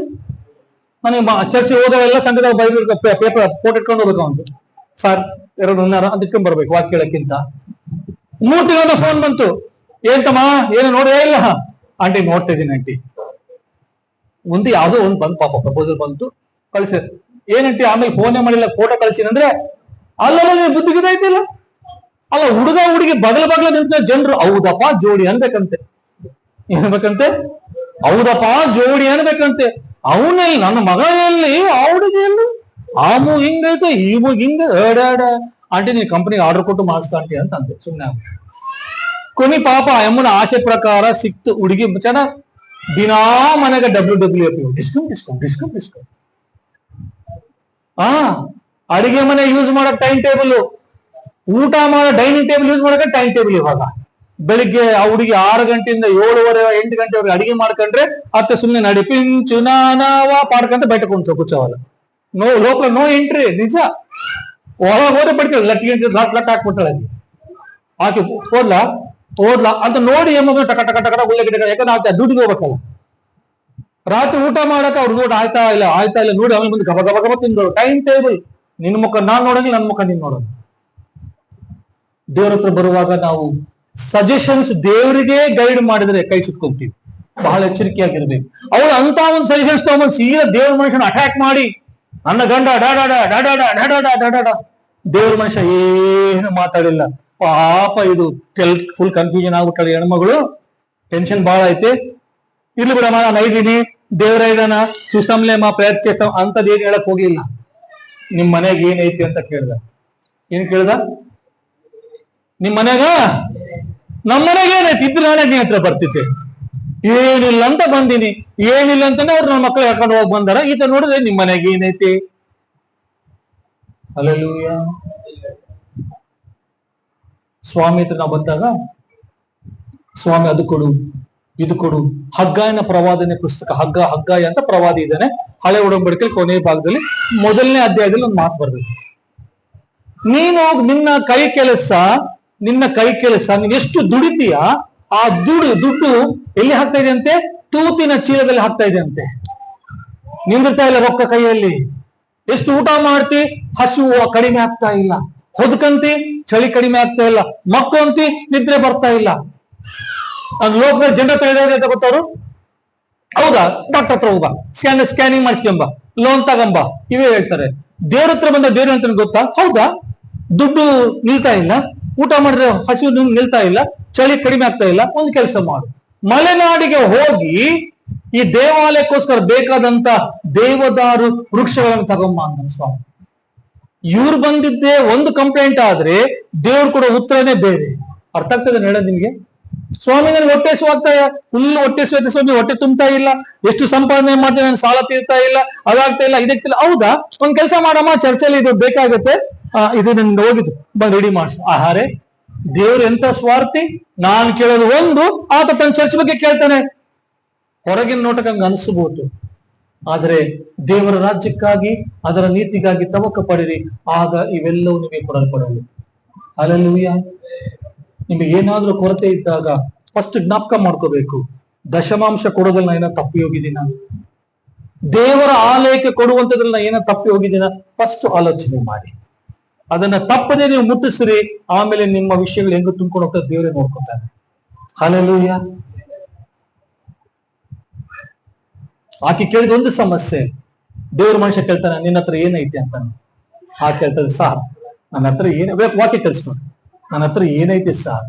ನನಗೆ ಚರ್ಚೆ ಹೋದವೆಲ್ಲ ಸಂಘದಾಗ ಬೈಬಲ್ ಪೇಪರ್ ಫೋಟೋ ಇಟ್ಕೊಂಡು ಹೋಗ್ಬೇಕು ಅಂತ. ಸರ್ 2 ಹುನ್ನಾರ ಅಂತ ಇಟ್ಕೊಂಡ್ ಬರ್ಬೇಕು ವಾಕ್ಯ ಹೇಳಕ್ಕಿಂತ. 3 ತಿಂಗಳ ಫೋನ್ ಬಂತು, ಏನ್ತಮ್ಮ ಏನು ನೋಡೇ ಇಲ್ಲ. ಆಂಟಿ ನೋಡ್ತಾ ಇದೀನಿ ಆಂಟಿ. ಒಂದು ಯಾವ್ದೋ ಒಂದು ಬಂತು, ಪಾಪ ಪ್ರಪೋಸಲ್ ಬಂತು, ಕಳ್ಸಿ. ಏನಂಟಿ ಆಮೇಲೆ ಫೋನೇ ಮಾಡಿಲ್ಲ, ಫೋಟೋ ಕಳ್ಸಿನ ಅಂದ್ರೆ, ಅಲ್ಲ ಬುದ್ಧಿ ಬಿದ್ದೈತಿಲ್ಲ. ಅಲ್ಲ, ಹುಡುಗ ಹುಡುಗಿ ಬಗಲ ನಿಂತ ಜನರು ಹೌದಪ್ಪ ಜೋಡಿ ಅನ್ಬೇಕಂತೆ. ಏನ್ಬೇಕಂತೆ, ಹೌದಪ್ಪ ಜೋಡಿ ಅನ್ಬೇಕಂತೆ. ಅವನಲ್ಲಿ ನನ್ನ ಮಗ ಎಲ್ಲಿ, ಆ ಹುಡುಗಿಯಲ್ಲಿ, ಆ ಮೂಗ್ ಹಿಂಗೈತೆ, ಈ ಮೂಗ್ ಹಿಂಗ ಆಂಟಿ ನೀನ್ ಕಂಪನಿಗೆ ಆರ್ಡರ್ ಕೊಟ್ಟು ಮಾಡಿಸ್ಕೊಂಟಿ ಅಂತ ಅಂತೆ. ಸುಮ್ನೆ ಕೊನಿ ಪಾಪ ಅಮ್ಮನ ಆಸೆ ಪ್ರಕಾರ ಸಿಕ್ತು ಹುಡುಗಿ ಚೆನ್ನಾಗ್. ದಿನಾ ಮನೆಗೆ WWF ಡಿಸ್ಕೌಂಟ್. ಅಡಿಗೆ ಮನೆ ಯೂಸ್ ಮಾಡಕ್ ಟೈಮ್ ಟೇಬಲ್, ಊಟ ಮಾಡೋ ಡೈನಿಂಗ್ ಟೇಬಲ್ ಯೂಸ್ ಮಾಡಕ್ಕೆ ಟೈಮ್ ಟೇಬಲ್. ಇವಾಗ ಬೆಳಿಗ್ಗೆ ಆ ಹುಡುಗಿ 6 ಗಂಟೆಯಿಂದ 7:30 8 ಗಂಟೆವರೆಗೆ ಅಡಿಗೆ ಮಾಡ್ಕೊಂಡ್ರೆ ಅತ್ತೆ ಸುಮ್ನೆ ನಡಿ ಪಿಂಚು ನಾನಾವ ಪಾಡ್ಕಂತ ಬಯಟ ಕುಂತ ಕೂಚವಲ್ಲ. Local no entry. ನಿಜ, ಒಳಗೆ ಹೋದ್ರೆ ಬಿಡ್ತೀವಿ, ಲಟ್ ಹಾಕ್ಬಿಟ್ಟಾಳೆ ಆಕೆ. ಹೋದ್ಲಾ ಅಂತ ನೋಡಿ ಏಮಗ ಟಕ ಟಕ ಟಕ ಉಳ್ಳೆ ಗಿಡ, ಯಾಕಂದ್ರೆ ಆಗ್ತಾ ಡ್ಯೂಟಿಗೆ ಹೋಗ್ಬೇಕಲ್ಲ. ರಾತ್ರಿ ಊಟ ಮಾಡಕ ಅವ್ರು ನೋಡಿ ಆಯ್ತಾ ಇಲ್ಲ ನೋಡಿ ಆಮೇಲೆ ಮುಂದೆ ಗಬ ತಿಂದ್ರು. Time table. ನಿನ್ ಮುಖ ನಾನ್ ನೋಡಂಗಿಲ್ಲ, ನನ್ನ ಮುಖ ನೀನ್ ನೋಡೋದು. ದೇವ್ರ ಹತ್ರ ಬರುವಾಗ ನಾವು ಸಜೆಷನ್ಸ್ ದೇವರಿಗೆ ಗೈಡ್ ಮಾಡಿದ್ರೆ ಕೈ ಸುಟ್ಕೊಂತೀವಿ. ಬಹಳ ಎಚ್ಚರಿಕೆಯಾಗಿರ್ಬೇಕು. ಅವಳು ಅಂತ ಒಂದು ಸಜೆಷನ್ಸ್ ತಗೊಂಡು ಸೀದಾ ದೇವ್ರ ಮನುಷ್ಯನ ಅಟ್ಯಾಕ್ ಮಾಡಿ, ನನ್ನ ಗಂಡ ಡಾಡಾಡ. ದೇವ್ರ ಮನುಷ್ಯ ಏನು ಮಾತಾಡಿಲ್ಲ. ಪಾಪ ಇದು ಫುಲ್ ಕನ್ಫ್ಯೂಷನ್ ಆಗ್ಬಿಟ್ಟಾಳೆ ಹೆಣ್ಮಗಳು. ಟೆನ್ಷನ್ ಬಹಳ ಐತೆ. ಇರ್ಲಿ ಬಿಡಮ್ಮ, ನಾನು ಐದೀನಿ, ದೇವ್ರ ಇದಾನ, చూస్తాంలే మా ಪ್ರಯತ್ನ చేస్తాం ಅಂತದ್ ಏನ್ ಹೇಳಕ್ ಹೋಗಿಲ್ಲ. ನಿಮ್ ಮನೆಗೆ ಏನೈತಿ ಅಂತ ಕೇಳ್ದ. ಏನ್ ಕೇಳ್ದ, ನಿಮ್ ಮನೆಗ, ನಮ್ಮ ಮನೆಗೆ ಏನೈತಿ ಇದ್ರೆ ನಾಳೆ ನೀ ಹತ್ರ ಬರ್ತಿದ್ದೆ. ಏನಿಲ್ಲ ಅಂತ ಬಂದಿನಿ, ಏನಿಲ್ಲ ಅಂತಾನೆ ಅವ್ರು ನನ್ನ ಮಕ್ಕಳು ಹೇಳ್ಕೊಂಡು ಹೋಗಿ ಬಂದಾರ. ಈತ ನೋಡಿದ್ರೆ ನಿಮ್ ಮನೆಗೆ ಏನೈತಿ. ಹಲ್ಲೆಲೂಯಾ. ಸ್ವಾಮಿ ಹತ್ರ ನಾವು ಬಂದಾಗ, ಸ್ವಾಮಿ ಅದು ಕೊಡು ಇದು ಕೊಡು. ಹಗ್ಗಾಯನ ಪ್ರವಾದನೆ ಪುಸ್ತಕ, ಹಗ್ಗಾಯ ಅಂತ ಪ್ರವಾದಿ ಇದ್ದಾನೆ. ಹಳೆ ಒಡಂಬಡಿಕೆಯಲ್ಲಿ ಕೊನೆಯ ಭಾಗದಲ್ಲಿ 1ನೇ ಅಧ್ಯಾಯದಲ್ಲಿ ಒಂದು ಮಾತು ಬರ್ಬೇಕು. ನೀನು ನಿನ್ನ ಕೈ ಕೆಲಸ ನೀನ್ ಎಷ್ಟು ದುಡಿತೀಯ, ಆ ದುಡ್ಡು ಎಲ್ಲಿ ಹಾಕ್ತಾ ಇದೆ ಅಂತೆ, ತೂತಿನ ಚೀಲದಲ್ಲಿ ಹಾಕ್ತಾ ಇದೆ ಅಂತೆ. ನಿಂದಿರ್ತಾ ಇಲ್ಲ ರೊಕ್ಕ ಕೈಯಲ್ಲಿ. ಎಷ್ಟು ಊಟ ಮಾಡ್ತಿ, ಹಸಿವು ಕಡಿಮೆ ಆಗ್ತಾ ಇಲ್ಲ. ಹೊದ್ಕಂತಿ, ಚಳಿ ಕಡಿಮೆ ಆಗ್ತಾ ಇಲ್ಲ. ಮಕ್ಕಂತಿ, ನಿದ್ರೆ ಬರ್ತಾ ಇಲ್ಲ. ಲೋಕದ ಜನರ ಹತ್ರ ಗೊತ್ತವ್ರು, ಹೌದಾ ಡಾಕ್ಟರ್ ಹತ್ರ ಹೋಗ, ಸ್ಕ್ಯಾನಿಂಗ್ ಮಾಡಿಸ್ಕೊಂಬ, ಲೋನ್ ತಗೊಂಬ, ಇವೇ ಹೇಳ್ತಾರೆ. ದೇವ್ರ ಹತ್ರ ಬಂದ ದೇವ್ರ ಹೇಳ್ತಾನೆ ಗೊತ್ತಾ, ಹೌದಾ ದುಡ್ಡು ನಿಲ್ತಾ ಇಲ್ಲ, ಊಟ ಮಾಡಿದ್ರೆ ಹಸಿವು ನಿಲ್ತಾ ಇಲ್ಲ, ಚಳಿ ಕಡಿಮೆ ಆಗ್ತಾ ಇಲ್ಲ. ಒಂದು ಕೆಲಸ ಮಾಡು, ಮಲೆನಾಡಿಗೆ ಹೋಗಿ ಈ ದೇವಾಲಯಕ್ಕೋಸ್ಕರ ಬೇಕಾದಂತ ದೇವದಾರು ವೃಕ್ಷಗಳನ್ನು ತಗೊಂಬ ಅಂತ ಸ್ವಾಮಿ. ಇವ್ರು ಬಂದಿದ್ದೆ ಒಂದು ಕಂಪ್ಲೇಂಟ್ ಆದ್ರೆ ದೇವ್ರು ಕೂಡ ಉತ್ತರನೇ ಬೇರೆ. ಅರ್ಥ ಆಗ್ತದೆ ಹೇಳೋದು ನಿಮ್ಗೆ? ಸ್ವಾಮಿ ನನ್ಗೆ ಹೊಟ್ಟೆ ಹಸಿವಾಗ್ತಾ ಫುಲ್ ಹೊಟ್ಟೆ ಹಸಿವಾಗ್ತಾ ಸ್ವಾಮಿ, ಹೊಟ್ಟೆ ತುಂಬ್ತಾ ಇಲ್ಲ, ಎಷ್ಟು ಸಂಪಾದನೆ ಮಾಡ್ತೀನಿ, ನನ್ ಸಾಲ ತೀರ್ತಾ ಇಲ್ಲ, ಅದಾಗ್ತಾ ಇಲ್ಲ, ಇದಕ್ತಿಲ್ಲ. ಹೌದಾ, ಒಂದ್ ಕೆಲಸ ಮಾಡಮ್ಮ, ಚರ್ಚಲ್ಲಿ ಇದು ಬೇಕಾಗುತ್ತೆ, ಇದು ನನ್ ಹೋಗಿದ್ದು ಬಂದು ರೆಡಿ ಮಾಡಿಸ್. ಆಹಾರೇ ದೇವ್ರು ಎಂತ ಸ್ವಾರ್ಥಿ. ನಾನ್ ಕೇಳೋದು ಒಂದು, ಆತ ತನ್ನ ಚರ್ಚ್ ಬಗ್ಗೆ ಕೇಳ್ತಾನೆ. ಹೊರಗಿನ ನೋಟಕ್ಕೆ ಹಂಗ ಅನಿಸ್ಬೋದು, ಆದ್ರೆ ದೇವರ ರಾಜ್ಯಕ್ಕಾಗಿ ಅದರ ನೀತಿಗಾಗಿ ತವಕ ಪಡಿರಿ, ಆಗ ಇವೆಲ್ಲವೂ ನಿಮಗೆ ಕೊಡಲ್ಪಡವು. ಹಲ್ಲೆಲೂಯಾ. ನಿಮಗೆ ಏನಾದ್ರೂ ಕೊರತೆ ಇದ್ದಾಗ ಫಸ್ಟ್ ಜ್ಞಾಪಕ ಮಾಡ್ಕೋಬೇಕು, ದಶಮಾಂಶ ಕೊಡೋದ್ರಲ್ಲಿ ನಾ ಏನೋ ತಪ್ಪಿ ಹೋಗಿದ್ದೀನ, ದೇವರ ಆಲಯಕ್ಕೆ ಕೊಡುವಂತದ್ರಲ್ಲಿ ನಾ ಏನೋ ತಪ್ಪಿ ಹೋಗಿದ್ದೀನ, ಫಸ್ಟ್ ಆಲೋಚನೆ ಮಾಡಿ. ಅದನ್ನ ತಪ್ಪದೆ ನೀವು ಮುಟ್ಟಿಸ್ರಿ, ಆಮೇಲೆ ನಿಮ್ಮ ವಿಷಯಗಳು ಹೆಂಗ ತುಂಬ್ಕೊಂಡು ಹೋಗ್ತದೆ ದೇವರೇ ನೋಡ್ಕೊತಾನೆ. ಹಲ್ಲೆಲೂಯಾ. ಆಕೆ ಕೇಳಿದ ಒಂದು ಸಮಸ್ಯೆ, ದೇವ್ರ ಮನುಷ್ಯ ಕೇಳ್ತಾನೆ ನಿನ್ನ ಹತ್ರ ಏನೈತೆ ಅಂತಾನೆ. ಆ ಕೇಳ್ತದೆ, ಸಾರ್ ನನ್ನ ಹತ್ರ ಏನು ವಾಕ್ಯ ಕಲಿಸ್ಕೊಂಡು, ನನ್ನ ಹತ್ರ ಏನೈತೆ ಸರ್?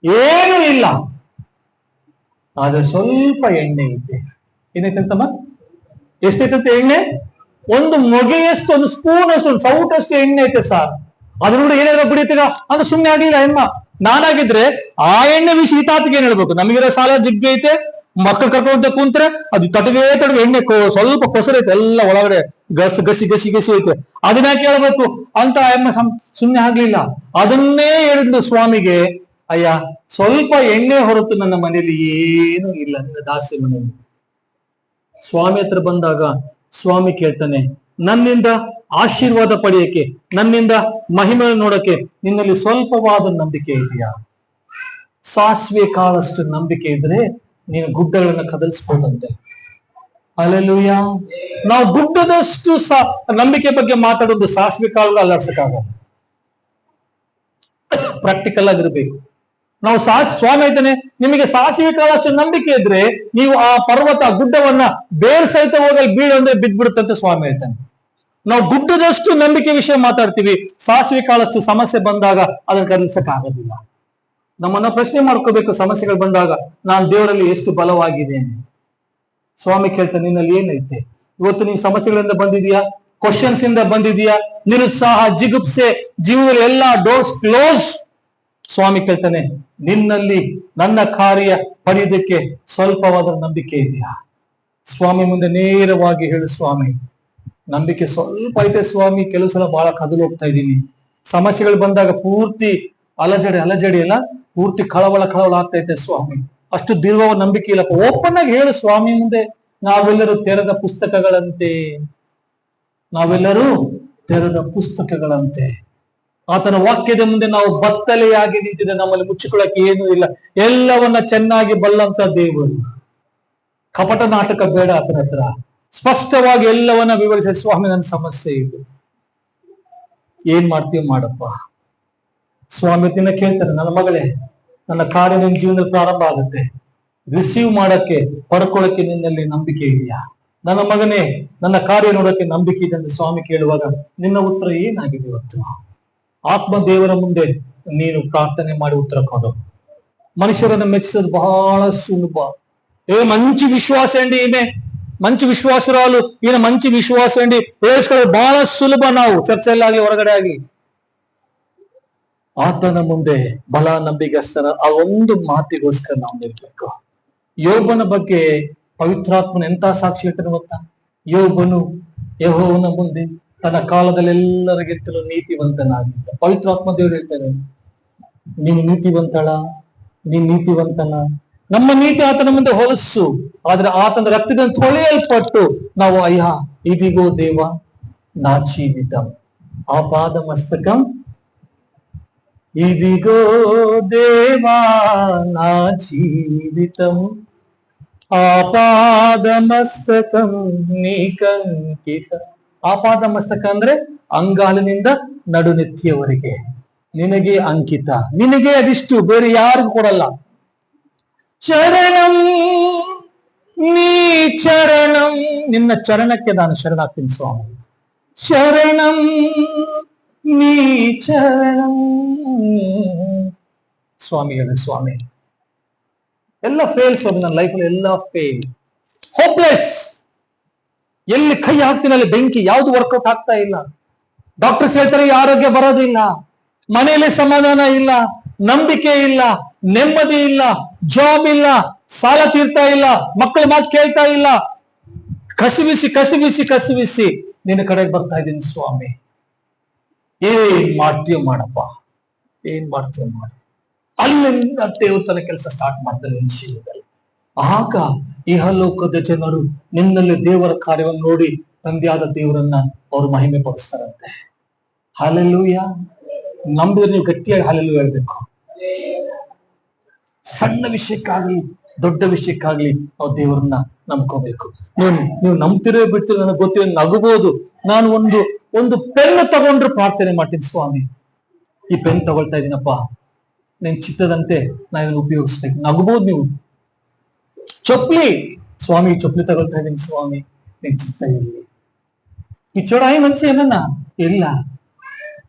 ಏನು ಇಲ್ಲ, ಆದ್ರೆ ಸ್ವಲ್ಪ ಎಣ್ಣೆ ಐತೆ. ಏನೈತಂತಮ್ಮ? ಎಷ್ಟೈತಂತೆ ಎಣ್ಣೆ? ಒಂದು ಮೊಗೆಯಷ್ಟು, ಒಂದು ಸ್ಪೂನ್ ಅಷ್ಟು, ಒಂದು ಸೌಟಷ್ಟು ಎಣ್ಣೆ ಐತೆ ಸರ್. ಅದ್ರೂടെ ಏನಾದ್ರು ಬಿಡಿತೀಗ ಅಂದ್ರೆ ಸುಮ್ಮನೆ ಆಗ್ಲಿಲ್ಲ ಹೆಣ್ಮ. ನಾನಾಗಿದ್ರೆ ಆ ಎಣ್ಣೆ ವಿಷಯ ಈತಾತಿಗೆ ಏನ್ ಹೇಳ್ಬೇಕು? ನಮಗಿರೋ ಸಾಲ ಜಿಗ್ಗೆ ಐತೆ, ಮಕ್ಕಳು ಕರ್ಕೊಂತ ಕುಂತ್ರೆ ಅದು ತಟಗೆ ಎಣ್ಣೆ ಸ್ವಲ್ಪ ಕೊಸರೈತೆ, ಎಲ್ಲ ಒಳಗಡೆ ಗಸಿ ಐತೆ, ಅದನ್ನ ಕೇಳ್ಬೇಕು ಅಂತ ಎಮ್ಮ ಸುಮ್ಮನೆ ಆಗ್ಲಿಲ್ಲ. ಅದನ್ನೇ ಹೇಳಿದ್ಲು ಸ್ವಾಮಿಗೆ, ಅಯ್ಯ ಸ್ವಲ್ಪ ಎಣ್ಣೆ ಹೊರತು ನನ್ನ ಮನೆಯಲ್ಲಿ ಏನೂ ಇಲ್ಲ, ನಿನ್ನ ದಾಸಿ ಮನೆಯಲ್ಲಿ. ಸ್ವಾಮಿ ಹತ್ರ ಬಂದಾಗ ಸ್ವಾಮಿ ಕೇಳ್ತಾನೆ, ನನ್ನಿಂದ ಆಶೀರ್ವಾದ ಪಡೆಯಕ್ಕೆ, ನನ್ನಿಂದ ಮಹಿಮೆ ನೋಡಕ್ಕೆ ನಿನ್ನಲ್ಲಿ ಸ್ವಲ್ಪವಾದ ನಂಬಿಕೆ ಇದೆಯಾ? ಸಾಸಿವೆ ಕಾಳಷ್ಟು ನಂಬಿಕೆ ಇದ್ರೆ ನೀನು ಗುಡ್ಡಗಳನ್ನ ಕದಲಿಸ್ಬೋದಂತೆ. ಹಲ್ಲೆಲೂಯ. ನಾವು ಗುಡ್ಡದಷ್ಟು ನಂಬಿಕೆ ಬಗ್ಗೆ ಮಾತಾಡೋದು, ಸಾಸಿವೆ ಕಾಳು ಅಲ್ಲಾಡ್ಸಕ್ಕಾಗಲ್ಲ. ಪ್ರಾಕ್ಟಿಕಲ್ ಆಗಿರ್ಬೇಕು. ನಾವು ಸ್ವಾಮಿ ಹೇಳ್ತಾನೆ, ನಿಮಗೆ ಸಾಸಿವೆ ಕಾಳಷ್ಟು ನಂಬಿಕೆ ಇದ್ರೆ ನೀವು ಆ ಪರ್ವತ ಗುಡ್ಡವನ್ನ ಬೇರ್ ಸಹಿತ ಹೋಗಲ್ಲಿ ಬೀಳು ಅಂದ್ರೆ ಬಿದ್ದ್ಬಿಡುತ್ತಂತ ಸ್ವಾಮಿ ಹೇಳ್ತಾನೆ. ನಾವು ಗುಡ್ಡದಷ್ಟು ನಂಬಿಕೆ ವಿಷಯ ಮಾತಾಡ್ತೀವಿ, ಸಾಸಿವೆ ಕಾಳಷ್ಟು ಸಮಸ್ಯೆ ಬಂದಾಗ ಅದನ್ನ ಕಲಿಸಕ್ ಆಗೋದಿಲ್ಲ. ನಮ್ಮನ್ನ ಪ್ರಶ್ನೆ ಮಾಡ್ಕೋಬೇಕು, ಸಮಸ್ಯೆಗಳು ಬಂದಾಗ ನಾನು ದೇವರಲ್ಲಿ ಎಷ್ಟು ಬಲವಾಗಿದ್ದೇನೆ. ಸ್ವಾಮಿ ಕೇಳ್ತಾನೆ, ನಿನ್ನಲ್ಲಿ ಏನೈತೆ? ಇವತ್ತು ನೀನ್ ಸಮಸ್ಯೆಗಳಿಂದ ಬಂದಿದೀಯಾ? ಕ್ವಶನ್ಸ್ ಇಂದ ಬಂದಿದೀಯಾ? ನಿರುತ್ಸಾಹ, ಜಿಗುಪ್ಸೆ, ಜೀವನದಲ್ಲಿ ಎಲ್ಲಾ ಡೋರ್ಸ್ ಕ್ಲೋಸ್. ಸ್ವಾಮಿ ಕೇಳ್ತಾನೆ, ನಿನ್ನಲ್ಲಿ ನನ್ನ ಕಾರ್ಯ ಪಡೆಯೋದಕ್ಕೆ ಸ್ವಲ್ಪವಾದ ನಂಬಿಕೆ ಇದೆಯಾ? ಸ್ವಾಮಿ ಮುಂದೆ ನೇರವಾಗಿ ಹೇಳು, ಸ್ವಾಮಿ ನಂಬಿಕೆ ಸ್ವಲ್ಪ ಐತೆ ಸ್ವಾಮಿ, ಕೆಲವು ಸಲ ಬಹಳ ಕದಲು ಹೋಗ್ತಾ ಇದ್ದೀನಿ. ಸಮಸ್ಯೆಗಳು ಬಂದಾಗ ಪೂರ್ತಿ ಅಲಜಡಿ ಎಲ್ಲ ಪೂರ್ತಿ ಕಳವಳ ಆಗ್ತೈತೆ ಸ್ವಾಮಿ, ಅಷ್ಟು ದೀರ್ಘವ ನಂಬಿಕೆ ಇಲ್ಲಪ್ಪ. ಓಪನ್ ಆಗಿ ಹೇಳು ಸ್ವಾಮಿ ಮುಂದೆ. ನಾವೆಲ್ಲರೂ ತೆರೆದ ಪುಸ್ತಕಗಳಂತೆ. ಆತನ ವಾಕ್ಯದ ಮುಂದೆ ನಾವು ಬತ್ತಲೆಯಾಗಿ ನಿಂತಿದೆ, ನಮ್ಮಲ್ಲಿ ಮುಚ್ಚಿಕೊಳ್ಳಕ್ಕೆ ಏನೂ ಇಲ್ಲ. ಎಲ್ಲವನ್ನ ಚೆನ್ನಾಗಿ ಬಲ್ಲಂತ ದೇವರು. ಕಪಟ ನಾಟಕ ಬೇಡ ಆತನ ಹತ್ರ. ಸ್ಪಷ್ಟವಾಗಿ ಎಲ್ಲವನ್ನ ವಿವರಿಸಿ, ಸ್ವಾಮಿ ನನ್ನ ಸಮಸ್ಯೆ ಇದು, ಏನ್ ಮಾಡ್ತೀವಿ ಮಾಡಪ್ಪ. ಸ್ವಾಮಿ ನಿನ್ನ ಕೇಳ್ತಾರೆ, ನನ್ನ ಮಗಳೇ, ನನ್ನ ಕಾರ್ಯ ನಿನ್ನ ಜೀವನದಲ್ಲಿ ಪ್ರಾರಂಭ ಆಗುತ್ತೆ, ರಿಸೀವ್ ಮಾಡಕ್ಕೆ, ಪಡ್ಕೊಳ್ಳಕ್ಕೆ ನಿನ್ನಲ್ಲಿ ನಂಬಿಕೆ ಇದೆಯಾ? ನನ್ನ ಮಗನೇ, ನನ್ನ ಕಾರ್ಯ ನೋಡಕ್ಕೆ ನಂಬಿಕೆ ಇದೆ ಅಂತ ಸ್ವಾಮಿ ಕೇಳುವಾಗ ನಿನ್ನ ಉತ್ತರ ಏನಾಗಿದೆ? ಇವತ್ತು ಆತ್ಮ ದೇವರ ಮುಂದೆ ನೀನು ಪ್ರಾರ್ಥನೆ ಮಾಡಿ ಉತ್ತರ ಕೊಡು. ಮನುಷ್ಯರನ್ನ ಮೆಚ್ಚಿಸೋದು ಬಹಳ ಸುಲಭ. ಮಂచి విశ్వాస అండి ఈమె, మంచి విశ్వాసురాలు, ఈయన మంచి విశ్వాస అండి ಹೇಳ್ಕೊಳ್ಳೋದು ಬಹಳ ಸುಲಭ. ನಾವು ಚರ್ಚೆಲ್ಲಾಗ್ಲಿ ಹೊರಗಡೆ ಆಗ್ಲಿ, ಆತನ ಮುಂದೆ ಬಲ ನಂಬಿಗಸ್ತರ ಆ ಒಂದು ಮಾತಿಗೋಸ್ಕರ ನಾವು ನಿಲ್ಬೇಕು. ಯೋಬನ ಬಗ್ಗೆ ಪವಿತ್ರಾತ್ಮನ ಎಂತ ಸಾಕ್ಷಿ ಹೇಳ್ತಾನೆ ಗೊತ್ತಾ? ಯೋಬನು ಯೆಹೋವನ ಮುಂದೆ ತನ್ನ ಕಾಲದಲ್ಲೆಲ್ಲರಿಗಿಂತಲೂ ನೀತಿವಂತನಾಗಿದ್ದ. ಪವಿತ್ರಾತ್ಮ ದೇವರು ಹೇಳ್ತಾನೆ, ನೀನು ನೀತಿವಂತಳ, ನೀನ್ ನೀತಿವಂತನ. ನಮ್ಮ ನೀತಿ ಆತನ ಮುಂದೆ ಹೊಲಸು, ಆದ್ರೆ ಆತನ ರಕ್ತದಿಂದ ತೊಳೆಯಲ್ಪಟ್ಟು ನಾವು ಅಯ್ಯ ಇದಿಗೋ ದೇವ ನಾ ಜೀವಿತಂ ಆಪಾದ ಮಸ್ತಕಂ, ಇದಿಗೋ ದೇವಾ ನಾ ಜೀವಿತಂ ಆಪಾದ ಮಸ್ತಕಂ ನೀಕಂಕಿತ. ಆಪಾದ ಮಸ್ತಕ ಅಂದ್ರೆ ಅಂಗಾಲಿನಿಂದ ನಡುನೆತ್ತಿಯವರೆಗೆ ನಿನಗೆ ಅಂಕಿತ, ನಿನಗೆ ಅದಿಷ್ಟು, ಬೇರೆ ಯಾರಿಗೂ ಕೊಡಲ್ಲ. ಚರಣಂ ನೀ ಚರಣಂ, ನಿನ್ನ ಚರಣಕ್ಕೆ ನಾನು ಶರಣಾಗ್ತೀನಿ ಸ್ವಾಮಿ. ಶರಣಂ ನೀ ಚರಣಂ. ಸ್ವಾಮಿ ಹೇಳಿ, ಸ್ವಾಮಿ ಎಲ್ಲ ಫೇಲ್ ಸ್ವಾಮಿ, ನನ್ನ ಲೈಫಲ್ಲಿ ಎಲ್ಲ ಫೇಲ್, ಹೋಪ್ಲೆಸ್. ಎಲ್ಲಿ ಕೈ ಹಾಕ್ತೀನಿ ಅಲ್ಲಿ ಬೆಂಕಿ, ಯಾವ್ದು ವರ್ಕೌಟ್ ಆಗ್ತಾ ಇಲ್ಲ. ಡಾಕ್ಟರ್ಸ್ ಹೇಳ್ತಾರೆ ಆರೋಗ್ಯ ಬರೋದಿಲ್ಲ, ಮನೆಯಲ್ಲಿ ಸಮಾಧಾನ ಇಲ್ಲ, ನಂಬಿಕೆ ಇಲ್ಲ, ನೆಮ್ಮದಿ ಇಲ್ಲ, ಜಾಬ್ ಇಲ್ಲ, ಸಾಲ ತೀರ್ತಾ ಇಲ್ಲ, ಮಕ್ಕಳ ಮಾತು ಕೇಳ್ತಾ ಇಲ್ಲ. ಕಸಿಬಿಸಿ ನಿನ್ನ ಕಡೆಗೆ ಬರ್ತಾ ಇದ್ದೀನಿ ಸ್ವಾಮಿ. ಏನ್ ಮಾಡ್ತೀಯೋ ಮಾಡಪ್ಪ, ಏನ್ ಮಾಡ್ತೀಯೋ ಮಾಡ. ಅಲ್ಲಿಂದ ದೇವತನ ಕೆಲಸ ಸ್ಟಾರ್ಟ್ ಮಾಡ್ತಾರೆ ನಿನ್ನ ಜೀವನದಲ್ಲಿ. ಆಗ ಇಹಲೋಕದ ಜನರು ನಿನ್ನಲ್ಲಿ ದೇವರ ಕಾರ್ಯವನ್ನು ನೋಡಿ ತಂದೆಯಾದ ದೇವರನ್ನ ಅವರು ಮಹಿಮೆ ಪಡಿಸ್ತಾರಂತೆ. ಹಲ್ಲೆಲೂಯಾ. ನಂಬಿದ್ರೆ ನೀವು ಗಟ್ಟಿಯಾಗಿ ಹಲ್ಲೆಲೂಯಾ ಹೇಳ್ಬೇಕು. ಸಣ್ಣ ವಿಷಯಕ್ಕಾಗ್ಲಿ ದೊಡ್ಡ ವಿಷಯಕ್ಕಾಗ್ಲಿ ನಾವು ದೇವರನ್ನ ನಂಬ್ಕೋಬೇಕು. ನೀವು ನಂಬ್ತಿರೋ ಬಿಡ್ತಿರೋ ನನಗೆ ಗೊತ್ತಿರೋ, ನಗಬಹುದು. ನಾನು ಒಂದು ಪೆನ್ ತಗೊಂಡ್ರು ಪ್ರಾರ್ಥನೆ ಮಾಡ್ತೀನಿ, ಸ್ವಾಮಿ ಈ ಪೆನ್ ತಗೊಳ್ತಾ ಇದೀನಪ್ಪ, ನಿನ್ ಚಿತ್ತದಂತೆ ನಾ ಇದನ್ನು ಉಪಯೋಗಿಸ್ಬೇಕು. ನಗಬಹುದು ನೀವು. ಚೊಪ್ಲಿ, ಸ್ವಾಮಿ ಚೊಪ್ಲಿ ತಗೊಳ್ತಾ ಇದೀನಿ ಸ್ವಾಮಿ, ನಿನ್ ಚಿತ್ತ ಇರಲಿ. ಕಿಚ್ಚೋಡಾಯಿ ಮನ್ಸಿ ಏನನ್ನ ಇಲ್ಲ.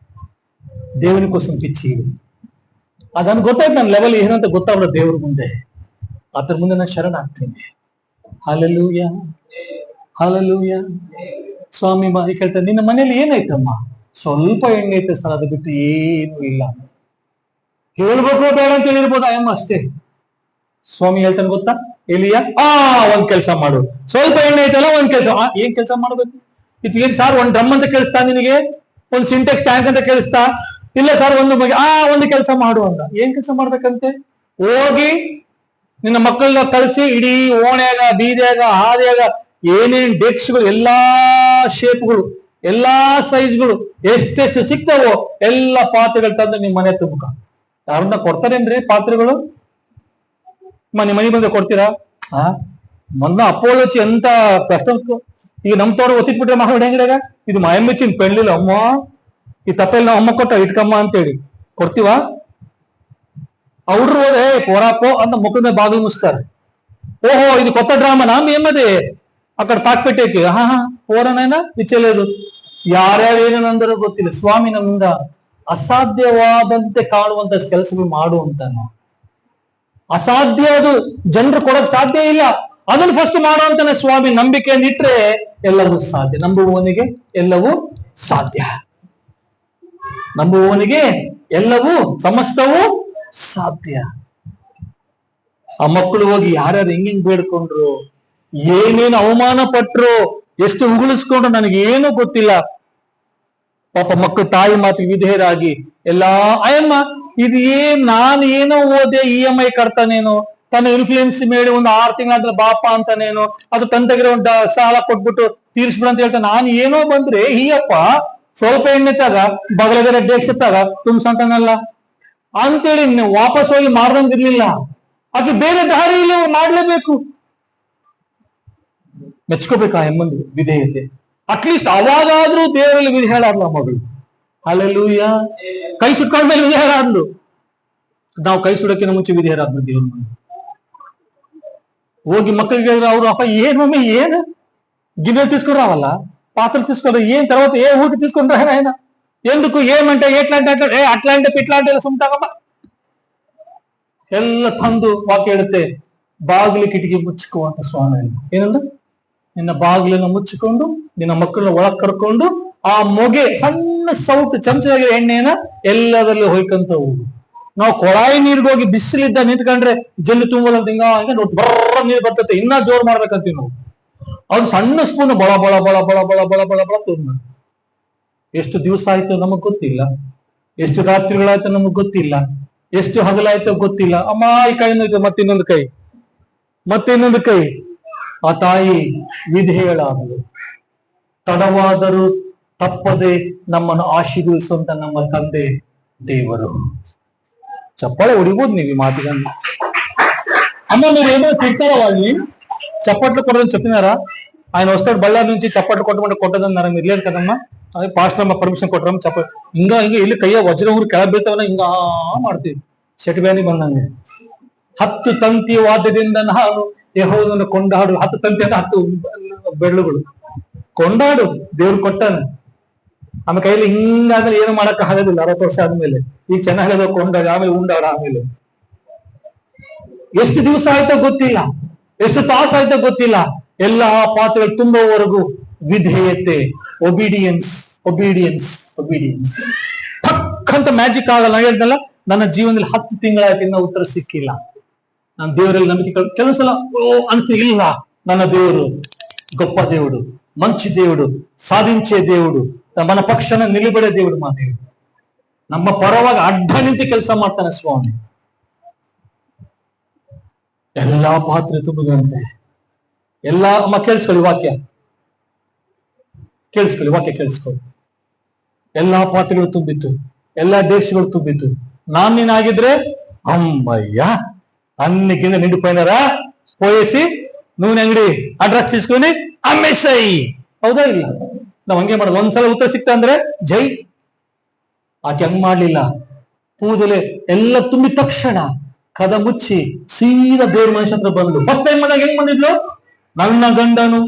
దేవుని కోసం పిచ్చి. ಅದನ್ನು ಗೊತ್ತಾಯ್ತು, ನನ್ನ ಲೆವೆಲ್ ಏನಂತ ಗೊತ್ತಾಗಲ್ಲ ದೇವ್ರ ಮುಂದೆ. ಅದ್ರ ಮುಂದೆ ನಾನು ಶರಣಾಗ್ತೀನಿ. Hallelujah, hallelujah. ಸ್ವಾಮಿ ಕೇಳ್ತಾರೆ, ನಿನ್ನ ಮನೇಲಿ ಏನಾಯ್ತಮ್ಮ? ಸ್ವಲ್ಪ ಎಣ್ಣೆ ಐತೆ ಸರ್, ಅದು ಬಿಟ್ಟು ಏನು ಇಲ್ಲ. ಹೇಳ್ಬೇಕು ಬೇಡ ಅಂತ ಹೇಳಿರ್ಬೋದು ಅಯ್ಯಮ್ಮ, ಅಷ್ಟೇ. ಸ್ವಾಮಿ ಹೇಳ್ತಾನೆ ಗೊತ್ತಾ, ಎಲಿಯ ಒಂದ್ ಕೆಲಸ ಮಾಡು, ಸ್ವಲ್ಪ ಎಣ್ಣೆ ಐತಲ್ಲ ಒಂದ್ ಕೆಲಸ. ಏನ್ ಕೆಲಸ ಮಾಡ್ಬೇಕು? ಏನ್ ಸಾರ್, ಒಂದ್ ಡ್ರಮ್ ಅಂತ ಕೇಳಿಸ್ತಾ ನಿನಗೆ? ಒಂದ್ ಸಿಂಟೆಕ್ಸ್ ಟ್ಯಾಂಕ್ ಅಂತ ಕೇಳಿಸ್ತಾ? ಇಲ್ಲ ಸರ್, ಒಂದು ಕೆಲಸ ಮಾಡು ಅಂದ. ಏನ್ ಕೆಲಸ ಮಾಡ್ಬೇಕಂತೆ? ಹೋಗಿ ನಿನ್ನ ಮಕ್ಕಳನ್ನ ಕಳಿಸಿ ಇಡೀ ಓಣ್ಯಾಗ, ಬೀದ್ಯಾಗ, ಹಾದ್ಯಾಗ ಏನೇನ್ ಡೆಕ್ಸ್ಗಳು, ಎಲ್ಲಾ ಶೇಪ್ಗಳು, ಎಲ್ಲಾ ಸೈಜ್ಗಳು ಎಷ್ಟೆಷ್ಟು ಸಿಗ್ತಾವೋ ಎಲ್ಲ ಪಾತ್ರೆಗಳು ತಂದು ನಿಮ್ ಮನೆ ತುಂಬಕ. ಯಾರನ್ನ ಕೊಡ್ತಾರೇನ್ರಿ ಪಾತ್ರೆಗಳು? ನಿಮ್ಮ ಮನೆ ಬಂದ್ರೆ ಕೊಡ್ತೀರಾ? ಮೊನ್ನ ಅಪ್ಪೋಳಚಿ ಎಂತ ಕಷ್ಟ. ಈಗ ನಮ್ ತೋಟ ಒತ್ತಿಟ್ಬಿಟ್ರೆ ಮಗ ಹೆಂಗಡಾಗ ಇದು ಮಾಯಮ್ಮಚ್ಚಿನ ಪೆಣ್ಲಿಲ್ಲ ಅಮ್ಮ, ಈ ತಪ್ಪೆಲ್ಲ ನಾವು ಅಮ್ಮ ಕೊಟ್ಟ ಇಟ್ಕಮ್ಮ ಅಂತೇಳಿ ಕೊಡ್ತೀವ? ಅವ್ರು ಹೋದೆ ಪೋರಾಪೋ ಅಂತ ಮುಖದ ಬಾಗಿಲು ಮುಸ್ತಾರೆ. ఓహో ఇది కొత్త డ్రామానా మీ అమ్మది అక్కడ తాక్పెట్టేకి పోరనైనా విచ్చలేదు. ಯಾರ್ಯಾರು ಏನೇನಂದರೂ ಗೊತ್ತಿಲ್ಲ. ಸ್ವಾಮಿ ನಮ್ಮಿಂದ ಅಸಾಧ್ಯವಾದಂತೆ ಕಾಣುವಂತ ಕೆಲಸಗಳು ಮಾಡು ಅಂತಾನೆ. ಅಸಾಧ್ಯ ಅದು ಜನರು ಕೊಡಕ್ ಸಾಧ್ಯ ಇಲ್ಲ, ಅದನ್ನು ಫಸ್ಟ್ ಮಾಡು ಅಂತಾನೆ ಸ್ವಾಮಿ. ನಂಬಿಕೆಯನ್ನು ಇಟ್ರೆ ಎಲ್ಲವೂ ಸಾಧ್ಯ. ನಂಬುವವನಿಗೆ ಎಲ್ಲವೂ ಸಾಧ್ಯ. ನಂಬುವವನಿಗೆ ಎಲ್ಲವೂ ಸಮಸ್ತವೂ ಸಾಧ್ಯ. ಆ ಮಕ್ಕಳು ಹೋಗಿ ಯಾರ್ಯಾರು ಹೆಂಗ್ ಬೇಡ್ಕೊಂಡ್ರು, ಏನೇನು ಅವಮಾನ ಪಟ್ರು, ಎಷ್ಟು ಉಗುಳಿಸ್ಕೊಂಡ್ರು ನನಗೆ ಏನೂ ಗೊತ್ತಿಲ್ಲ. ಪಾಪ ಮಕ್ಕಳು ತಾಯಿ ಮಾತಿಗೆ ವಿಧೇಯರಾಗಿ ಎಲ್ಲಾ ಅಯ್ಯಮ್ಮ ಇದು ನಾನು ಏನೋ ಓದೆ EMI ಕಟ್ತಾನೇನೋ, ತನ್ನ ಇನ್ಫ್ಲೂಯೆನ್ಸ್ ಮೇಲೆ ಒಂದು 6 ತಿಂಗಳಾದ್ರೆ ಬಾಪ ಅಂತಾನೇನೋ, ಅದು ತಂದಗಿರೋ ಒಂದು ಸಾಲ ಕೊಟ್ಬಿಟ್ಟು ತೀರ್ಸ್ಬಿಡು ಅಂತ ಹೇಳ್ತಾನೆ. ನಾನು ಏನೋ ಬಂದ್ರೆ ಹೀಯಪ್ಪ ಸ್ವಲ್ಪ ಎಣ್ಣೆ ತಗ ಬಗಲಗಡೆ ಡೇಕ್ಸ್ ತಗ ತುಂಬಸಂತಾನಲ್ಲ ಅಂತೇಳಿ ವಾಪಸ್ ಹೋಗಿ ಮಾಡ್ದಂಗಿರ್ಲಿಲ್ಲ. ಆಕೆ ಬೇರೆ ದಾರಿಯಲ್ಲಿ ಮಾಡ್ಲೇಬೇಕು. ಮೆಚ್ಕೋಬೇಕು ಆ ಎಮ್ಮಂದು ವಿಧೇಯತೆ. ಅಟ್ಲೀಸ್ಟ್ ಅವಾಗಾದ್ರೂ ದೇವರಲ್ಲಿ ವಿಧೇಯರಾದ್ಲು ಆ ಮಗಳು. ಹಲ್ಲೆಲೂಯಾ. ಕೈ ಸುಟ್ಕೊಂಡ ಮೇಲೆ ವಿಧೇಯರಾದ್ಲು. ನಾವು ಕೈ ಸುಡೋಕ್ಕಿಂತ ಮುಂಚೆ ವಿಧೇಯರಾದ್ಲು ದೇವ್ರ ಮುಂದೆ ಹೋಗಿ. ಮಕ್ಕಳಿಗೆ ಅವ್ರು ಅಪ್ಪ ಏನ್ ಮಮ್ಮಿ ಏನು ಗಿಣ್ಣೆ తీసుకురావాల, పాత్రలు తీసుకుంటారు, ఏం తర్వాత ఊరికి తీసుకుంటారా ఆయన ఎందుకు ఏమంటే ఎట్లాంటి అంటే అట్లాంటి ఇట్లాంటి సుంటాగమ్మ ಎಲ್ಲ ತಂದು ವಾಕ್ಯ ಹೇಳುತ್ತೆ, ಬಾಗಿಲು ಕಿಟಕಿ ಮುಚ್ಚಿಕೋ ಅಂತ ಸ್ವಾಮಿ ಏನಂದ್ರೆ, ನಿನ್ನ ಬಾಗಿಲನ್ನು ಮುಚ್ಚಿಕೊಂಡು ನಿನ್ನ ಮಕ್ಕಳನ್ನ ಒಳಗ್ ಕರ್ಕೊಂಡು ಆ ಮೊಗೆ ಸಣ್ಣ ಸೌಟು ಚಮಚದಾಗಿ ಎಣ್ಣೆನ ಎಲ್ಲದರಲ್ಲಿ ಹೊಯ್ಕಂತ ಹೋಗು. ನಾವು ಕೊಳಾಯಿ ನೀರ್ಗೆ ಹೋಗಿ ಬಿಸಿಲಿದ್ದ ನಿಂತ್ಕೊಂಡ್ರೆ ಜಲ್ಲು ತುಂಬೋದಂತ ಹಿಂಗ ನೋಡಿ ಬರ್ರ ನೀರು ಬರ್ತೈತೆ, ಇನ್ನ ಜೋರ್ ಮಾಡ್ಬೇಕಂತೀವಿ ನಾವು. ಅವ್ನು ಸಣ್ಣ ಸ್ಪೂನ್ ಬಳ ಬಳ ಬಳ ಬಳ ಬಳ ಬಳ ಬಳ ಬಳ ತುಂಬ. ಎಷ್ಟು ದಿವಸ ಆಯ್ತು ನಮಗ್ ಗೊತ್ತಿಲ್ಲ, ಎಷ್ಟು ರಾತ್ರಿಗಳಾಯ್ತು ನಮಗ್ ಗೊತ್ತಿಲ್ಲ, ಎಷ್ಟು ಹಗಲಾಯ್ತೋ ಗೊತ್ತಿಲ್ಲ. ಅಮ್ಮ ಈ ಕೈ ನೋಯ್ತು, ಮತ್ತಿನ್ನೊಂದು ಕೈ, ಮತ್ತಿನ್ನೊಂದು ಕೈ. ಆ ತಾಯಿ ವಿಧೇಯಳಾದಳು. ತಡವಾದರೂ ತಪ್ಪದೆ ನಮ್ಮನ್ನು ಆಶೀರ್ವದಿಸುವಂತ ನಮ್ಮ ತಂದೆ ದೇವರು. ಚಪ್ಪಾಳೆ ಹೊಡಿಬೋದು ನೀವು ಈ ಮಾತಿಗನ್ನ. అమ్మ మీరు ఏమో తిట్టారా వాళ్ళని? చప్పట్లు కొట్టదని చెప్పినారా? ఆయన వస్తాడు బళ్ళారి నుంచి చప్పట్లు కొట్టమంటే కొట్టదన్నారా? మీరు లేదు కదమ్మా. ಅದೇ ಪಾಸ್ಟರ್ ಅಮ್ಮ ಪರ್ಮಿಷನ್ ಕೊಟ್ರಮ್ಮ ಚಪ್ಪ ಹಿಂಗ ಇಲ್ಲಿ ಕೈಯ ವಜ್ರ ಊರು ಕೆಳಗ್ ಬೀಳ್ತಾವಲ್ಲ ಹಿಂಗ ಮಾಡ್ತೀವಿ. ಶೆಟ್ಬ್ಯಾನಿ ಬಂದಂಗೆ 10 ತಂತಿ ವಾದ್ಯದಿಂದ ನಾನು ಯೆಹೋವನನ್ನು ಕೊಂಡಾಡು. 10 ತಂತಿ ಅಂತ 10 ಬೆರಳುಗಳು ಕೊಂಡಾಡು. ದೇವ್ರು ಕೊಟ್ಟಾನ. ಆಮೇಲೆ ಕೈಲಿ ಹಿಂಗಾದ್ರೆ ಏನು ಮಾಡಕ್ ಆಗೋದಿಲ್ಲ. 60 ವರ್ಷ ಆದ್ಮೇಲೆ ಈಗ ಚೆನ್ನಾಗಿ ಕೊಂಡಾಗ ಆಮೇಲೆ ಉಂಡಾಡ. ಆಮೇಲೆ ಎಷ್ಟು ದಿವಸ ಆಯ್ತೋ ಗೊತ್ತಿಲ್ಲ, ಎಷ್ಟು ತಾಸು ಆಯ್ತೋ ಗೊತ್ತಿಲ್ಲ. ಎಲ್ಲಾ ಪಾತ್ರೆಗಳು ತುಂಬುವವರೆಗೂ ವಿಧೇಯತೆ, ಒಬಿಡಿಯನ್ಸ್ ಒಬಿಡಿಯನ್ಸ್ ಒಬಿಡಿಯನ್ಸ್. ಟಕ್ ಅಂತ ಮ್ಯಾಜಿಕ್ ಆಗಲ್ಲ. ನಾನು ಹೇಳ್ದಲ್ಲ, ನನ್ನ ಜೀವನದಲ್ಲಿ 10 ತಿಂಗಳಾಯ್ತು ಇನ್ನ ಉತ್ತರ ಸಿಕ್ಕಿಲ್ಲ. ನಾನು ದೇವರಲ್ಲಿ ನಂಬಿಕೆ ಕೆಲವು ಸಲ ಅನ್ಸ್ತೀನಿ, ಇಲ್ಲ ನನ್ನ ದೇವರು గొప్ప దేవుడు, మంచి దేవుడు, సాధించే దేవుడు, మన పక్షాన నిలబడే దేవుడు మా దేవుడు. ನಮ್ಮ ಪರವಾಗಿ ಅಡ್ಡ ನಿಂತು ಕೆಲಸ ಮಾಡ್ತಾನೆ ಸ್ವಾಮಿ. ಎಲ್ಲಾ ಪಾತ್ರೆ ತುಂಬುದಂತೆ. ಎಲ್ಲಾ ಅಮ್ಮ ಕೇಳಿಸ್ಕೊಳ್ಳಿ ವಾಕ್ಯ, ಕೇಳಿಸ್ಕೊಳ್ಳಿ ವಾಕ್ಯ ಕೇಳಿಸ್ಕೊಳ್ಳಿ. ಎಲ್ಲಾ ಪಾತ್ರೆಗಳು ತುಂಬಿತ್ತು, ಎಲ್ಲಾ ಡೇಕ್ಸ್ಗಳು ತುಂಬಿತ್ತು. ನಾನ್ ನೀನಾಗಿದ್ರೆ అమ్మయ్య అన్ని కింద నిండిపోయినారా, పోయేసి నూనె అంಗಡಿ అడ్రస్ తీసుకొని అమ్మేసాయి. ಹೌದಾ ಇಲ್ಲ? ನಾವ್ ಹಂಗೆ ಮಾಡೋದು. ಒಂದ್ಸಲ ಉತ್ತರ ಸಿಕ್ತ ಅಂದ್ರೆ ಜೈ. ಆಕೆ ಹಂಗ್ ಮಾಡ್ಲಿಲ್ಲ. ಪೂಜಲೆ ಎಲ್ಲ ತುಂಬಿದ ತಕ್ಷಣ ಕದ ಮುಚ್ಚಿ ಸೀದಾ ದೇವ್ರ ಮನುಷ್ಯ ಹತ್ರ ಬಂದು ಫಸ್ಟ್ ಟೈಮ್ ಬಂದಾಗ ಹೆಂಗ್ ಬಂದಿದ್ಲು? ನನ್ನ ಗಂಡನು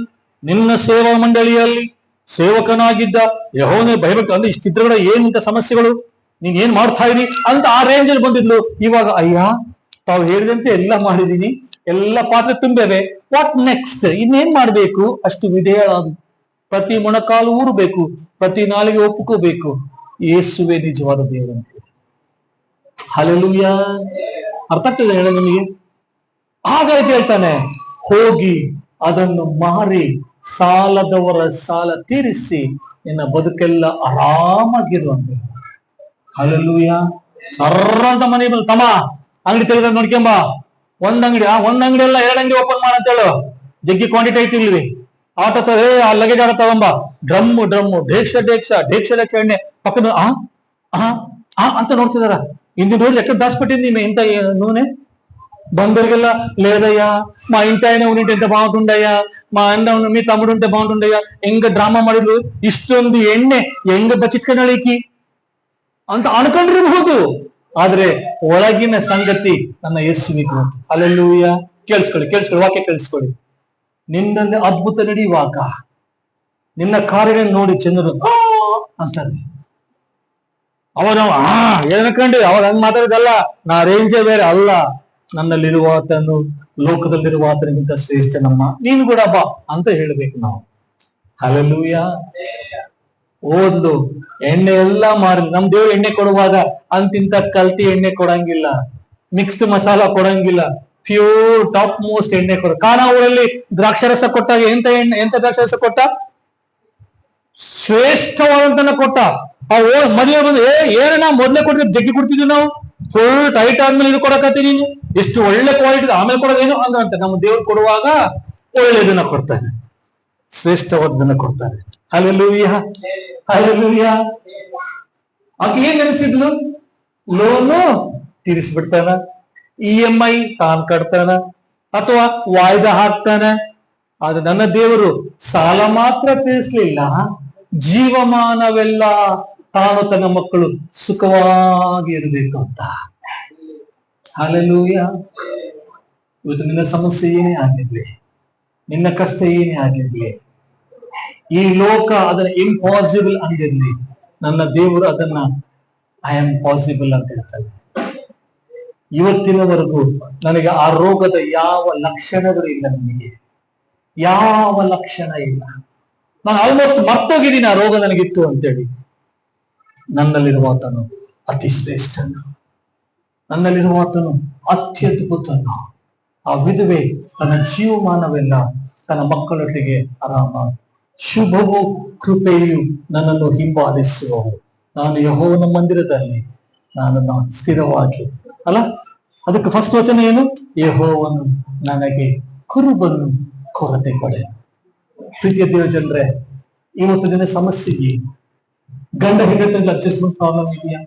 ನಿನ್ನ ಸೇವಾ ಮಂಡಳಿಯಲ್ಲಿ ಸೇವಕನಾಗಿದ್ದ ಯೆಹೋವನೇ ಭಯಭಕ್ತ. ಅಂದ್ರೆ ಇಷ್ಟಿದ್ರ ಕೂಡ ಏನಿಂತ ಸಮಸ್ಯೆಗಳು ನೀನ್ ಏನ್ ಮಾಡ್ತಾ ಇದೀನಿ ಅಂತ ಆ ರೇಂಜ್ ಅಲ್ಲಿ ಬಂದಿದ್ಲು. ಇವಾಗ ಅಯ್ಯ ತಾವು ಹೇಳಿದಂತೆ ಎಲ್ಲ ಮಾಡಿದೀನಿ, ಎಲ್ಲ ಪಾತ್ರೆ ತುಂಬೇವೆ, ವಾಟ್ ನೆಕ್ಸ್ಟ್, ಇನ್ನೇನ್ ಮಾಡ್ಬೇಕು, ಅಷ್ಟು ವಿಧೇಯಳಾದ್ರು. ಪ್ರತಿ ಮೊಣಕಾಲು ಊರಬೇಕು, ಪ್ರತಿ ನಾಲಿಗೆ ಒಪ್ಪಿಕೋಬೇಕು, ಯೇಸುವೆ ನಿಜವಾದ ದೇವರು ಅಂತ. ಹಲ್ಲೆಲೂಯ. ಅರ್ಥ ಆಗ್ತದೆ ಹೇಳ ನಿಮಗೆ? ಹಾಗಾಗಿ ಹೇಳ್ತಾನೆ, ಹೋಗಿ ಅದನ್ನು ಮಾರಿ ಸಾಲದವರ ಸಾಲ ತೀರಿಸಿ ನಿನ್ನ ಬದುಕೆಲ್ಲ ಆರಾಮಾಗಿರುವಂತೆ. ಹಲ್ಲೆಲೂಯ. ಸರ್ರಂತ ಮನೆ ಬಂದು, ತಮ್ಮ ಅಂಗಡಿ ತೆಗೆದ ನೋಡ್ಕೊಂಬ, ಒಂದ್ ಅಂಗಡಿ ಎಲ್ಲ 2 ಅಂಗಡಿ ಓಪನ್ ಮಾಡಂತ ಹೇಳು, ಜಗ್ಗಿ ಕ್ವಾಂಟಿಟಿ ಐತಿ ಇಲ್ವಿ, ಆಟೋ ಆ ಲಗೇಜ್ ಆಟೋ ತಗೊಂಬ, ಡ್ರಮ್ಮು ಢೇಕ್ಷ ಎಣ್ಣೆ ಪಕ್ಕದ ಅಂತ ನೋಡ್ತಿದಾರ. ఇంటి రోజులు ఎక్కడ దాచిపెట్టింది మీ ఇంత నూనె? బంధువులకెల్లా లేదయ్యా, మా ఇంటి ఆయన ఉండింటే ఎంత బాగుంటుండయ్యా, మా ಅಣ್ಣ మీ తమ్ముడు ఉంటే బాగుంటుండయ్యా, ಹೆಂಗ ಡ್ರಾಮಾ ಮಾಡಿದ್ರು, ಇಷ್ಟೊಂದು ಎಣ್ಣೆ ಹೆಂಗ ಬಚ್ಚಿಟ್ಕೊಳ್ಳಿಕ್ಕಿ ಅಂತ ಅನ್ಕೊಂಡಿರಬಹುದು. ಆದ್ರೆ ಒಳಗಿನ ಸಂಗತಿ ನನ್ನ ಯೇಸುವಿಗೆ ಗೊತ್ತು. ಹಲ್ಲೆಲೂಯ. ಕೇಳಿಸ್ಕೊಳ್ಳಿ, ವಾಕ್ಯ ಕೇಳಿಸ್ಕೊಳ್ಳಿ. ನಿನ್ನಲ್ಲಿ ಅದ್ಭುತ ನಡೆಯುವಾಗ ನಿನ್ನ ಕಾರ್ಯಗಳನ್ನು ನೋಡಿ ಜನರು ಅಂತಾರೆ. ಅವಾಗ ನಾವು ಏನಕ್ಕಂಡು ಅವಾಗ ಹಂಗ್ ಮಾತಾಡಿದಲ್ಲ, ನಾ ರೇಂಜೇ ಬೇರೆ ಅಲ್ಲ, ನನ್ನಲ್ಲಿರುವ ಆತನು ಲೋಕದಲ್ಲಿರುವ ಆತನಿಗಿಂತ ಶ್ರೇಷ್ಠ ನಮ್ಮ, ನೀನು ಕೂಡ ಬಾ ಅಂತ ಹೇಳ್ಬೇಕು ನಾವು. ಹಲ್ಲೆಲೂಯ. ಓದ್ಲು ಎಣ್ಣೆ ಎಲ್ಲಾ ಮಾರಿ ನಮ್ ದೇವ್ರು ಎಣ್ಣೆ ಕೊಡುವಾಗ ಅಂತಿಂತ ಕಲ್ತಿ ಎಣ್ಣೆ ಕೊಡಂಗಿಲ್ಲ, ಮಿಕ್ಸ್ಡ್ ಮಸಾಲಾ ಕೊಡಂಗಿಲ್ಲ, ಪ್ಯೂರ್ ಟಾಪ್ ಮೋಸ್ಟ್ ಎಣ್ಣೆ ಕೊಡ. ಖಾನಾವೂರಲ್ಲಿ ದ್ರಾಕ್ಷರಸ ಕೊಟ್ಟಾಗ ಎಂತ ದ್ರಾಕ್ಷರಸ ಕೊಟ್ಟ? ಶ್ರೇಷ್ಠವಾದಂತನ ಕೊಟ್ಟ. ಮದುವೆ ಬಂದು ಏನನ್ನ ಮೊದ್ಲೇ ಕೊಟ್ಟಿದ್ರೆ ಜಗ್ಗಿ ಕೊಡ್ತಿದ್ವಿ ನಾವು, ಫುಲ್ ಟೈಟ್ ಆದ್ಮೇಲೆ ಇದು ಕೊಡಕತ್ತಿ ನೀನು, ಎಷ್ಟು ಒಳ್ಳೆ ಕ್ವಾಲಿಟಿ ಆಮೇಲೆ ಕೊಡೋದೇನು ಅಂತ. ನಮ್ಮ ದೇವ್ರು ಕೊಡುವಾಗ ಒಳ್ಳೆದನ್ನ ಕೊಡ್ತಾನೆ, ಶ್ರೇಷ್ಠವಾದನ್ನ ಕೊಡ್ತಾನೆ. ಹಲ್ಲೆಲೂಯ. ಆಕೆ ಏನ್ ನೆನೆಸಿದ್ಲು? ಲೋನು ತೀರಿಸ್ಬಿಡ್ತಾನ, EMI ತಾನ್ ಕಟ್ತಾನ, ಅಥವಾ ವಾಯ್ದಾ ಹಾಕ್ತಾನ. ಆದ್ರೆ ನನ್ನ ದೇವರು ಸಾಲ ಮಾತ್ರ ತೀರಿಸ್ಲಿಲ್ಲ, ಜೀವಮಾನವೆಲ್ಲ ತಾನು ತನ್ನ ಮಕ್ಕಳು ಸುಖವಾಗಿ ಇರಬೇಕು ಅಂತ. ಹಲ್ಲೆಲೂಯ. ಇವತ್ತು ನಿನ್ನ ಸಮಸ್ಯೆ ಏನೇ ಆಗಿರ್ಲಿ, ನಿನ್ನ ಕಷ್ಟ ಏನೇ ಆಗಿರ್ಲಿ, ಈ ಲೋಕ ಅದನ್ನ ಇಂಪಾಸಿಬಲ್ ಅಂದಿರ್ಲಿ, ನನ್ನ ದೇವರು ಅದನ್ನ ಐ ಆಮ್ ಪಾಸಿಬಲ್ ಅಂತ ಹೇಳ್ತಾರೆ. ಇವತ್ತಿನವರೆಗೂ ನನಗೆ ಆ ರೋಗದ ಯಾವ ಲಕ್ಷಣಗಳು ಇಲ್ಲ, ನನಗೆ ಯಾವ ಲಕ್ಷಣ ಇಲ್ಲ. ನಾನು ಆಲ್ಮೋಸ್ಟ್ ಮರ್ತೋಗಿದ್ದೀನಿ ಆ ರೋಗ ನನಗಿತ್ತು ಅಂತೇಳಿ. ನನ್ನಲ್ಲಿರುವಾತನು ಅತಿ ಶ್ರೇಷ್ಠನು, ನನ್ನಲ್ಲಿರುವಾತನು ಅತ್ಯದ್ಭುತನು. ಆ ವಿಧವೆ ತನ್ನ ಜೀವಮಾನವೆಲ್ಲ ತನ್ನ ಮಕ್ಕಳೊಟ್ಟಿಗೆ ಆರಾಮ. ಶುಭವು ಕೃಪೆಯು ನನ್ನನ್ನು ಹಿಂಬಾಲಿಸುವವು. ನಾನು ಯೆಹೋವನ ಮಂದಿರದಲ್ಲಿ ನಾನು ಸ್ಥಿರವಾಗಿ ಅಲ್ಲ. ಅದಕ್ಕೆ ಫಸ್ಟ್ ವಚನ ಏನು? ಯೆಹೋವನು ನನಗೆ ಕುರುಬನ್ನು ಕೊರತೆ ಕೊಡೆ. ಪ್ರೀತಿಯ ದೇವ ಜನರೇ, ಇವತ್ತು ದಿನ ಸಮಸ್ಯೆಗೆ ಗಂಡ ಹೆಂಡತಿಯಲ್ಲಿ ಅಡ್ಜಸ್ಟ್ಮೆಂಟ್ ಪ್ರಾಬ್ಲಮ್ ಇದೆಯಾ?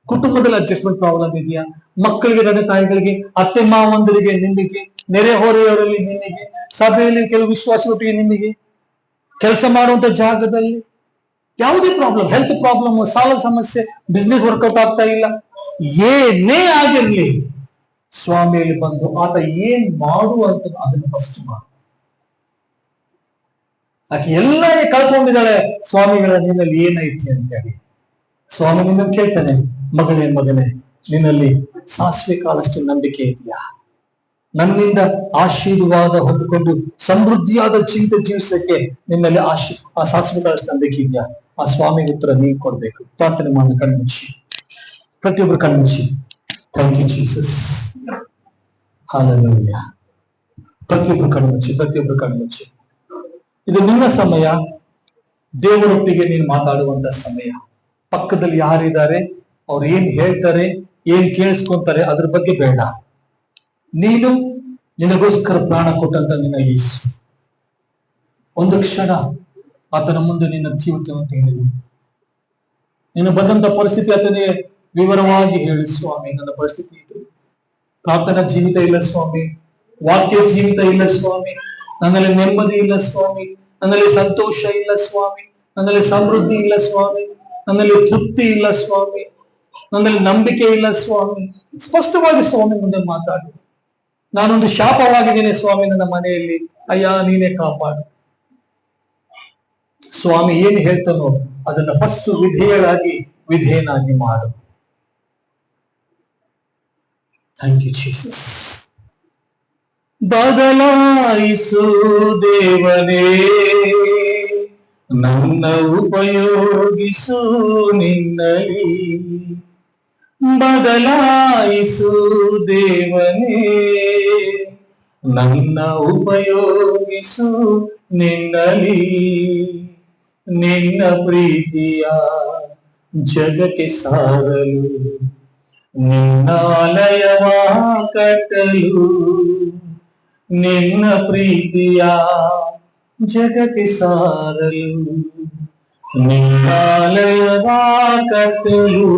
ಕುಟುಂಬದಲ್ಲಿ ಅಡ್ಜಸ್ಟ್ಮೆಂಟ್ ಪ್ರಾಬ್ಲಮ್ ಇದೆಯಾ? ಮಕ್ಕಳಿಗೆ, ತಂದೆ ತಾಯಿಗಳಿಗೆ, ಅತ್ತೆ ಮಾವಂದರಿಗೆ, ನಿಮಗೆ, ನೆರೆ ಹೊರೆಯವರಲ್ಲಿ ನಿಮಗೆ, ಸಭೆಯಲ್ಲಿ ಕೆಲವು ವಿಶ್ವಾಸಗಳಿಗೆ ನಿಮಗೆ, ಕೆಲಸ ಮಾಡುವಂತ ಜಾಗದಲ್ಲಿ ಯಾವುದೇ ಪ್ರಾಬ್ಲಮ್, ಹೆಲ್ತ್ ಪ್ರಾಬ್ಲಮ್, ಸಾಲ ಸಮಸ್ಯೆ, ಬಿಸ್ನೆಸ್ ವರ್ಕೌಟ್ ಆಗ್ತಾ ಇಲ್ಲ, ಏನೇ ಆಗಿರ್ಲಿ, ಸ್ವಾಮಿಯಲ್ಲಿ ಬಂದು ಆತ ಏನ್ ಮಾಡುವಂತ ಅದನ್ನು ಫಸ್ಟ್ ಮಾಡು. ಆಕೆ ಎಲ್ಲ ಕಳ್ಕೊಂಡಿದ್ದಾಳೆ, ಸ್ವಾಮಿಗಳ ನಿನ್ನಲ್ಲಿ ಏನೈತಿ ಅಂತೇಳಿ. ಸ್ವಾಮಿ ನಿನ್ನ ಕೇಳ್ತಾನೆ, ಮಗನೇ ನಿನ್ನಲ್ಲಿ ಸಾಸಿವೆ ಕಾಲಷ್ಟು ನಂಬಿಕೆ ಇದೆಯಾ? ನನ್ನಿಂದ ಆಶೀರ್ವಾದ ಹೊಂದಿಕೊಂಡು ಸಮೃದ್ಧಿಯಾದ ಜೀವಿಸಕ್ಕೆ ನಿನ್ನಲ್ಲಿ ಆ ಸಾಸಿವೆ ಕಾಲಷ್ಟು ನಂಬಿಕೆ ಇದೆಯಾ? ಆ ಸ್ವಾಮಿಗೆ ಉತ್ತರ ನೀವು ಕೊಡ್ಬೇಕು. ಪ್ರಾರ್ಥನೆ ಮಾಡಿ ಕಣ್ಮುಚ್ಚಿ, ಪ್ರತಿಯೊಬ್ಬರು ಕಣ್ಮುಚ್ಚಿ. Thank you Jesus. ಹಲ್ಲೆಲೂಯ. ಪ್ರತಿಯೊಬ್ಬರು ಕಣ್ಮುಚ್ಚಿ. ಇದು ನಿನ್ನ ಸಮಯ, ದೇವರೊಟ್ಟಿಗೆ ನೀನು ಮಾತಾಡುವಂತ ಸಮಯ. ಪಕ್ಕದಲ್ಲಿ ಯಾರಿದ್ದಾರೆ, ಅವ್ರು ಏನ್ ಹೇಳ್ತಾರೆ, ಏನ್ ಕೇಳಿಸ್ಕೊಂತಾರೆ, ಅದ್ರ ಬಗ್ಗೆ ಬೇಡ. ನೀನು ನಿನಗೋಸ್ಕರ ಪ್ರಾಣ ಕೊಟ್ಟಂತ ನಿನ್ನ ಯೇಸು, ಒಂದು ಕ್ಷಣ ಆತನ ಮುಂದೆ ನಿನ್ನ ಜೀವಿತವನ್ನು ಹೇಳಿ, ನೀನು ಬಂದಂತ ಪರಿಸ್ಥಿತಿ ಆತನಿಗೆ ವಿವರವಾಗಿ ಹೇಳಿ, ಸ್ವಾಮಿ ನನ್ನ ಪರಿಸ್ಥಿತಿ ಇದು, ಪ್ರಾರ್ಥನಾ ಜೀವಿತ ಇಲ್ಲ ಸ್ವಾಮಿ, ವಾಕ್ಯ ಜೀವಿತ ಇಲ್ಲ ಸ್ವಾಮಿ, ನನ್ನಲ್ಲಿ ನೆಮ್ಮದಿ ಇಲ್ಲ ಸ್ವಾಮಿ, ನನ್ನಲ್ಲಿ ಸಂತೋಷ ಇಲ್ಲ ಸ್ವಾಮಿ, ನನ್ನಲ್ಲಿ ಸಮೃದ್ಧಿ ಇಲ್ಲ ಸ್ವಾಮಿ, ನನ್ನಲ್ಲಿ ತೃಪ್ತಿ ಇಲ್ಲ ಸ್ವಾಮಿ, ನನ್ನಲ್ಲಿ ನಂಬಿಕೆ ಇಲ್ಲ ಸ್ವಾಮಿ. ಸ್ಪಷ್ಟವಾಗಿ ಸ್ವಾಮಿ ಮುಂದೆ ಮಾತಾಡಿ. ನಾನೊಂದು ಶಾಪವಾಗಿದ್ದೇನೆ ಸ್ವಾಮಿ ನನ್ನ ಮನೆಯಲ್ಲಿ, ಅಯ್ಯ ನೀನೇ ಕಾಪಾಡು. ಸ್ವಾಮಿ ಏನು ಹೇಳ್ತಾನೋ ಅದನ್ನ ಫಸ್ಟ್ ವಿಧೇಯನಾಗಿ ಮಾಡು. Thank you Jesus. ಬದಲಾಯಿಸು ದೇವನೇ, ನನ್ನ ಉಪಯೋಗಿಸು ನಿನ್ನಲ್ಲಿ. ಬದಲಾಯಿಸು ದೇವನೇ, ನನ್ನ ಉಪಯೋಗಿಸು ನಿನ್ನಲ್ಲಿ. ನಿನ್ನ ಪ್ರೀತಿಯ ಜಗಕ್ಕೆ ಸಾರಲು, ನಿನ್ನಾಲಯವ ಕಟ್ಟಲು. ನಿನ್ನ ಪ್ರೀತಿಯ ಜಗಕ್ಕೆ ಸಾರಲು, ನಿನ್ನಾಲಯವ ಕಟ್ಟಲು.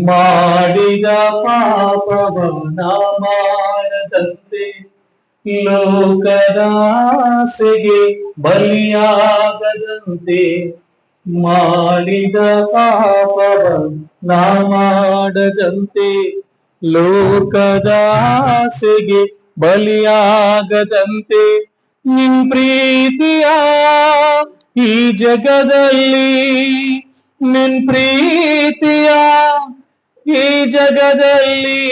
ಮಾಡಿದ ಪಾಪವನ್ನ ಮಾಡದಂತೆ, ಲೋಕದಾಸೆಗೆ ಬಲಿಯಾಗದಂತೆ. ಮಾಡಿದ ಪಾಪವನ್ನ ಮಾಡದಂತೆ, ಲೋಕದಾಸೆಗೆ ಬಲಿಯಾಗದಂತೆ. ನಿನ್ ಪ್ರೀತಿಯ ಈ ಜಗದಲ್ಲಿ, ನಿನ್ ಪ್ರೀತಿಯ ಈ ಜಗದಲ್ಲಿ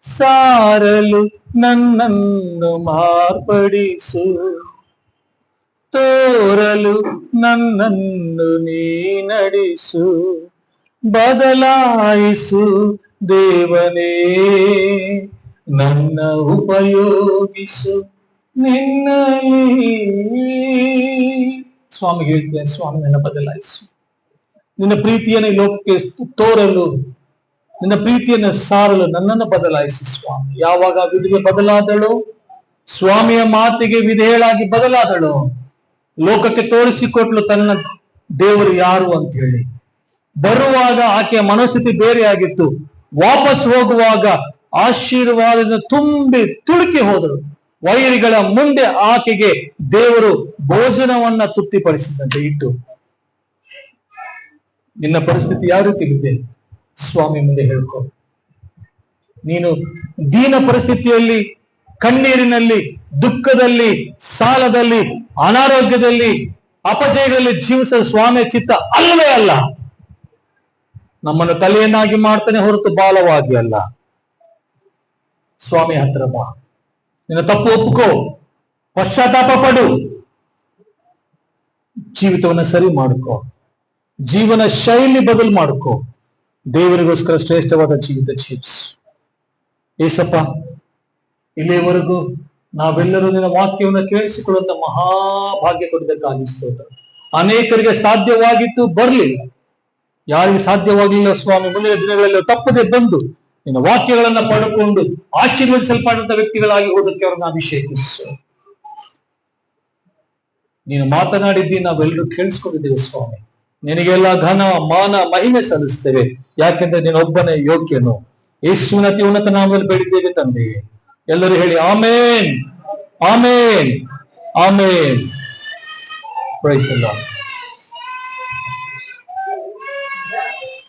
ಸಾರಲು ನನ್ನನ್ನು ಮಾರ್ಪಡಿಸು. ತೋರಲು ನನ್ನನ್ನು ನೀ ನಡೆಸು. ಬದಲಾಯಿಸು ದೇವನೇ, ನನ್ನ ಉಪಯೋಗಿಸು ನಿನ್ನಲ್ಲಿ. ಸ್ವಾಮಿ ಹೇಳ್ತೇನೆ, ಸ್ವಾಮಿ ನನ್ನ ಬದಲಾಯಿಸು. ನಿನ್ನ ಪ್ರೀತಿಯನ್ನು ಲೋಕಕ್ಕೆ ತೋರಲು, ನಿನ್ನ ಪ್ರೀತಿಯನ್ನು ಸಾರಲು ನನ್ನನ್ನು ಬದಲಾಯಿಸು ಸ್ವಾಮಿ. ಯಾವಾಗ ವಿಧಿಗೆ ಬದಲಾದಳು, ಸ್ವಾಮಿಯ ಮಾತಿಗೆ ವಿಧೇಯಳಾಗಿ ಬದಲಾದಳು, ಲೋಕಕ್ಕೆ ತೋರಿಸಿಕೊಟ್ಲು ತನ್ನ ದೇವರು ಯಾರು ಅಂತ ಹೇಳಿ. ಬರುವಾಗ ಆಕೆಯ ಮನಸ್ಥಿತಿ ಬೇರೆ ಆಗಿತ್ತು. ವಾಪಸ್ ಹೋಗುವಾಗ ಆಶೀರ್ವಾದದಿಂದ ತುಂಬಿ ತುಳುಕಿ ಹೋದಳು. ವೈರಿಗಳ ಮುಂದೆ ಆಕೆಗೆ ದೇವರು ಭೋಜನವನ್ನ ತೃಪ್ತಿಪಡಿಸಿದಂತೆ ಇಟ್ಟು. ನಿನ್ನ ಪರಿಸ್ಥಿತಿ ಯಾವ ರೀತಿ ಇದೆ ಸ್ವಾಮಿ ಮುಂದೆ ಹೇಳ್ಕೊ. ನೀನು ದೀನ ಪರಿಸ್ಥಿತಿಯಲ್ಲಿ, ಕಣ್ಣೀರಿನಲ್ಲಿ, ದುಃಖದಲ್ಲಿ, ಸಾಲದಲ್ಲಿ, ಅನಾರೋಗ್ಯದಲ್ಲಿ, ಅಪಜಯಗಳಲ್ಲಿ ಜೀವಿಸಲು ಸ್ವಾಮಿಯ ಚಿತ್ತ ಅಲ್ಲವೇ ಅಲ್ಲ. ನಮ್ಮನ್ನು ತಲೆಯನ್ನಾಗಿ ಮಾಡ್ತಾನೆ ಹೊರತು ಬಾಲವಾಗಿ ಅಲ್ಲ. ಸ್ವಾಮಿ ಹತ್ರ ಬಾ, ನಿನ್ನ ತಪ್ಪು ಒಪ್ಪುಕೋ, ಪಶ್ಚಾತ್ತಾಪ ಪಡು, ಜೀವಿತವನ್ನ ಸರಿ ಮಾಡ್ಕೋ, ಜೀವನ ಶೈಲಿ ಬದಲು ಮಾಡ್ಕೋ, ದೇವರಿಗೋಸ್ಕರ ಶ್ರೇಷ್ಠವಾದ ಜೀವಿತ ಜೀವಿಸು. ಏಸಪ್ಪ, ಇಲ್ಲಿಯವರೆಗೂ ನಾವೆಲ್ಲರೂ ನಿನ್ನ ವಾಕ್ಯವನ್ನು ಕೇಳಿಸಿಕೊಳ್ಳುವಂತ ಮಹಾಭಾಗ್ಯ ಕೊಟ್ಟಿದ್ದಕ್ಕಾಗಿ ಸ್ತೋತ್ರ. ಅನೇಕರಿಗೆ ಸಾಧ್ಯವಾಗಿತ್ತು, ಬರ್ಲಿಲ್ಲ. ಯಾರಿಗೆ ಸಾಧ್ಯವಾಗಲಿಲ್ಲ ಸ್ವಾಮಿ, ಮುಂದಿನ ದಿನಗಳಲ್ಲಿ ತಪ್ಪದೆ ಬಂದು ನಿನ್ನ ವಾಕ್ಯಗಳನ್ನ ಪಡ್ಕೊಂಡು ಆಶೀರ್ವದಿಸಲ್ಪಟ್ಟಂತ ವ್ಯಕ್ತಿಗಳಾಗಿ ಹೋದಕ್ಕೆ ಅವರನ್ನ ಅಭಿಷೇಕಿಸು. ನೀನು ಮಾತನಾಡಿದ್ದಿ, ನಾವೆಲ್ಲರೂ ಕೇಳಿಸ್ಕೊಂಡಿದ್ದೇವೆ ಸ್ವಾಮಿ. ನಿನಗೆಲ್ಲ ಘನ ಮಾನ ಮಹಿಮೆ ಸಲ್ಲಿಸ್ತೇವೆ, ಯಾಕೆಂದ್ರೆ ನೀನೊಬ್ಬನೇ ಯೋಗ್ಯನು. ಯೇಸುವಿನ ಅತಿ ಉನ್ನತ ನಾಮದಲ್ಲಿ ಬೇಡಿದ್ದೇವೆ ತಂದೆ. ಎಲ್ಲರೂ ಹೇಳಿ amen, amen, amen. Praise the lord.